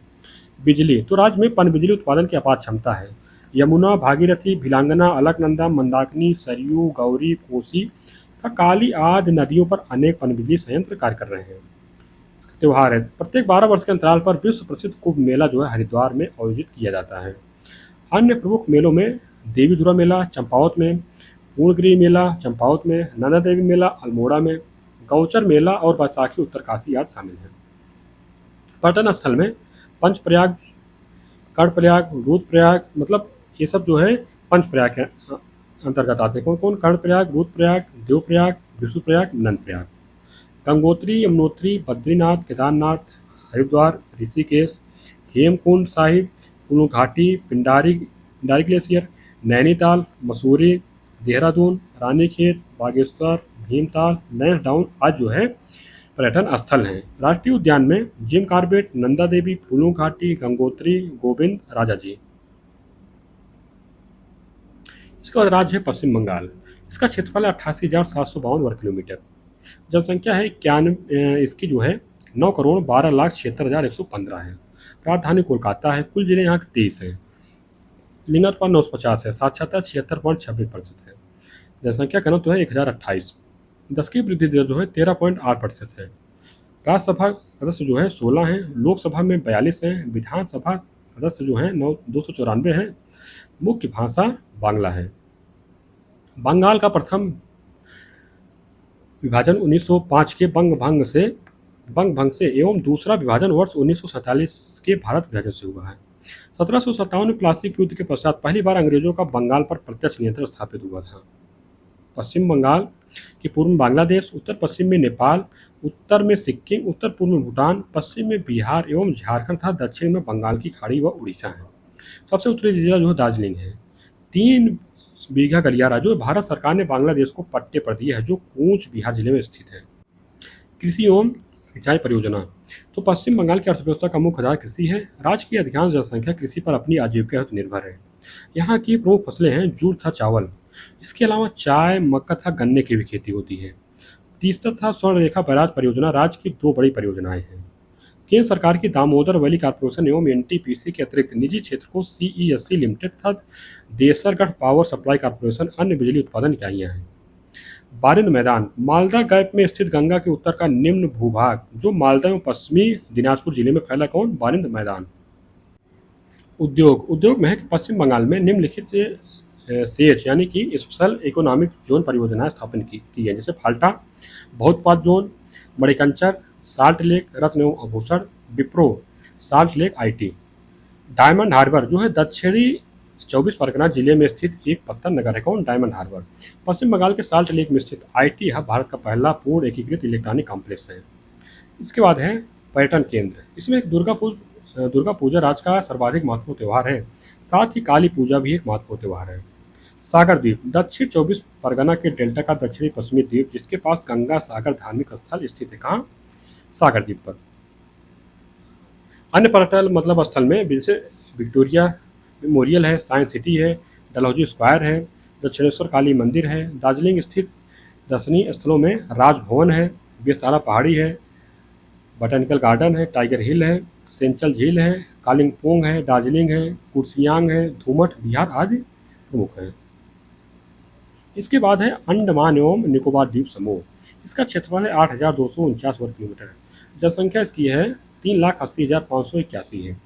बिजली, तो राज्य में पनबिजली उत्पादन की अपार क्षमता है। यमुना, भागीरथी, भिलांगना, अलकनंदा, मंदाकिनी, सरयू, गौरी, कोसी तथा काली आदि नदियों पर अनेक पनबिजली संयंत्र कार्य कर रहे हैं। त्योहार है, प्रत्येक 12 वर्ष के अंतराल पर विश्व प्रसिद्ध कुंभ मेला जो है हरिद्वार में आयोजित किया जाता है। अन्य प्रमुख मेलों में देवीधुरा मेला चंपावत में, पूर्णगिरी मेला चंपावत में, नंदा देवी मेला अल्मोड़ा में, गौचर मेला और बैसाखी उत्तरकाशी आदि शामिल हैं। पर्यटन स्थल में पंचप्रयाग, कर्णप्रयाग, रुद्रप्रयाग, मतलब ये सब जो है पंचप्रयाग के अंतर्गत आते हैं। कौन कौन? कर्णप्रयाग, रुद्रप्रयाग, देवप्रयाग, विष्णुप्रयाग, नंदप्रयाग। गंगोत्री, यमुनोत्री, बद्रीनाथ, केदारनाथ, हरिद्वार, ऋषिकेश, हेमकुंड साहिब, कुल्लू घाटी, पिंडारी ग्लेशियर, नैनीताल, मसूरी, देहरादून, रानीखेत, बागेश्वर, भीमताल, नैन डाउन आज जो है पर्यटन स्थल हैं। राष्ट्रीय उद्यान में जिम कार्बेट, नंदा देवी, फूलों घाटी, गंगोत्री, गोविंद, राजाजी। इसके बाद राज्य है पश्चिम बंगाल। इसका क्षेत्रफल है 88,752 वर्ग किलोमीटर। जनसंख्या है इसकी जो है 9,12,76,115 है। राजधानी कोलकाता है। कुल जिले यहाँ के 23 हैं। लिंगानुपात 950 है। साक्षरता 76.26% है। जनसंख्या घनत्व है 1028। दशकीय वृद्धि दर जो है 13.8% है। राज्यसभा सदस्य जो है 16 हैं। लोकसभा में 42 हैं। विधानसभा सदस्य जो हैं 294 हैं। मुख्य भाषा बांग्ला है। बंगाल का प्रथम विभाजन 1905 के बंग भंग से एवं दूसरा विभाजन वर्ष 1947 के भारत विभाजन से हुआ है। 1757 में प्लासी युद्ध के पश्चात पहली बार अंग्रेजों का बंगाल पर प्रत्यक्ष नियंत्रण स्थापित हुआ था। पश्चिम बंगाल के पूर्व में बांग्लादेश, उत्तर पश्चिम में नेपाल, उत्तर में सिक्किम, उत्तर पूर्व में भूटान, पश्चिम में बिहार एवं झारखंड तथा दक्षिण में बंगाल की खाड़ी व उड़ीसा है। सबसे उत्तरी जिला जो है दार्जिलिंग है। 3 बीघा गलियारा जो भारत सरकार ने बांग्लादेश को पट्टे पर दिया है, जो कूच बिहार जिले में स्थित है। कृषि एवं सिंचाई परियोजना, तो पश्चिम बंगाल की अर्थव्यवस्था का मुख्य आधार कृषि है। राज्य की अधिकांश जनसंख्या कृषि पर अपनी आजीविका हेतु निर्भर है। यहाँ की प्रमुख फसलें हैं जूट तथा चावल। इसके अलावा चाय, मक्का तथा गन्ने की भी खेती होती है। तीस्ता तथा स्वर्ण रेखा बैराज परियोजना राज्य की 2 बड़ी परियोजनाएं हैं। केंद्र सरकार की दामोदर वैली कॉर्पोरेशन एवं एनटीपीसी के अतिरिक्त निजी क्षेत्र को सीईएससी लिमिटेड तथा देसरगढ़ पावर सप्लाई कॉर्पोरेशन अन्य बिजली उत्पादन इकाइयां हैं। बारिंद मैदान मालदा गैप में स्थित गंगा के उत्तर का निम्न भूभाग जो मालदा एवं पश्चिमी दिनाजपुर जिले में फैला कौन बारिंद मैदान। उद्योग उद्योग में है कि पश्चिम बंगाल में निम्नलिखित सेज यानी कि स्पेशल इकोनॉमिक जोन परियोजनाएं स्थापन की है, जैसे फाल्टा बहुत्पाद जोन, मणिकंचर, साल्ट लेक रत्न एवं आभूषण, Wipro, Salt Lake IT. Diamond Harbour जो है दक्षिणी 24 परगना जिले में स्थित एक पत्थर नगर है कौन डायमंड हार्बर। पश्चिम बंगाल के साल्ट लेक में स्थित आईटी हब भारत का पहला पूर्ण एकीकृत इलेक्ट्रॉनिक कॉम्प्लेक्स है। इसके बाद है पर्यटन केंद्र, इसमें एक दुर्गा पूजा राज्य का सर्वाधिक महत्वपूर्ण त्यौहार है, साथ ही काली पूजा भी एक महत्वपूर्ण त्यौहार है। सागर द्वीप दक्षिण 24 परगना के डेल्टा का दक्षिणी पश्चिमी द्वीप जिसके पास गंगा सागर धार्मिक स्थल स्थित है कहाँ सागर द्वीप पर। अन्य पर्यटन मतलब स्थल में जैसे विक्टोरिया मेमोरियल है, साइंस सिटी है, डलहौजी स्क्वायर है, दक्षिणेश्वर काली मंदिर है, दार्जिलिंग स्थित दर्शनीय स्थलों में राजभवन है, बेसारा पहाड़ी है, बॉटेनिकल गार्डन है, टाइगर हिल है, सेंचल झील है, कालिंपोंग है, दार्जिलिंग है, कुर्सियांग है, धूमठ बिहार आदि प्रमुख है। इसके बाद है अंडमान एवं निकोबार द्वीप समूह, इसका क्षेत्रफल है 8,249 वर्ग किलोमीटर, जनसंख्या इसकी है 3,80,581 है,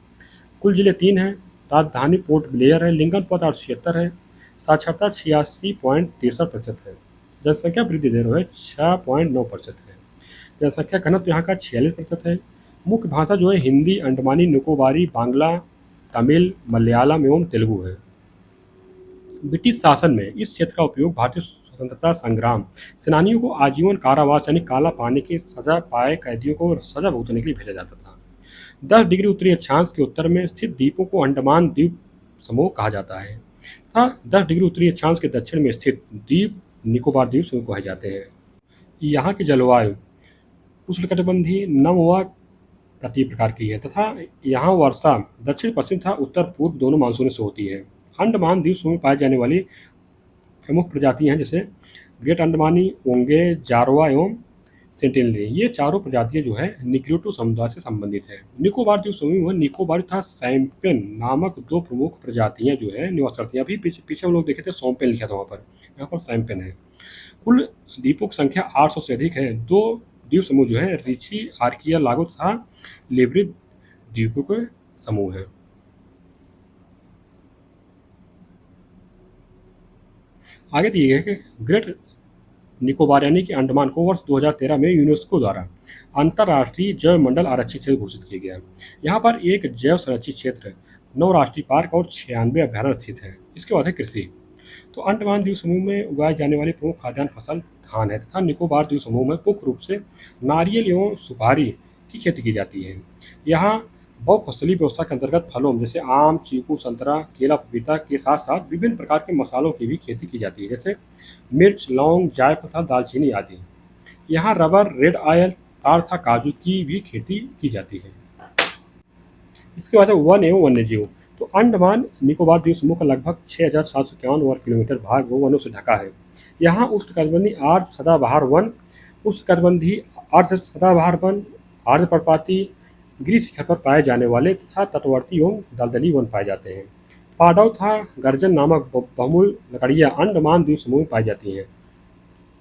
कुल जिले 3 हैं, राजधानी पोर्ट ब्लेयर है, लिंगन 876 है, साक्षरता 86.63% है, जनसंख्या वृद्धि दर है 6.9% है, जनसंख्या घनत्व यहाँ का 46% है। मुख्य भाषा जो है हिंदी, अंडमानी निकोबारी, बांग्ला, तमिल, मलयालम एवं तेलुगु है। ब्रिटिश शासन में इस क्षेत्र का उपयोग भारतीय स्वतंत्रता संग्राम सेनानियों को आजीवन कारावास यानी काला पानी की सजा पाए कैदियों को सजा भुगतने के लिए भेजा जाता था। 10 डिग्री उत्तरी अक्षांश के उत्तर में स्थित द्वीपों को अंडमान द्वीप समूह कहा जाता है तथा 10 डिग्री उत्तरी अक्षांश के दक्षिण में स्थित द्वीप निकोबार द्वीप समूह कहे जाते हैं। यहाँ की जलवायु उष्णकटिबंधीय नम तटीय प्रकार की है तथा यहाँ वर्षा दक्षिण पश्चिम तथा उत्तर पूर्व दोनों मानसूनों से होती है। अंडमान द्वीप समूह में पाई जाने वाली प्रमुख प्रजातियां हैं जैसे ग्रेट अंडमानी, ओंगे, जारवा एवं सेंटिनली। ये चारों प्रजातियां जो है निग्रोटो समुदाय से संबंधित है। निकोबार द्वीप समूह में निकोबार तथा सैम्पेन नामक 2 प्रमुख प्रजातियां जो है निवास करती हैं। अभी पीछे हम लोग देखे थे सौंपेन लिखा था वहाँ पर, यहाँ पर सैम्पेन है। कुल द्वीपों की संख्या 800 से अधिक है। 2 द्वीप समूह जो है रिची आर्किया लागो तथा लेब्रिड द्वीपों के समूह है। आगे दिए गए कि ग्रेट निकोबार यानी कि अंडमान को वर्ष 2013 में यूनेस्को द्वारा अंतर्राष्ट्रीय जैव मंडल आरक्षित क्षेत्र घोषित किया गया। यहाँ पर एक जैव संरक्षित क्षेत्र, 9 राष्ट्रीय पार्क और 96 अभ्यारण्य स्थित है। इसके बाद है कृषि। तो अंडमान द्वीप समूह में उगाई जाने वाली प्रमुख खाद्यान्न फसल धान है तथा निकोबार द्वीप समूह में मुख्य रूप से नारियल एवं सुपारी की खेती की जाती है। यहाँ बहुफसली व्यवस्था के अंतर्गत फलों जैसे आम, चीकू, संतरा, केला, पपीता के साथ साथ विभिन्न प्रकार के मसालों की भी खेती की जाती है जैसे मिर्च, लौंग, जायफल, दालचीनी आदि। यहाँ रबर, रेड ऑयल, ताड़ तथा काजू की भी खेती की जाती है। इसके बाद है वन एवं वन्यजीव। तो अंडमान निकोबार द्वीप समूह का लगभग 6,751 वर्ग किलोमीटर भाग वो वनों से ढका है। यहाँ उष्णकटिबंधीय आर्द्र सदाबहार वन, उष्णकटिबंधीय अर्ध सदाबहार वन, आर्द्र पर्णपाती गिरी शिखर पर पाए जाने वाले तथा तटवर्ती एवं दलदली वन पाए जाते हैं। पाडव तथा गर्जन नामक बहुमूल लकड़ियाँ अंडमान द्वीप समूह में पाई जाती हैं।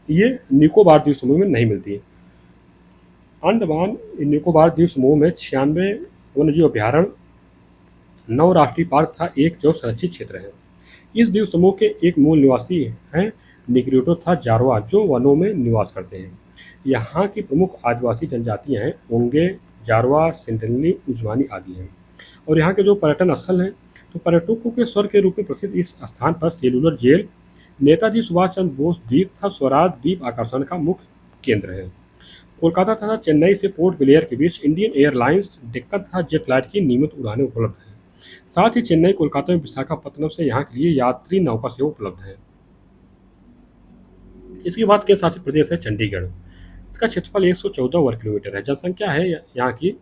ये निकोबार द्वीप समूह में नहीं मिलती। अंडमान निकोबार द्वीप समूह में 96 वन्यजीव अभ्यारण्य, 9 राष्ट्रीय पार्क तथा एक जैव संरक्षित क्षेत्र है। इस द्वीप समूह के एक मूल निवासी हैं निग्रोटो तथा जारवा जो वनों में निवास करते हैं। यहाँ की प्रमुख आदिवासी जनजातियाँ हैं ओंगे, जारवा, सेंटिनली, उजवानी आदि हैं। और यहाँ के जो पर्यटन स्थल हैं तो पर्यटकों के स्वर्ग के रूप में प्रसिद्ध इस स्थान पर सेलुलर जेल, नेताजी सुभाष चंद्र बोस द्वीप तथा स्वराज द्वीप आकर्षण का मुख्य केंद्र है। कोलकाता तथा चेन्नई से पोर्ट ब्लेयर के बीच इंडियन एयरलाइंस, डेक्कन तथा जेटलाइट की नियमित उड़ानें उपलब्ध हैं। साथ ही चेन्नई, कोलकाता में विशाखापत्तनम से यहाँ के लिए यात्री नौका सेवा उपलब्ध है। इसके बाद के शासित प्रदेश है चंडीगढ़। इसका क्षेत्रफल 114 वर्ग किलोमीटर है। जनसंख्या है यहाँ की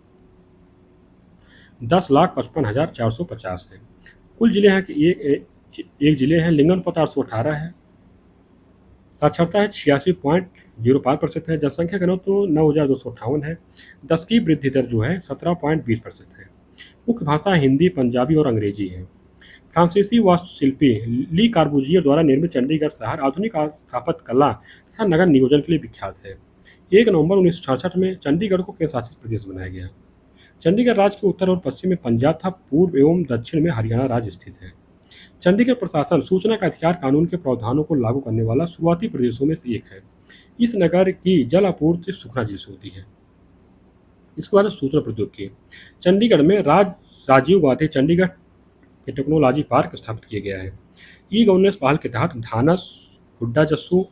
10,55,450 है। कुल जिले हैं कि एक जिले हैं लिंगनपत 818 है, साक्षरता है 86.05% है। जनसंख्या घनत्व तो 9,258 है। 10 की वृद्धि दर जो है 17.20% है। मुख्य भाषा हिंदी, पंजाबी और अंग्रेजी है। फ्रांसीसी वास्तुशिल्पी ली कार्बूजियर द्वारा निर्मित चंडीगढ़ शहर आधुनिक स्थापत्य कला तथा नगर नियोजन के लिए विख्यात है। 1 नवंबर 1966 में चंडीगढ़ को केंद्र शासित प्रदेश बनाया गया। चंडीगढ़ राज्य के उत्तर और पश्चिम में पंजाब तथा पूर्व एवं दक्षिण में हरियाणा राज्य स्थित है। चंडीगढ़ प्रशासन सूचना का अधिकार कानून के प्रावधानों को लागू करने वाला शुरुआती प्रदेशों में से एक है। इस नगर की जल आपूर्ति सुखना झील से होती है। इसके बाद है सूचना प्रौद्योगिकी। चंडीगढ़ में राजीव गांधी चंडीगढ़ टेक्नोलॉजी पार्क स्थापित किया गया है। ई गवर्नेंस पहल के तहत ढानस, हुड्डा जस्सू,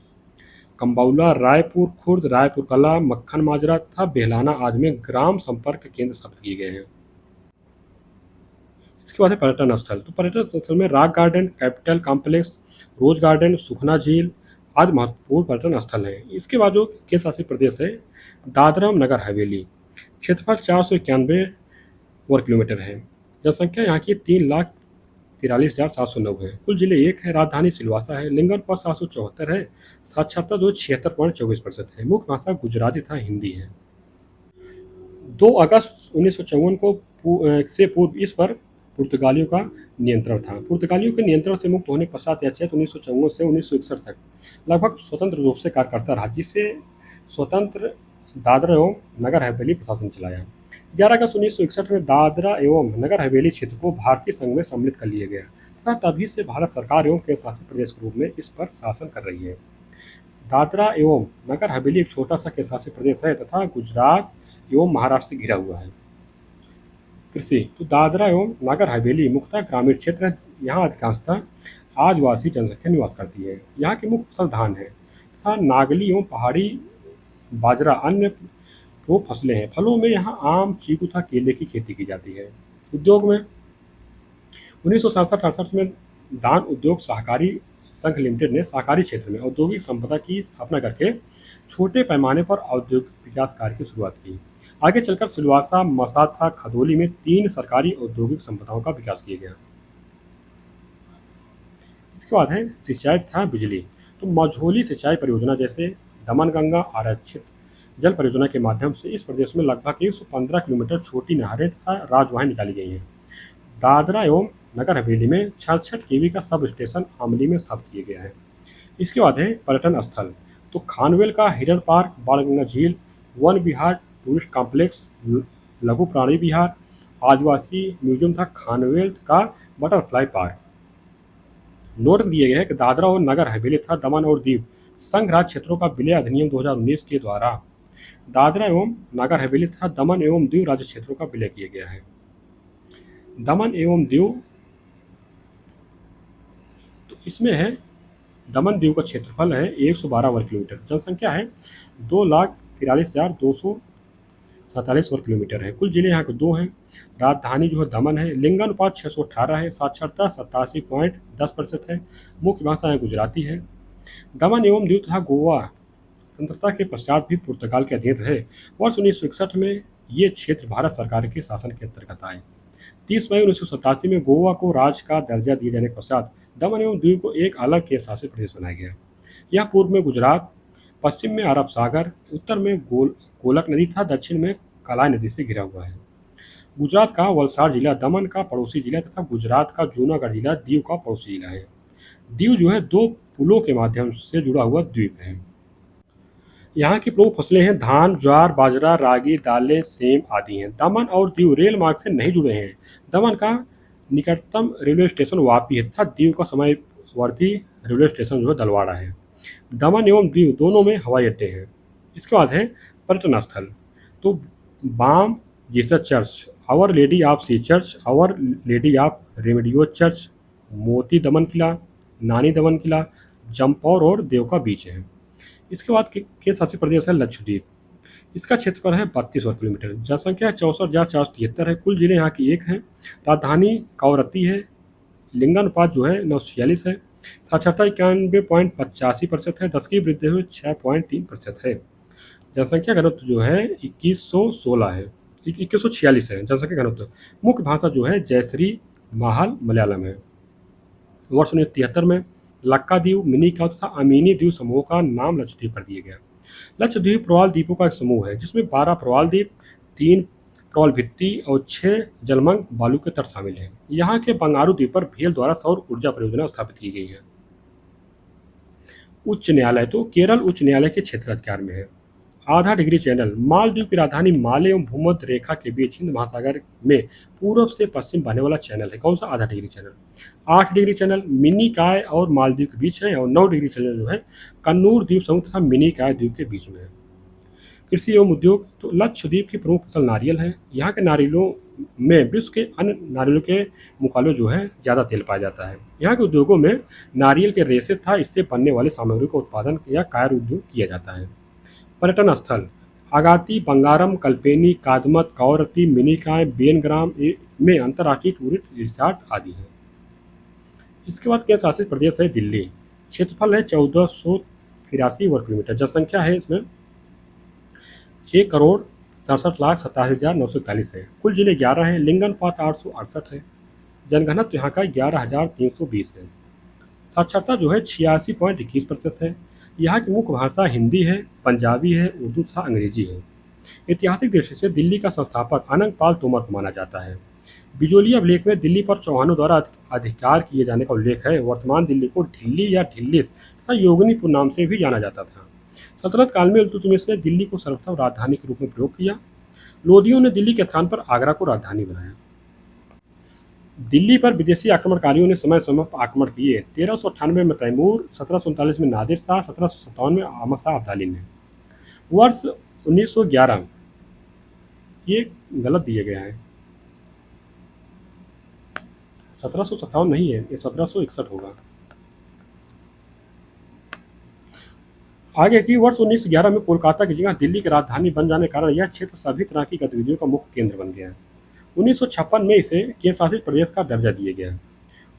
कंबौला, रायपुर खुर्द, रायपुर कला, मक्खन माजरा तथा बेहलाना आदि में ग्राम संपर्क केंद्र स्थापित किए गए हैं। इसके बाद है पर्यटन स्थल। तो पर्यटन स्थल में rock garden, capitol complex, rose garden, Sukhna झील आदि महत्वपूर्ण पर्यटन स्थल हैं। इसके बाद जो केंद्र शासित प्रदेश है दादरा नगर हवेली, क्षेत्रफल 491 वर्ग किलोमीटर है। जनसंख्या यहाँ की 3,43,709 है। कुल जिले एक है। राजधानी सिलवासा है। लिंगन पर 774 है। साक्षरता जो 76.24% है। मुख्य भाषा गुजराती तथा हिंदी है। 2 अगस्त 1954 को से पूर्व इस पर पुर्तगालियों का नियंत्रण था। पुर्तगालियों के नियंत्रण से मुक्त होने के पश्चात यह क्षेत्र 1954 से 1961 तक लगभग स्वतंत्र रूप से कार्य करता रहा, जिससे स्वतंत्र दादरा एवं नगर हवेली प्रशासन चलाया। 11 अगस्त 1961 में दादरा एवं नगर हवेली क्षेत्र को भारतीय संघ में सम्मिलित कर लिया गया तथा तभी से भारत सरकार एवं केंद्र शासित प्रदेश के रूप में इस पर शासन कर रही है। दादरा एवं नगर हवेली एक छोटा सा केंद्र शासित प्रदेश है तथा गुजरात एवं महाराष्ट्र से घिरा हुआ है। कृषि। तो दादरा एवं नगर हवेली मुख्यतः ग्रामीण क्षेत्र है। यहाँ अधिकांशतः आदिवासी जनसंख्या निवास करती है। यहाँ की मुख्य फसल धान है तथा नागली एवं पहाड़ी बाजरा अन्य वो फसलें हैं। फलों में यहाँ आम, चीकू तथा केले की खेती की जाती है। उद्योग में 1967-68 में दान उद्योग सहकारी संघ लिमिटेड ने सहकारी क्षेत्र में औद्योगिक संपदा की स्थापना करके छोटे पैमाने पर औद्योगिक विकास कार्य की शुरुआत की। आगे चलकर सिलवासा, मसा तथा खदौली में 3 सरकारी औद्योगिक संपदाओं का विकास किया गया। इसके बाद है सिंचाई तथा बिजली। तो मझौली सिंचाई परियोजना जैसे दमन गंगा आरक्षित जल परियोजना के माध्यम से इस प्रदेश में लगभग 115 किलोमीटर छोटी नहरें तथा राजवाहें निकाली गई हैं। दादरा एवं नगर हवेली में 66 केवी का सब स्टेशन आमली में स्थापित किया गया है। इसके बाद है पर्यटन स्थल। तो खानवेल का हिरन पार्क, बाणगंगा झील, वन विहार टूरिस्ट कॉम्प्लेक्स, लघु प्राणी विहार, आदिवासी म्यूजियम तथा खानवेल का बटरफ्लाई पार्क। नोट दिए गए हैं कि दादरा और नगर हवेली तथा दमन और दीव संघ राज्य क्षेत्रों का विलय अधिनियम 2019 के द्वारा दादरा एवं नगर हवेली तथा दमन एवं दीव राज्य क्षेत्रों का विलय किया गया है। दमन एवं दीव, तो इसमें है दमन दीव का क्षेत्रफल है 112 वर्ग किलोमीटर। जनसंख्या है 2,43,247 वर्ग किलोमीटर है। कुल जिले यहाँ के 2 हैं। राजधानी जो है दमन है। लिंगानुपात 618 है। साक्षरता 87.10% है। मुख्य भाषा है गुजराती है। दमन एवं दीव तथा गोवा स्वतंत्रता के पश्चात भी पुर्तगाल के अधीन रहे। वर्ष 1961 में ये क्षेत्र भारत सरकार के शासन के अंतर्गत आए। 30 मई 1987 में गोवा को राज्य का दर्जा दिए जाने के पश्चात दमन एवं दीव को एक अलग केंद्र शासित प्रदेश बनाया गया। यह पूर्व में गुजरात, पश्चिम में अरब सागर, उत्तर में कोलक नदी तथा दक्षिण में कलाई नदी से घिरा हुआ है। गुजरात का वलसाड़ जिला दमन का पड़ोसी जिला तथा गुजरात का जूनागढ़ जिला दीव का पड़ोसी जिला है। दीव जो है 2 पुलों के माध्यम से जुड़ा हुआ द्वीप है। यहाँ की प्रमुख फसलें हैं धान, ज्वार, बाजरा, रागी, दालें, सेम आदि हैं। दमन और दीव रेल मार्ग से नहीं जुड़े हैं। दमन का निकटतम रेलवे स्टेशन वापी है तथा दीव का समयवर्ती रेलवे स्टेशन जो है दलवाड़ा है। दमन एवं दीव दोनों में हवाई अड्डे हैं। इसके बाद है पर्यटन स्थल। तो Bom Jesus church, our lady of sea church, our lady of Remedios church, Moti Daman किला, नानी दमन किला, जम्पौर और देवका बीच है। इसके बाद के शासित प्रदेश है लक्षद्वीप। इसका क्षेत्रफल है 32 वर्ग किलोमीटर। जनसंख्या 64,473 है। कुल जिले यहाँ की 1 हैं। राजधानी कवरत्ती है। लिंगानुपात जो है 946 है। साक्षरता 91.85% है। 10 की वृद्धि हुई 6.3% है। जनसंख्या घनत्व जो है 2116 है, 2146 है जनसंख्या घनत्व। मुख्य भाषा जो है जयश्री, माहल, मलयालम है। वर्ष 1973 में लक्काद्वीप, मिनिकॉय तथा अमीनी द्वीप समूह का नाम लक्षद्वीप कर दिया गया। लक्षद्वीप प्रवाल द्वीपों का एक समूह है जिसमें 12 प्रवाल द्वीप, 3 प्रवाल भित्ति और 6 जलमंग बालू के तट शामिल हैं। यहाँ के बंगारू द्वीप पर भेल द्वारा सौर ऊर्जा परियोजना स्थापित की गई है। उच्च न्यायालय तो केरल उच्च न्यायालय के क्षेत्राधिकार में है। आधा डिग्री चैनल मालदीव की राजधानी माले एवं भूमध्य रेखा के बीच हिंद महासागर में पूर्व से पश्चिम बहने वाला चैनल है। कौन सा? आधा degree channel. 8 degree channel Minicoy और मालदीव के बीच है और 9 डिग्री चैनल जो है कन्नूर द्वीप समूह तथा मिनीकॉय द्वीप के बीच में है। कृषि एवं उद्योग तो लक्षद्वीप की प्रमुख फसल नारियल है। यहाँ के नारियलों में विश्व के अन्य नारियलों के मुकाबले जो है ज़्यादा तेल पाया जाता है। यहाँ के उद्योगों में नारियल के रेशे तथा इससे बनने वाली सामग्री का उत्पादन या कायर उद्योग किया जाता है। पर्यटन स्थल आगाती, बंगारम, कल्पेनी, कादमत, कौरती, मिनीकॉय, बेनग्राम में अंतर्राष्ट्रीय टूरिस्ट रिसॉर्ट आदि हैं। इसके बाद केंद्र शासित प्रदेश है दिल्ली। क्षेत्रफल है 1483 वर्ग किलोमीटर। जनसंख्या है इसमें 1,67,87,941 है। कुल जिले 11 हैं। लिंगानुपात 868 है। जनघनत्व यहाँ का 11,320 है। साक्षरता जो है 86.21% है। यहाँ की मुख्य भाषा हिंदी है, पंजाबी है, उर्दू तथा अंग्रेजी है। ऐतिहासिक दृष्टि से दिल्ली का संस्थापक अनंग पाल तोमर को माना जाता है। बिजोली अभिलेख में दिल्ली पर चौहानों द्वारा अधिकार किए जाने का उल्लेख है। वर्तमान दिल्ली को ढिल्ली या ढिल्ली तथा योगिनीपुर नाम से भी जाना जाता था। सल्तनत काल में इल्तुतमिश ने दिल्ली को सर्वप्रथम राजधानी के रूप में प्रयोग किया। लोदियों ने दिल्ली के स्थान पर आगरा को राजधानी बनाया। दिल्ली पर विदेशी आक्रमणकारियों ने समय समय पर आक्रमण किए। 1398 में तैमूर, 1739 में नादिर शाह, 1757 में अहमद शाह अब्दाली ने। वर्ष 1911 ये गलत दिया गया है, 1757 नहीं है, ये 1761 होगा। आगे की वर्ष 1911 में कोलकाता की जगह दिल्ली की राजधानी बन जाने के कारण यह क्षेत्र सभी तरह की गतिविधियों का मुख्य केंद्र बन गया। 1956 में इसे केंद्र शासित प्रदेश का दर्जा दिया गया।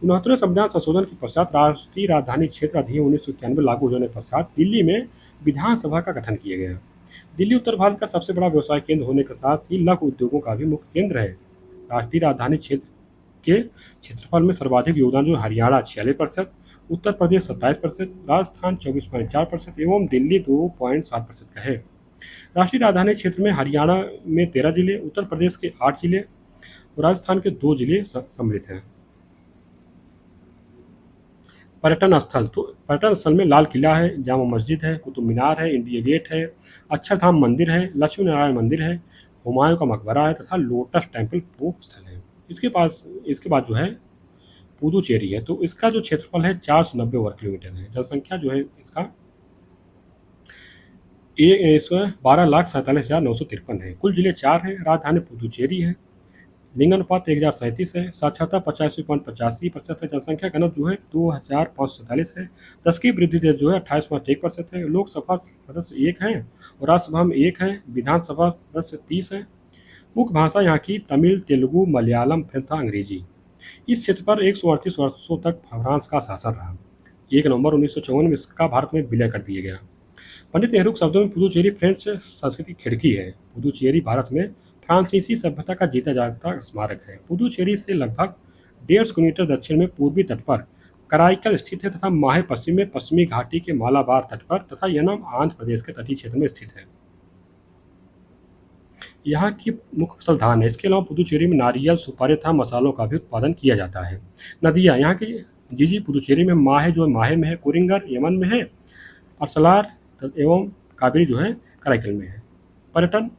69वें संविधान संशोधन के पश्चात राष्ट्रीय राजधानी क्षेत्र अधिनियम 1991 लागू होने के पश्चात दिल्ली में विधानसभा का गठन किया गया। दिल्ली उत्तर भारत का सबसे बड़ा व्यवसाय केंद्र होने के साथ ही लघु उद्योगों का भी मुख्य केंद्र है। राष्ट्रीय राजधानी क्षेत्र के क्षेत्रफल में सर्वाधिक योगदान जो हरियाणा 46%, उत्तर प्रदेश 27%, राजस्थान 24.4% एवं दिल्ली 2.7% का है। राष्ट्रीय राजधानी क्षेत्र में हरियाणा में 13 जिले, उत्तर प्रदेश के 8 जिले और राजस्थान के 2 जिले सम्मिलित हैं। पर्यटन स्थल तो पर्यटन स्थल में लाल किला है, जामा मस्जिद है, कुतुब मीनार है, इंडिया गेट है, अक्षरधाम मंदिर है, लक्ष्मी नारायण मंदिर है, हुमायूं का मकबरा है तथा लोटस टेम्पल प्रमुख स्थल है। इसके बाद जो है पुदुचेरी है, तो इसका जो क्षेत्रफल है 490 वर्ग किलोमीटर है। जनसंख्या जो है इसका इसमें 12,47,953 है। कुल जिले 4 हैं। राजधानी पुदुचेरी है। लिंगानुपात 1037 है। साक्षरता 85.85% है। जनसंख्या घनत्व जो है 2,547 है। 10 की वृद्धि दर जो है 28.1% है। लोकसभा सदस्य 1 हैं और राज्यसभा में 1 हैं। विधानसभा सदस्य 30 हैं। मुख्य भाषा यहाँ की तमिल, तेलुगु, मलयालम तथा अंग्रेजी। इस क्षेत्र पर 138 वर्षों तक फ्रांस का शासन रहा। 1 नवंबर 1954 में इसका भारत में विलय कर दिया गया। पंडित नेहरू के शब्दों में पुदुचेरी फ्रेंच संस्कृति की खिड़की है। पुदुचेरी भारत में फ्रांसीसी सभ्यता का जीता जागता स्मारक है। पुदुचेरी से लगभग 150 किलोमीटर दक्षिण में पूर्वी तट पर कराईकल स्थित है तथा माहे पश्चिम में पश्चिमी घाटी के मालाबार तट पर तथा यनम आंध्र प्रदेश के तटीय क्षेत्र में स्थित है। यहाँ की मुख्य फसल धान है। इसके अलावा पुदुचेरी में नारियल, सुपारी तथा मसालों का भी उत्पादन किया जाता है। नदियाँ यहाँ की जीजी पुदुचेरी में माहे जो माहे में है, कुरिंगर यमन में है, अरसलार एवं कावेरी जो है कराईकल में है। पर्यटन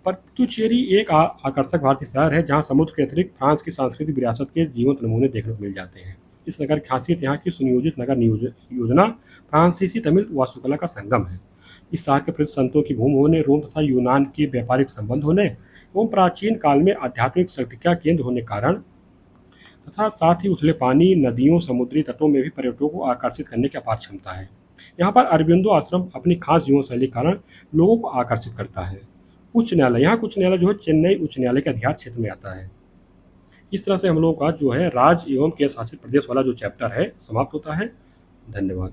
पर पुदुचेरी एक आकर्षक भारतीय शहर है जहाँ समुद्र के अतिरिक्त फ्रांस की सांस्कृतिक विरासत के जीवंत नमूने देखने को मिल जाते हैं। इस नगर की खासियत यहाँ की सुनियोजित नगर योजना फ्रांसीसी तमिल वास्तुकला का संगम है। इस शहर के प्रति संतों की भूमि होने, रोम तथा यूनान के व्यापारिक संबंध होने एवं प्राचीन काल में आध्यात्मिक शक्ति का केंद्र होने के कारण तथा साथ ही उथले पानी, नदियों, समुद्री तटों में भी पर्यटकों को आकर्षित करने की अपार क्षमता है। यहाँ पर अरबिंदो आश्रम अपनी खास जीवन शैली के कारण लोगों को आकर्षित करता है। उच्च न्यायालय यहाँ उच्च न्यायालय जो है चेन्नई उच्च न्यायालय के अधिकार क्षेत्र में आता है। इस तरह से हम लोगों का जो है राज्य एवं केंद्र शासित प्रदेश वाला जो चैप्टर है समाप्त होता है। धन्यवाद।